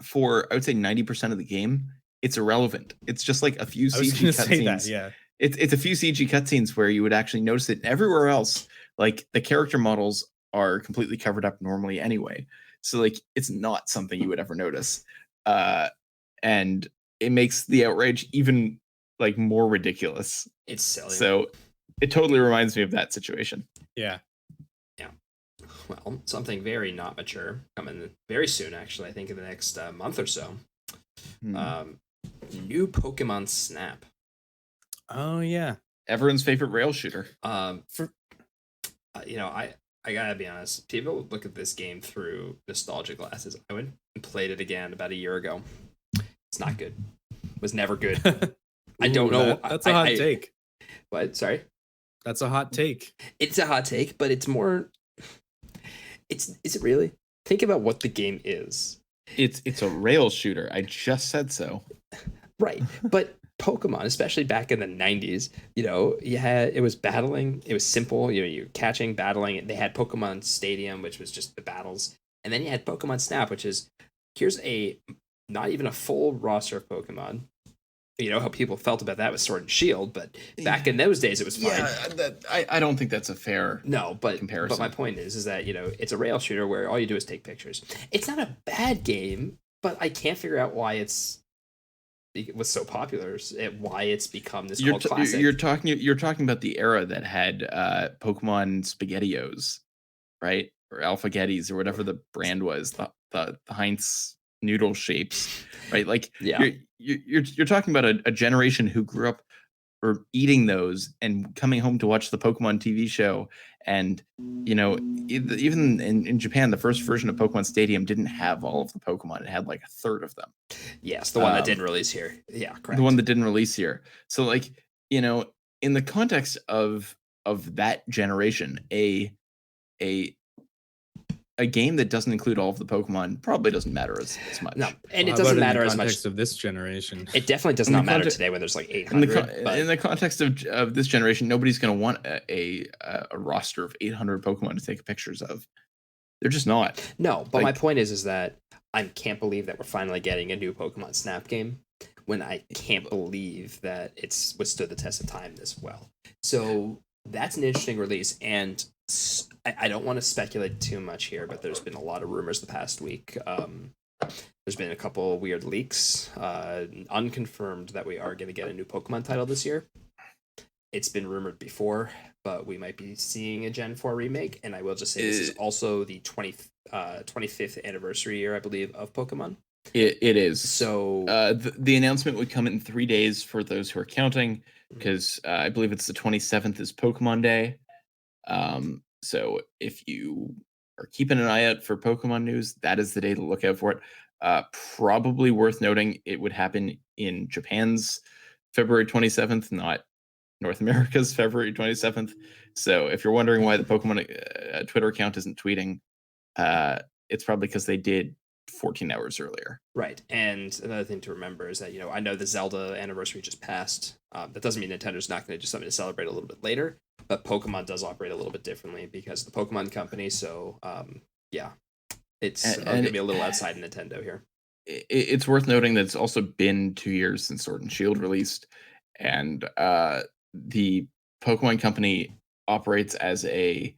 for I would say 90% of the game, it's irrelevant. It's just like a few CG cutscenes. Yeah. It's a few CG cutscenes where you would actually notice it. Everywhere else, like, the character models are completely covered up normally anyway. So like, it's not something you would ever notice. And it makes the outrage even like more ridiculous. It's silly. So it totally reminds me of that situation. Yeah. Well, something very not mature coming very soon, actually. I think in the next month or so. New Pokemon Snap. Oh yeah. Everyone's favorite rail shooter. I gotta be honest. People look at this game through nostalgia glasses. I went and played it again about a year ago. It's not good. It was never good. I don't know. That's a hot take. What? Sorry. That's a hot take. It's a hot take, but it's more. Is it really? Think about what the game is. It's a rail shooter. I just said so. Right, but Pokemon, especially back in the 90s, it was battling. It was simple. You're catching, battling. They had Pokemon Stadium, which was just the battles, and then you had Pokemon Snap, which is here's not even a full roster of Pokemon. You know how people felt about that with Sword and Shield, but back in those days it was fine. Yeah, I don't think that's a fair comparison. But my point is that it's a rail shooter where all you do is take pictures. It's not a bad game, but I can't figure out why it was so popular. Why it's become this cult classic. You're talking about the era that had Pokemon SpaghettiOs, right? Or Alphagettis, or whatever the brand was. The Heinz noodle shapes, right? Like, yeah. You're talking about a generation who grew up or eating those and coming home to watch the Pokemon TV show. And even in Japan, the first version of Pokemon Stadium didn't have all of the Pokemon. It had like a third of them. Yes, the one that didn't release here. Yeah, correct. The one that didn't release here. So like, in the context of that generation, a game that doesn't include all of the Pokemon probably doesn't matter as much. No, and it doesn't matter as much. In the context of this generation, it definitely does not matter today when there's like 800. In the context of this generation, nobody's going to want a roster of 800 Pokemon to take pictures of. They're just not. No, but my point is that I can't believe that we're finally getting a new Pokemon Snap game when I can't believe that it's withstood the test of time this well. So that's an interesting release, and I don't want to speculate too much here, but there's been a lot of rumors the past week. There's been a couple weird leaks, unconfirmed, that we are going to get a new Pokemon title this year. it's been rumored before, but we might be seeing a Gen 4 remake. And I will just say this is also the 25th anniversary year, I believe, of Pokemon. It is. So the announcement would come in 3 days for those who are counting, because I believe it's the 27th is Pokemon Day. So if you are keeping an eye out for Pokemon news, that is the day to look out for it. Probably worth noting, it would happen in Japan's February 27th, not North America's February 27th. So if you're wondering why the Pokemon Twitter account isn't tweeting, it's probably because they did 14 hours earlier. Right. And another thing to remember is that, I know the Zelda anniversary just passed. That doesn't mean Nintendo's not going to do something to celebrate a little bit later, but Pokemon does operate a little bit differently because of the Pokemon company. So, it's going to be a little outside Nintendo here. It's worth noting that it's also been 2 years since Sword and Shield released, and the Pokemon company operates as a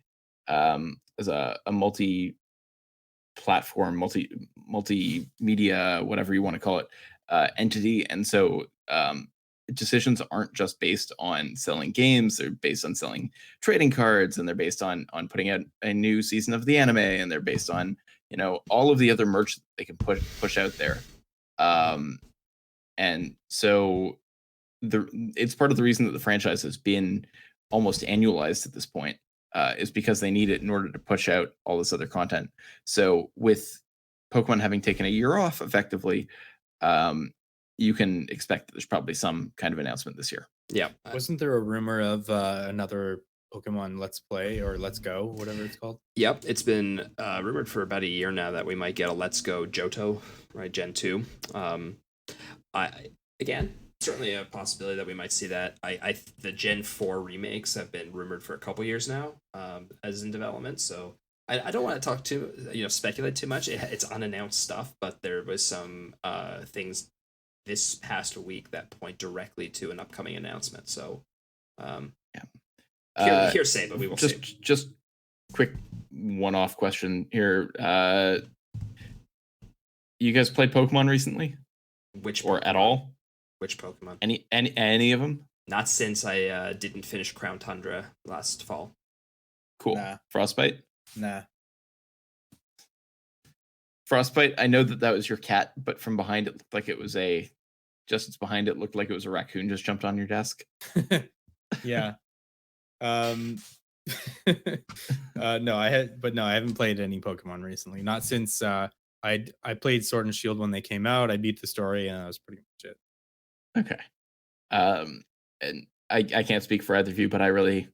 multi-platform, multimedia, whatever you want to call it, entity, and so decisions aren't just based on selling games; they're based on selling trading cards, and they're based on putting out a new season of the anime, and they're based on all of the other merch that they can push out there, and so it's part of the reason that the franchise has been almost annualized at this point, is because they need it in order to push out all this other content. So with Pokemon having taken a year off, effectively, you can expect that there's probably some kind of announcement this year. Yeah. Wasn't there a rumor of another Pokemon Let's Play or Let's Go, whatever it's called? Yep, it's been rumored for about a year now that we might get a Let's Go Johto, right, Gen 2. Again, certainly a possibility that we might see that. The Gen 4 remakes have been rumored for a couple years now, as in development. So I don't want to talk speculate too much. It's unannounced stuff, but there was some things this past week that point directly to an upcoming announcement. So hearsay, but we will see. Just quick one-off question here. You guys played Pokemon recently? At all? Which Pokemon? Any of them? Not since I didn't finish Crown Tundra last fall. Cool. Nah. Frostbite? Nah. Frostbite, I know that was your cat, but from behind it looked like it was just behind it looked like it was a raccoon just jumped on your desk. Yeah. No, I haven't played any Pokemon recently. Not since I played Sword and Shield when they came out. I beat the story, and that was pretty much it. Okay. And I can't speak for either of you, but I really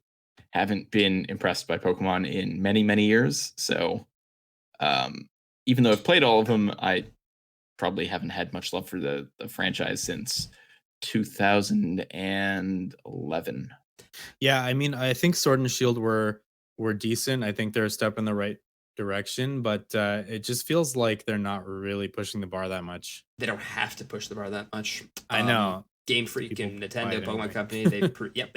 haven't been impressed by Pokemon in many, many years. So even though I've played all of them, I probably haven't had much love for the franchise since 2011. Yeah, I mean, I think Sword and Shield were decent. I think they're a step in the right direction, but it just feels like they're not really pushing the bar that much. They don't have to push the bar that much. I know. Game Freak People and Nintendo, buy it Pokemon anyway. Company, they've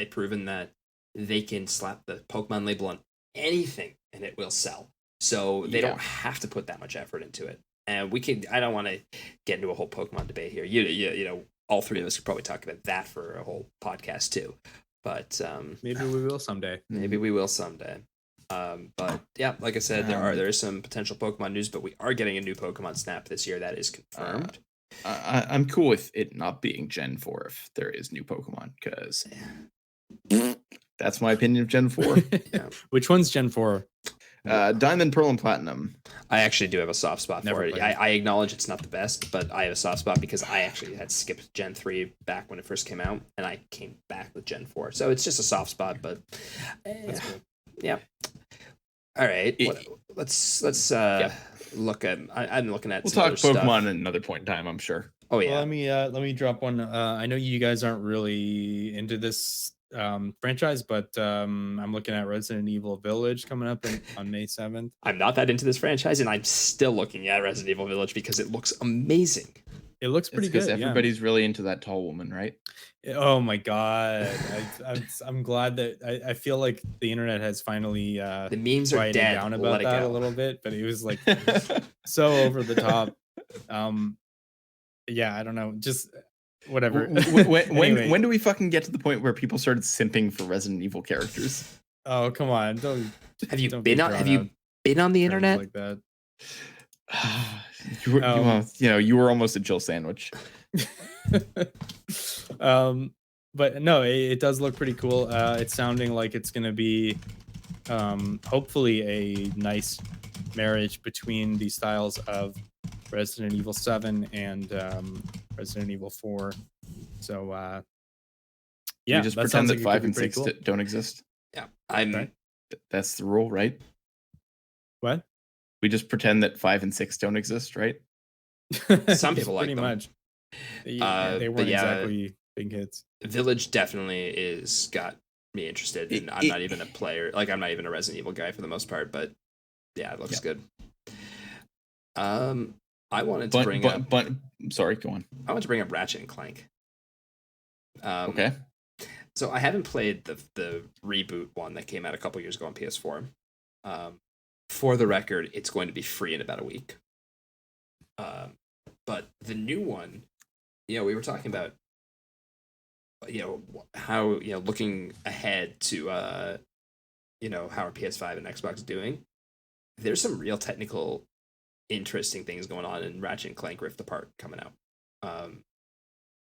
proven that they can slap the Pokemon label on anything and it will sell. So they don't have to put that much effort into it. And I don't want to get into a whole Pokemon debate here. All three of us could probably talk about that for a whole podcast too. But maybe we will someday. Maybe we will someday. But yeah, like I said, there is some potential Pokemon news, but we are getting a new Pokemon Snap this year. That is confirmed. I'm cool with it not being Gen 4 if there is new Pokemon, because that's my opinion of Gen 4. Yeah. Which one's Gen 4? Diamond, Pearl, and Platinum. I actually do have a soft spot for it. I acknowledge it's not the best, but I have a soft spot because I actually had skipped Gen 3 back when it first came out, and I came back with Gen 4. So it's just a soft spot, but That's cool. Yeah. All right. Let's look at. I'm looking at. We'll some talk other Pokemon stuff. at another point in time, I'm sure. Oh yeah. Well, let me drop one. I know you guys aren't really into this franchise, but I'm looking at Resident Evil Village coming up on May 7th. I'm not that into this franchise, and I'm still looking at Resident Evil Village because it looks amazing. It looks pretty good. Everybody's really into that tall woman, right? Oh my god! I'm glad that I feel like the internet has finally the memes are dead. Down about that a little bit, but it was like so over the top. Yeah, I don't know. Just whatever. When do we fucking get to the point where people started simping for Resident Evil characters? Oh, come on! Have you don't been be on? Have throwing you out been on the terms internet? like that? You were almost a Jill sandwich. But no, it does look pretty cool. It's sounding like it's going to be hopefully a nice marriage between the styles of Resident Evil 7 and Resident Evil 4. So yeah, we just that pretend sounds that like it 5 could be and pretty 6 cool. don't exist. Yeah, Right? That's the rule, right? What? We just pretend that 5 and 6 don't exist, right? Some people like pretty them. much. Yeah, they weren't exactly big hits. Village definitely is got me interested, and I'm not even a player. Like, I'm not even a Resident Evil guy for the most part, but yeah, it looks good. I wanted to bring up. Sorry, go on. I want to bring up Ratchet and Clank. Okay. So I haven't played the reboot one that came out a couple years ago on PS4. For the record, it's going to be free in about a week. But the new one, we were talking about, how, looking ahead to, how our PS5 and Xbox are doing. There's some real technical, interesting things going on in Ratchet and Clank Rift Apart coming out.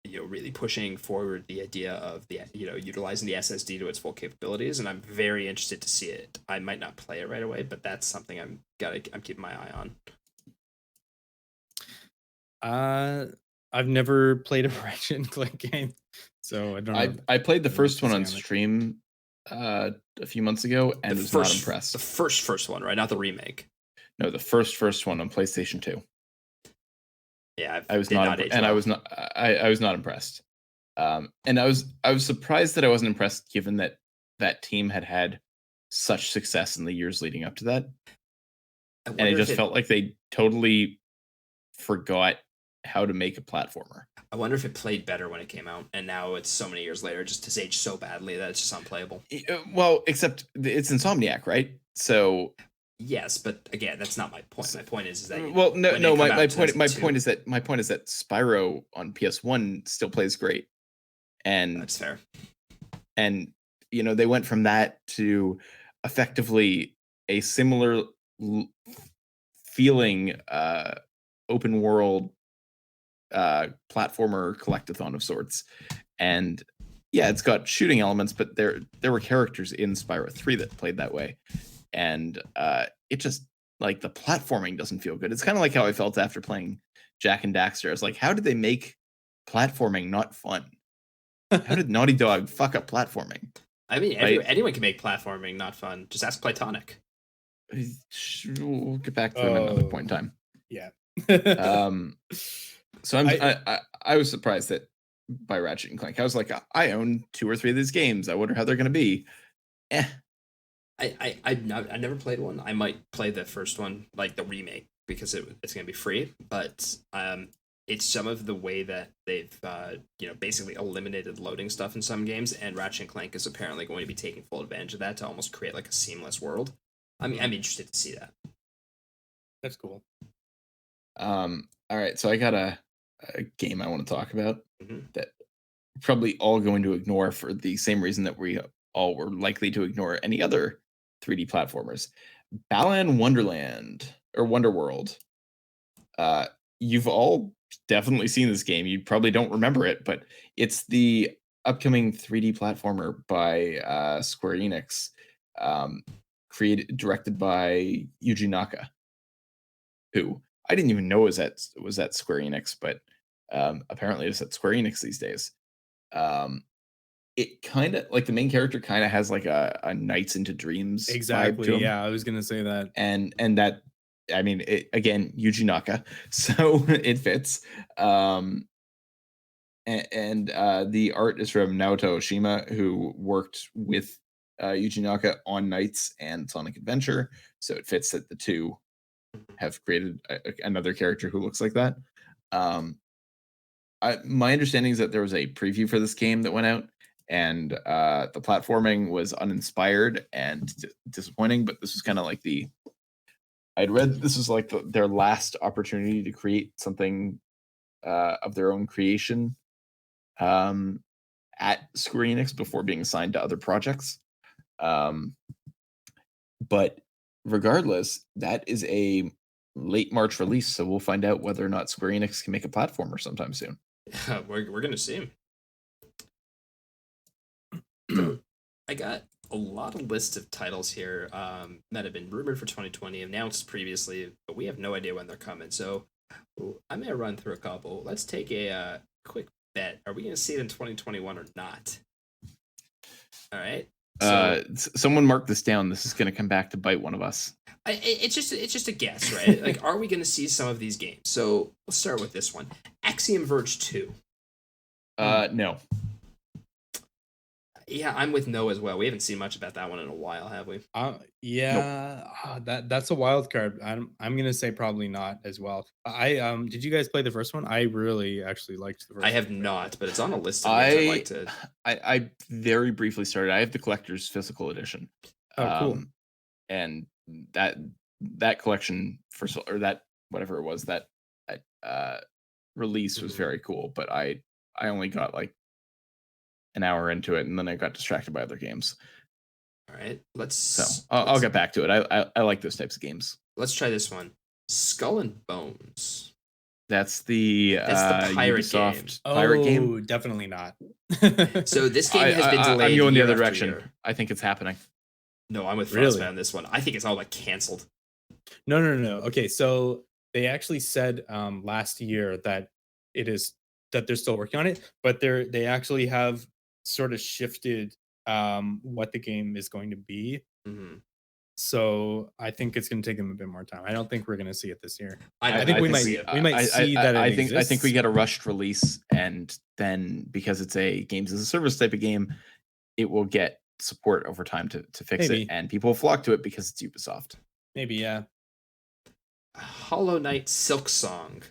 Really pushing forward the idea of utilizing the SSD to its full capabilities, and I'm very interested to see it. I might not play it right away, but that's something I'm keeping my eye on. I've never played a Ratchet and Clank game, so I don't know. I played the first one on stream a few months ago and was not impressed. The first one, right? Not the remake. No, the first one on PlayStation 2. Yeah, I was not impressed. And I was surprised that I wasn't impressed, given that team had such success in the years leading up to that. And it just felt like they totally forgot how to make a platformer. I wonder if it played better when it came out, and now it's so many years later, just has aged so badly that it's just unplayable. Well, except it's Insomniac, right? So yes, but again, that's not my point. My point is that my point is that Spyro on PS1 still plays great, and that's fair. And they went from that to effectively a similar feeling open world platformer collectathon of sorts. And yeah, it's got shooting elements, but there were characters in Spyro 3 that played that way. And it just, like, the platforming doesn't feel good. It's kind of like how I felt after playing Jak and Daxter. I was like, how did they make platforming not fun? How did Naughty Dog fuck up platforming? I mean, anyone can make platforming not fun. Just ask Playtonic. We'll get back to them at another point in time. Yeah. So I was surprised that by Ratchet and Clank. I was like, I own 2 or 3 of these games. I wonder how they're going to be. I never played one. I might play the first one, like the remake, because it's going to be free. But it's some of the way that they've basically eliminated loading stuff in some games, and Ratchet and Clank is apparently going to be taking full advantage of that to almost create like a seamless world. I'm interested to see that. That's cool. All right, so I got a game I want to talk about that we're probably all going to ignore for the same reason that we all were likely to ignore any other 3D platformers. Balan Wonderland or Wonderworld. You've all definitely seen this game. You probably don't remember it, but it's the upcoming 3D platformer by Square Enix, directed by Yuji Naka, who I didn't even know was at Square Enix, but apparently it's at Square Enix these days. It kind of, like, the main character kind of has like a Nights into Dreams vibe to him. Yeah, I was gonna say that. And that, I mean, again, Yuji Naka, so it fits. And the art is from Naoto Oshima, who worked with Yuji Naka on Nights and Sonic Adventure, so it fits that the two have created another character who looks like that. My understanding is that there was a preview for this game that went out, and the platforming was uninspired and disappointing, but this was kind of like I'd read this was like their last opportunity to create something of their own creation at Square Enix before being assigned to other projects. But regardless, that is a late March release, so we'll find out whether or not Square Enix can make a platformer sometime soon. We're gonna see. So I got a lot of lists of titles here that have been rumored for 2020, announced previously, but we have no idea when they're coming. So I'm gonna run through a couple. Let's take a quick bet. Are we gonna see it in 2021 or not? All right. So, someone mark this down. This is going to come back to bite one of us. It's just a guess, right? Like, are we going to see some of these games? So let's start with this one, Axiom Verge 2. No. Yeah, I'm with no as well. We haven't seen much about that one in a while, have we? Yeah, that's a wild card. I'm gonna say probably not as well. Did you guys play the first one? I really actually liked the first. I have one. not, but it's on a list of games I'd like to. I very briefly started. I have the collector's physical edition. Oh, cool. And that collection or that whatever it was, that release was very cool. But I only got like an hour into it, and then I got distracted by other games. All right, I'll get back to it. I like those types of games. Let's try this one, Skull and Bones. That's the pirate Ubisoft game. Pirate game. Definitely not. So this game has been delayed. I'm going the other year after direction. year. I think it's happening. No, I'm with Frostbite on this one. I think it's all but canceled. No. Okay, so they actually said last year that they're still working on it, but they actually have sort of shifted what the game is going to be. Mm-hmm. So I think it's going to take them a bit more time. I don't think we're going to see it this year. I think we might see that. I think we get a rushed release, and then because it's a games as a service type of game, it will get support over time to fix it, and people will flock to it because it's Ubisoft. Maybe, yeah. Hollow Knight Silksong.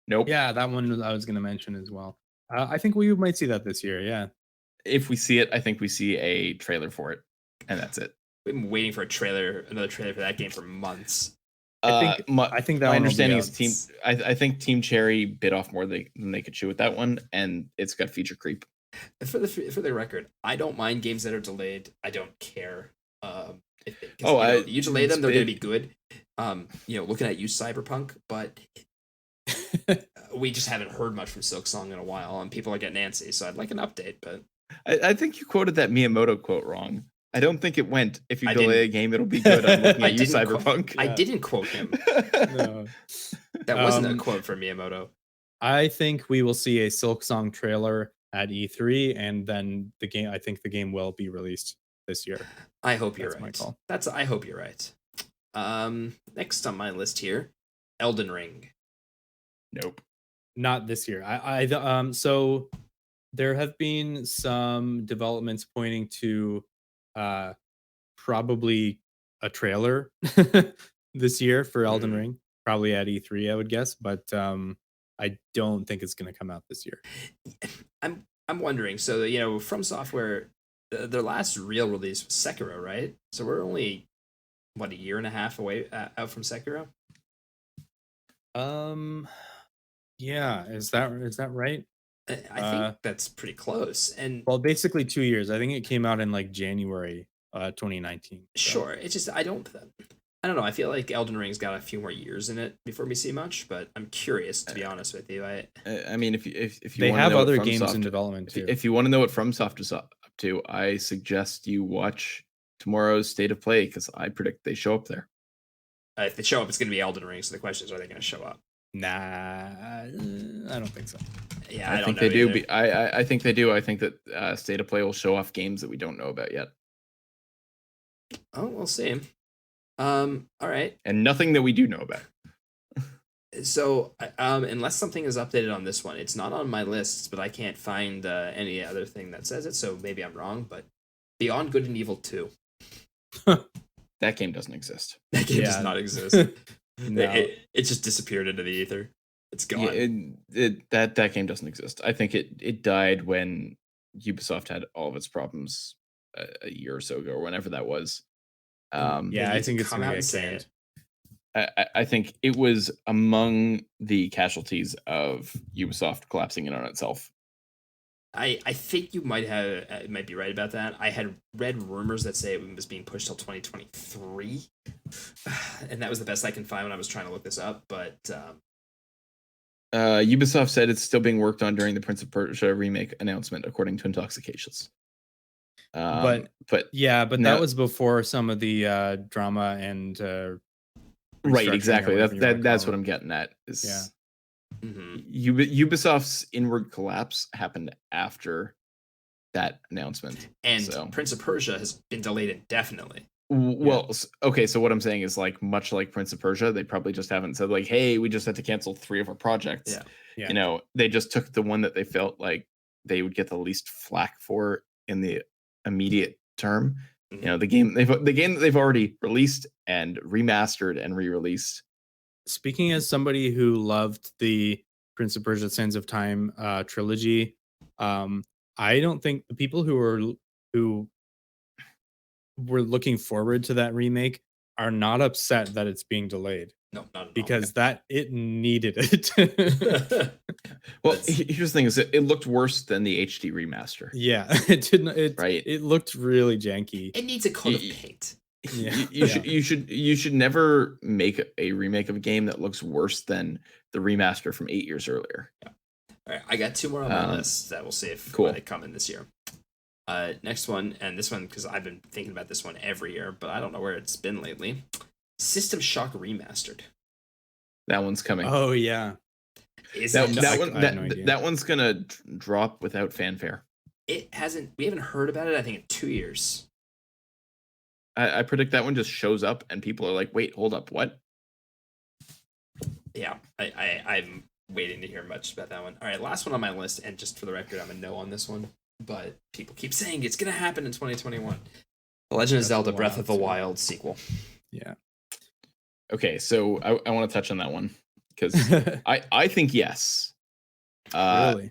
Nope. Yeah, that one I was going to mention as well. I think we might see that this year. Yeah. If we see it, I think we see a trailer for it, and that's it. We've been waiting for another trailer for that game for months. I think that my understanding is I think Team Cherry bit off more than they could chew with that one, and it's got feature creep. For the record, I don't mind games that are delayed. I don't care. You delay them, they're going to be good. Looking at you, Cyberpunk, but we just haven't heard much from Silksong in a while, and people are getting antsy. So I'd like an update. But I think you quoted that Miyamoto quote wrong. I don't think it went, if you delay a game, it'll be good. I'm looking at you, Cyberpunk. I didn't quote him. No. That wasn't a quote from Miyamoto. I think we will see a Silksong trailer at E3, and then I think the game will be released this year. I hope you're right. My call. I hope you're right. Next on my list here, Elden Ring. Nope. Not this year. So there have been some developments pointing to probably a trailer this year for Elden Ring, probably at E3, I would guess, but I don't think it's going to come out this year. I'm wondering. So From Software, their last real release was Sekiro, right? So we're only a year and a half away out from Sekiro. Yeah, is that right? I think that's pretty close. And basically 2 years. I think it came out in like January 2019. So. Sure. It's just I don't know. I feel like Elden Ring's got a few more years in it before we see much, but I'm curious, to be honest with you. I mean, if you they have other games in development too. If you want to know what FromSoft is up to, I suggest you watch tomorrow's State of Play, because I predict they show up there. If they show up, it's going to be Elden Ring. So the question is, are they going to show up? Nah, I don't think so. Yeah, I think they do. I think they do. I think that State of Play will show off games that we don't know about yet. Oh, we'll see. All right. And nothing that we do know about. So, unless something is updated on this one, it's not on my list, but I can't find any other thing that says it. So maybe I'm wrong. But Beyond Good and Evil 2. That game doesn't exist. That game does not exist. No. It just disappeared into the ether. It's gone. Yeah, that game doesn't exist. I think it died when Ubisoft had all of its problems a year or so ago, or whenever that was. I think it's going to get canned. I think it was among the casualties of Ubisoft collapsing in on itself. I think you might be right about that. I had read rumors that say it was being pushed till 2023, and that was the best I can find when I was trying to look this up. But Ubisoft said it's still being worked on during the Prince of Persia remake announcement, according to Intoxications. But now, that was before some of the drama and right, restructuring or exactly. whatever you wanna That's call what it. I'm getting at. Is Yeah. Ubisoft's inward collapse happened after that announcement, and so. Prince of Persia has been delayed indefinitely. Well, okay, so what I'm saying is, like, much like Prince of Persia, they probably just haven't said, like, hey, we just had to cancel 3 of our projects. Yeah. You know, they just took the one that they felt like they would get the least flack for in the immediate term. Mhm. You know, the game that they've already released and remastered and re-released. Speaking as somebody who loved the Prince of Persia: Sands of Time trilogy, I don't think the people who were looking forward to that remake are not upset that it's being delayed, No, not at all. because that it needed it. Well, here's the thing: is it looked worse than the HD remaster. Yeah, it didn't. Right. It looked really janky. It needs a coat of paint. Yeah, You should never make a remake of a game that looks worse than the remaster from 8 years earlier. Yeah. All right, I got 2 more on my list that we'll see if they come in this year. Next one, and this one because I've been thinking about this one every year, but I don't know where it's been lately. System Shock Remastered. That one's coming. Oh yeah. That one's gonna drop without fanfare. It hasn't. We haven't heard about it, I think, in 2 years. I predict that one just shows up and people are like, wait, hold up, what? Yeah, I'm waiting to hear much about that one. All right, last one on my list, and just for the record, I'm a no on this one, but people keep saying it's going to happen in 2021. The Legend of Zelda Breath of the Wild sequel. Yeah. Okay, so I want to touch on that one, because I think yes. Really?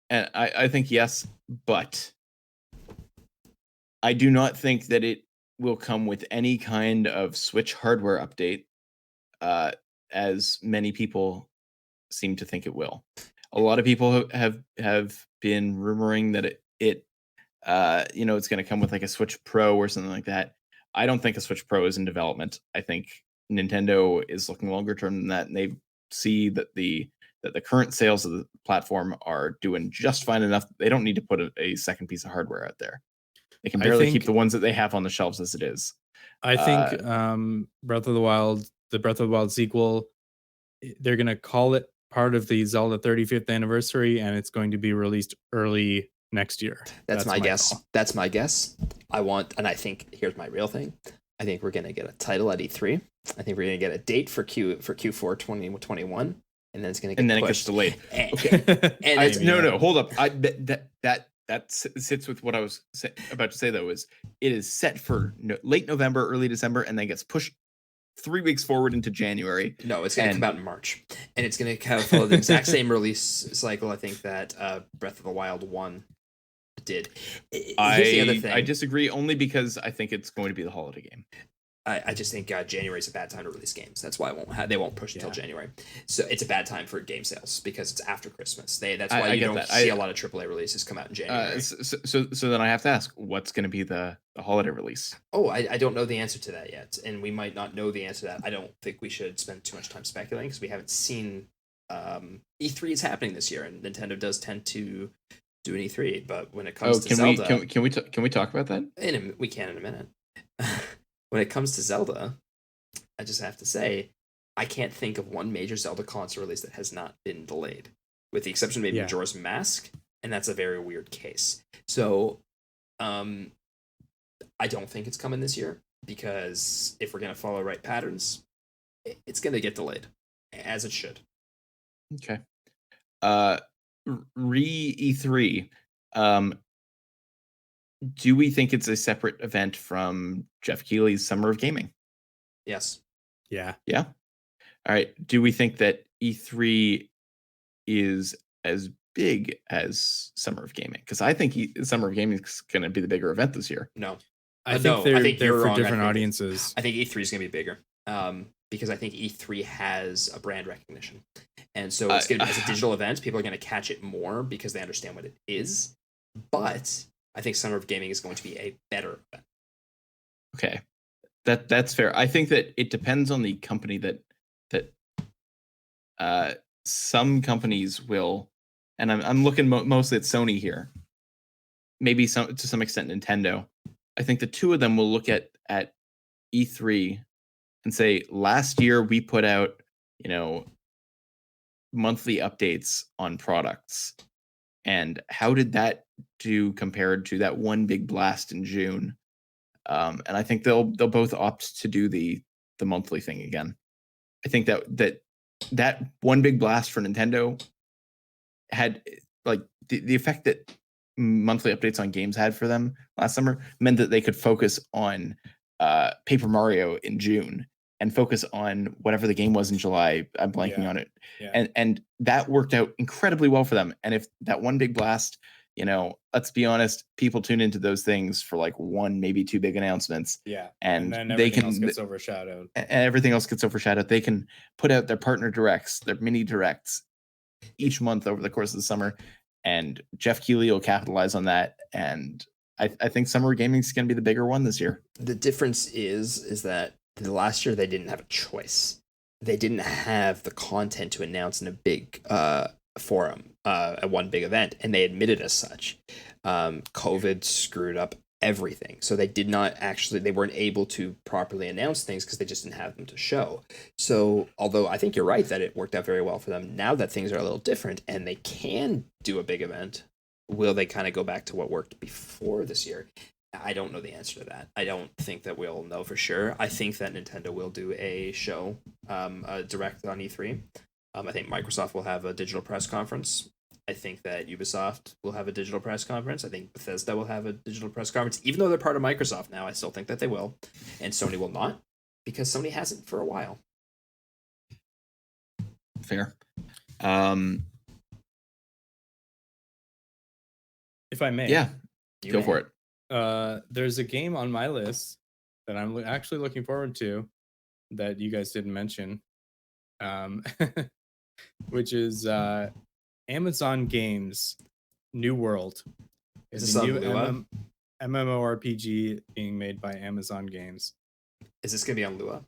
And I think yes, but I do not think that it will come with any kind of Switch hardware update, as many people seem to think it will. A lot of people have been rumoring that it it's going to come with like a Switch Pro or something like that. I don't think a Switch Pro is in development. I think Nintendo is looking longer term than that, and they see that the current sales of the platform are doing just fine enough. They don't need to put a second piece of hardware out there. They can barely keep the ones that they have on the shelves as it is. I think Breath of the Wild, the Breath of the Wild sequel, they're going to call it part of the Zelda 35th anniversary, and it's going to be released early next year. That's my guess. Call. That's my guess. I think here's my real thing. I think we're going to get a title at E3. I think we're going to get a date for Q4 2021, and then it's going to get pushed. It gets delayed. Okay. No, hold up. That sits with what I was about to say, though, is it is set for late November, early December, and then gets pushed 3 weeks forward into January. No, it's going to come out in March. And it's going to follow the exact same release cycle, I think, that Breath of the Wild 1 did. Here's the other thing. I disagree, only because I think it's going to be the holiday game. I just think January is a bad time to release games. That's why they won't push until January. So it's a bad time for game sales because it's after Christmas. That's why you don't see a lot of AAA releases come out in January. So then I have to ask, what's going to be the holiday release? Oh, I don't know the answer to that yet, and we might not know the answer to that. I don't think we should spend too much time speculating because we haven't seen. E3 is happening this year, and Nintendo does tend to do an E3. But when it comes to Zelda, can we talk about that? We can in a minute. When it comes to Zelda, I just have to say, I can't think of one major Zelda console release that has not been delayed, with the exception of maybe Majora's Mask, and that's a very weird case. So, I don't think it's coming this year, because if we're going to follow right patterns, it's going to get delayed, as it should. Okay. E3. Do we think it's a separate event from Jeff Keighley's Summer of Gaming? Yes. Yeah. All right. Do we think that E3 is as big as Summer of Gaming? Because I think Summer of Gaming is going to be the bigger event this year. No. I think they're for different audiences. I think E3 is going to be bigger. Because I think E3 has a brand recognition. And so it's going to be, as a digital event, people are going to catch it more because they understand what it is. but I think Summer of Gaming is going to be a better event. Okay, that's fair. I think that it depends on the company that some companies will, and I'm looking mostly at Sony here. Maybe to some extent Nintendo. I think the two of them will look at E3 and say, last year we put out, monthly updates on products, and how did that do compared to that one big blast in June? And I think they'll both opt to do the monthly thing again. I think that one big blast for Nintendo had like the effect that monthly updates on games had for them last summer meant that they could focus on Paper Mario in June and focus on whatever the game was in July. I'm blanking on it. Yeah. And that worked out incredibly well for them. And if that one big blast, let's be honest, people tune into those things for like one, maybe two big announcements. Yeah. And then they everything can else gets overshadowed. Everything else gets overshadowed. They can put out their partner directs, their mini directs each month over the course of the summer. And Jeff Keighley will capitalize on that. And I think Summer Gaming is going to be the bigger one this year. The difference is that the last year they didn't have a choice. They didn't have the content to announce in a big forum at one big event, and they admitted as such. COVID screwed up everything, so they weren't able to properly announce things because they just didn't have them to show. So although I think you're right that it worked out very well for them, now that things are a little different and they can do a big event, will they kind of go back to what worked before this year? I don't know the answer to that. I don't think that we'll know for sure. I think that Nintendo will do a show, a direct on E3. I think Microsoft will have a digital press conference. I think that Ubisoft will have a digital press conference. I think Bethesda will have a digital press conference. Even though they're part of Microsoft now, I still think that they will. And Sony will not, because Sony hasn't for a while. Fair. If I may. Yeah, go for it. There's a game on my list that I'm actually looking forward to that you guys didn't mention, which is Amazon Games New World. Is this a new MMORPG being made by Amazon Games. Is this going to be on Lua?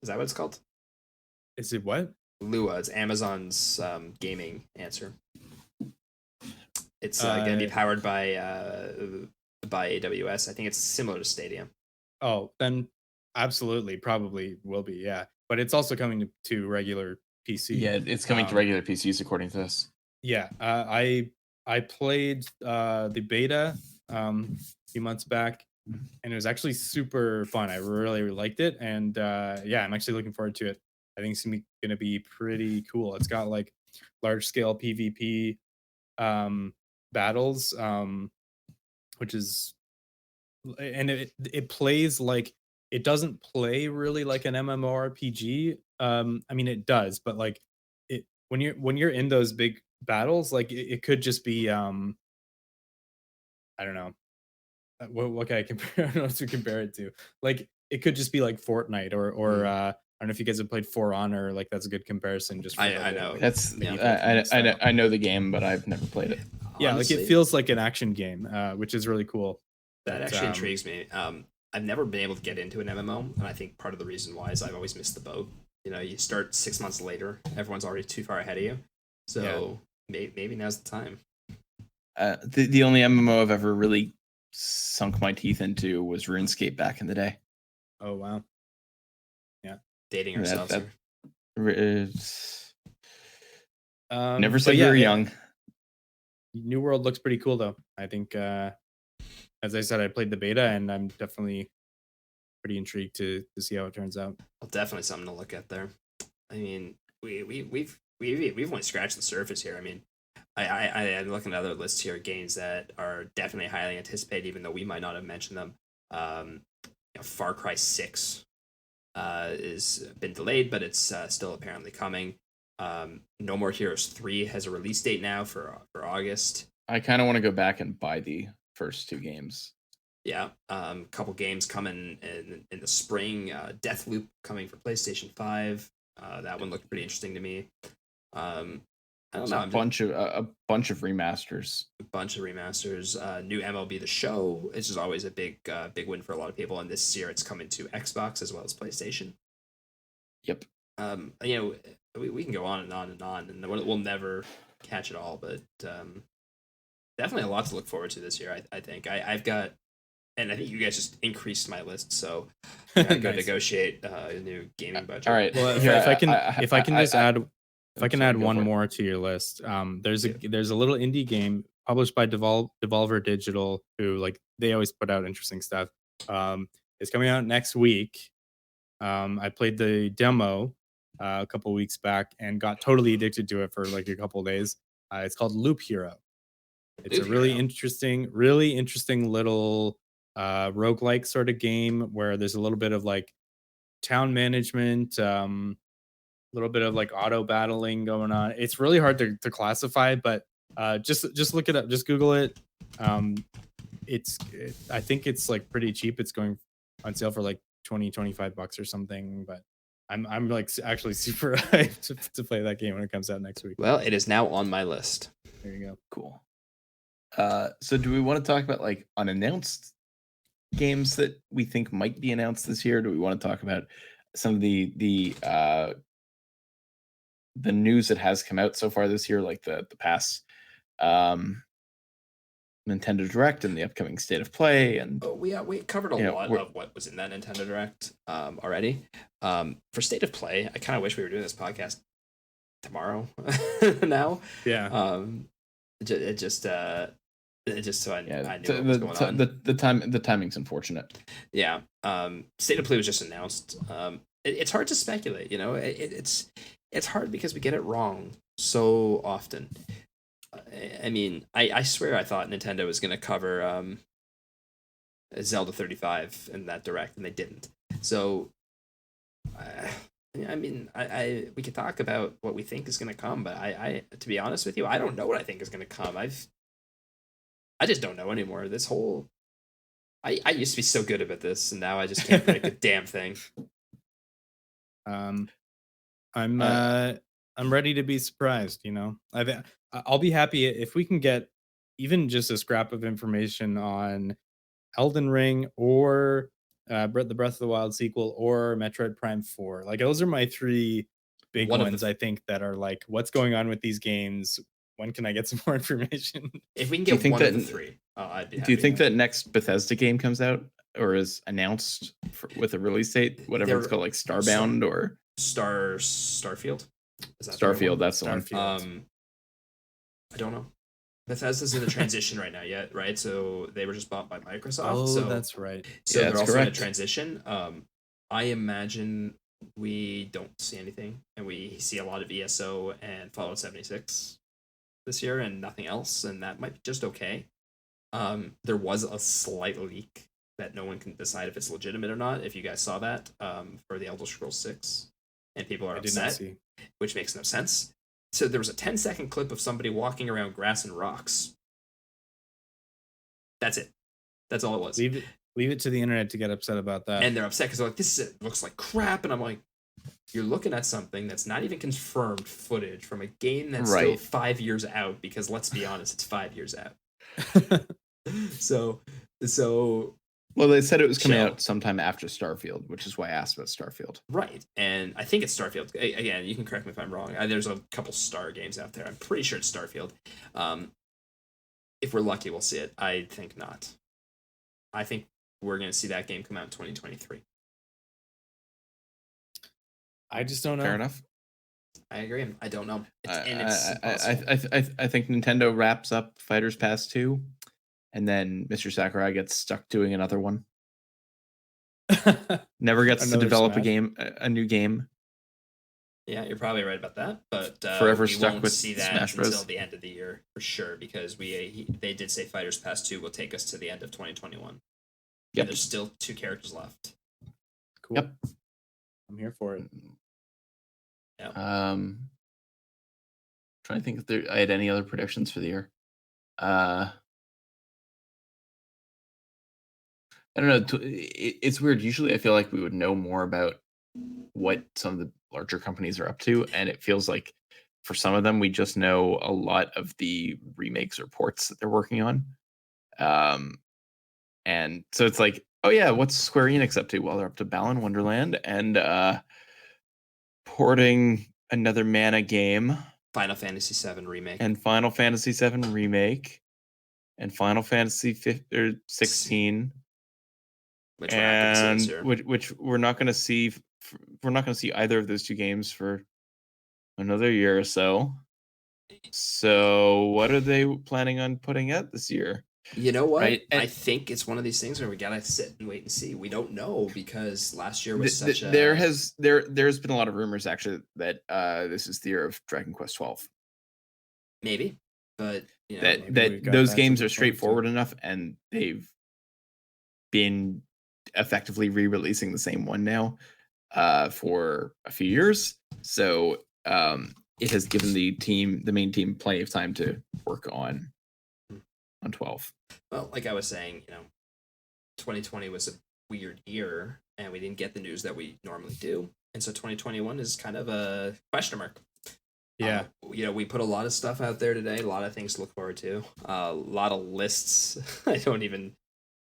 Is that what it's called? Is it what? Lua. It's Amazon's gaming answer. It's going to be powered by AWS. I think it's similar to Stadia. Oh, then absolutely, probably will be, yeah. But it's also coming to regular PC. Yeah, it's coming to regular PCs according to this. Yeah, I played the beta a few months back, and it was actually super fun. I really liked it, and yeah, I'm actually looking forward to it. I think it's going to be pretty cool. It's got like large scale PvP battles, which is, and it plays like, it doesn't play really like an MMORPG. I mean, it does, but like it when you're in those big battles, like it could just be I don't know, what can I compare? I don't know what to compare it to. Like it could just be like Fortnite or I don't know if you guys have played For Honor. Like that's a good comparison. Just for I know that's I know the game, but I've never played it. Yeah, honestly, like it feels like an action game, which is really cool. That actually intrigues me. I've never been able to get into an MMO, and I think part of the reason why is I've always missed the boat. You know, you start 6 months later, everyone's already too far ahead of you. So maybe now's the time. The only MMO I've ever really sunk my teeth into was RuneScape back in the day. Oh wow! Yeah, dating ourselves. Never said we were young. New World looks pretty cool though. I think, as I said, I played the beta, and I'm definitely pretty intrigued to see how it turns out. Well, definitely something to look at there. I mean, we've only scratched the surface here. I mean, I'm looking at other lists here, games that are definitely highly anticipated, even though we might not have mentioned them. Far Cry 6 is been delayed, but it's still apparently coming. No More Heroes 3 has a release date now for August. I kind of want to go back and buy the first two games. Yeah, couple games coming in the spring. Deathloop coming for PlayStation 5. That one looked pretty interesting to me. I don't It's know. a bunch of remasters. A bunch of remasters. New MLB The Show. It's just always a big win for a lot of people. And this year, it's coming to Xbox as well as PlayStation. Yep. You know, we can go on and on and on, and we'll never catch it all. But definitely a lot to look forward to this year. I think I've got, and I think you guys just increased my list, so I'm gonna go Nice. negotiate a new gaming budget. All right. Well, if I can just add one more to your list. There's a little indie game published by Devolver Digital, who like they always put out interesting stuff. It's coming out next week. I played the demo a couple weeks back and got totally addicted to it for like a couple days. It's called Loop Hero. It's Loop a really Hero. interesting little roguelike sort of game where there's a little bit of like town management, a little bit of like auto battling going on. It's really hard to classify, but just look it up, just Google it. I think it's like pretty cheap. It's going on sale for like $20-25 or something, but I'm like actually super hyped to play that game when it comes out next week. Well, it is now on my list. There you go. Cool. So do we want to talk about like unannounced games that we think might be announced this year? Do we want to talk about some of the news that has come out so far this year, like the past Nintendo Direct and the upcoming State of Play? And we covered a lot of what was in that Nintendo Direct already. For State of Play, I kind of wish we were doing this podcast tomorrow now. Yeah. It just so I knew what was going on. The timing's unfortunate. Yeah. State of Play was just announced. It's hard to speculate, you know. It's hard because we get it wrong so often. I mean, I swear I thought Nintendo was going to cover Zelda 35 in that Direct, and they didn't. So, I mean, we could talk about what we think is going to come, but I to be honest with you, I don't know what I think is going to come. I just don't know anymore. This whole I used to be so good about this, and now I just can't predict a damn thing. I'm ready to be surprised. You know, I'll be happy if we can get even just a scrap of information on Elden Ring or the Breath of the Wild sequel or Metroid Prime 4. Like those are my three big ones. I think that are like, what's going on with these games? When can I get some more information? If we can get one of the three, I'd be happy. Do you think that next Bethesda game comes out or is announced with a release date? Whatever it's called, like Starbound or Starfield. Starfield, that's the one. I don't know. Bethesda's in a transition right now, right? So they were just bought by Microsoft. Oh, so that's right. So they're also in a transition. I imagine we don't see anything, and we see a lot of ESO and Fallout 76 this year, and nothing else, and that might be just okay. There was a slight leak that no one can decide if it's legitimate or not. If you guys saw that, for the Elder Scrolls 6, and people are upset, which makes no sense. So there was a 10-second clip of somebody walking around grass and rocks. That's it. That's all it was. Leave it to the internet to get upset about that. And they're upset because they're like, looks like crap. And I'm like, you're looking at something that's not even confirmed footage from a game that's still 5 years out, because let's be honest, it's 5 years out. So well, they said it was coming out sometime after Starfield, which is why I asked about Starfield. Right, and I think it's Starfield. Again, you can correct me if I'm wrong. There's a couple Star games out there. I'm pretty sure it's Starfield. If we're lucky, we'll see it. I think not. I think we're going to see that game come out in 2023. I just don't know. Fair enough. I agree. I don't know. I think Nintendo wraps up Fighters Pass 2, and then Mr. Sakurai gets stuck doing another one. Never gets to develop a new game. Yeah, you're probably right about that. But forever we stuck won't with see that Smash Bros. Until the end of the year for sure, because they did say Fighters Pass 2 will take us to the end of 2021. Yeah, there's still 2 characters left. Cool. Yep. I'm here for it. Yeah. Trying to think if I had any other predictions for the year. I don't know. It's weird. Usually, I feel like we would know more about what some of the larger companies are up to, and it feels like for some of them, we just know a lot of the remakes or ports that they're working on. And so it's like, oh yeah, what's Square Enix up to? Well, they're up to Balan Wonderland and porting another Mana game, Final Fantasy VII Remake. and Final Fantasy VII Remake, and Final Fantasy 16, Which we're not gonna see and this year. which we're not going to see. We're not going to see either of those two games for another year or so. So what are they planning on putting out this year? You know what? Right, I and- think it's one of these things where we gotta sit and wait and see. We don't know because last year was such a there's been a lot of rumors actually that this is the year of Dragon Quest 12. maybe, but you know, maybe That we got those that games to are the point, straightforward enough, and they've been effectively re-releasing the same one now for a few years. So it has given the main team, plenty of time to work on 12. well, like I was saying, 2020 was a weird year, and we didn't get the news that we normally do, and so 2021 is kind of a question mark. Yeah. We put a lot of stuff out there today, a lot of things to look forward to, a lot of lists. I don't even.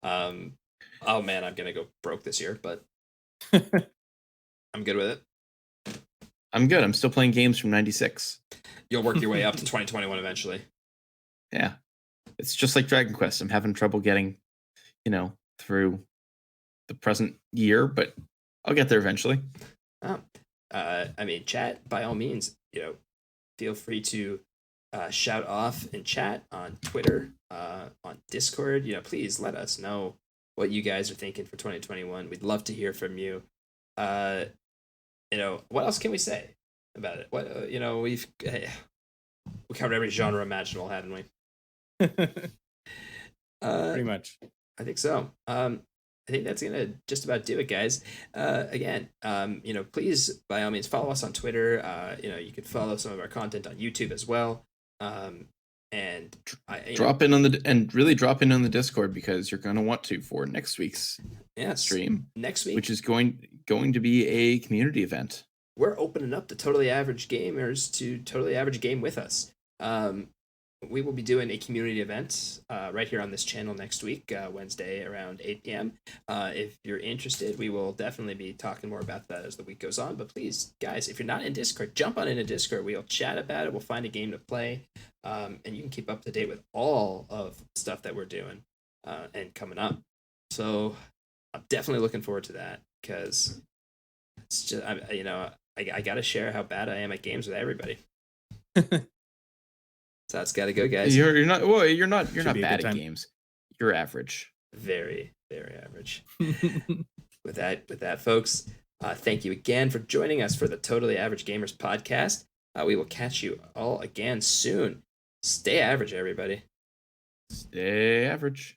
Oh man, I'm gonna go broke this year, but I'm good with it. I'm good. I'm still playing games from 96. You'll work your way up to 2021 eventually. Yeah. It's just like Dragon Quest. I'm having trouble getting, through the present year, but I'll get there eventually. Chat, by all means, feel free to shout off and chat on Twitter, on Discord. Please let us know what you guys are thinking for 2021. We'd love to hear from you. What else can we say about it? What we covered every genre imaginable, hadn't we? Pretty much. I think so. I think that's gonna just about do it, guys. Again, please by all means follow us on Twitter. You can follow some of our content on YouTube as well. And drop in on the Discord, because you're going to want to for next week's stream next week, which is going to be a community event. We're opening up the Totally Average Gamers to Totally Average Game with us. We will be doing a community event right here on this channel next week, Wednesday around 8 p.m. If you're interested, we will definitely be talking more about that as the week goes on. But please, guys, if you're not in Discord, jump on into Discord. We'll chat about it. We'll find a game to play. And you can keep up to date with all of the stuff that we're doing and coming up. So I'm definitely looking forward to that, because it's just, I got to share how bad I am at games with everybody. So that's got to go, guys. You're not bad at time. games. You're average. Very, very average. With that, folks, thank you again for joining us for the Totally Average Gamers podcast. We will catch you all again soon. Stay average, everybody. Stay average.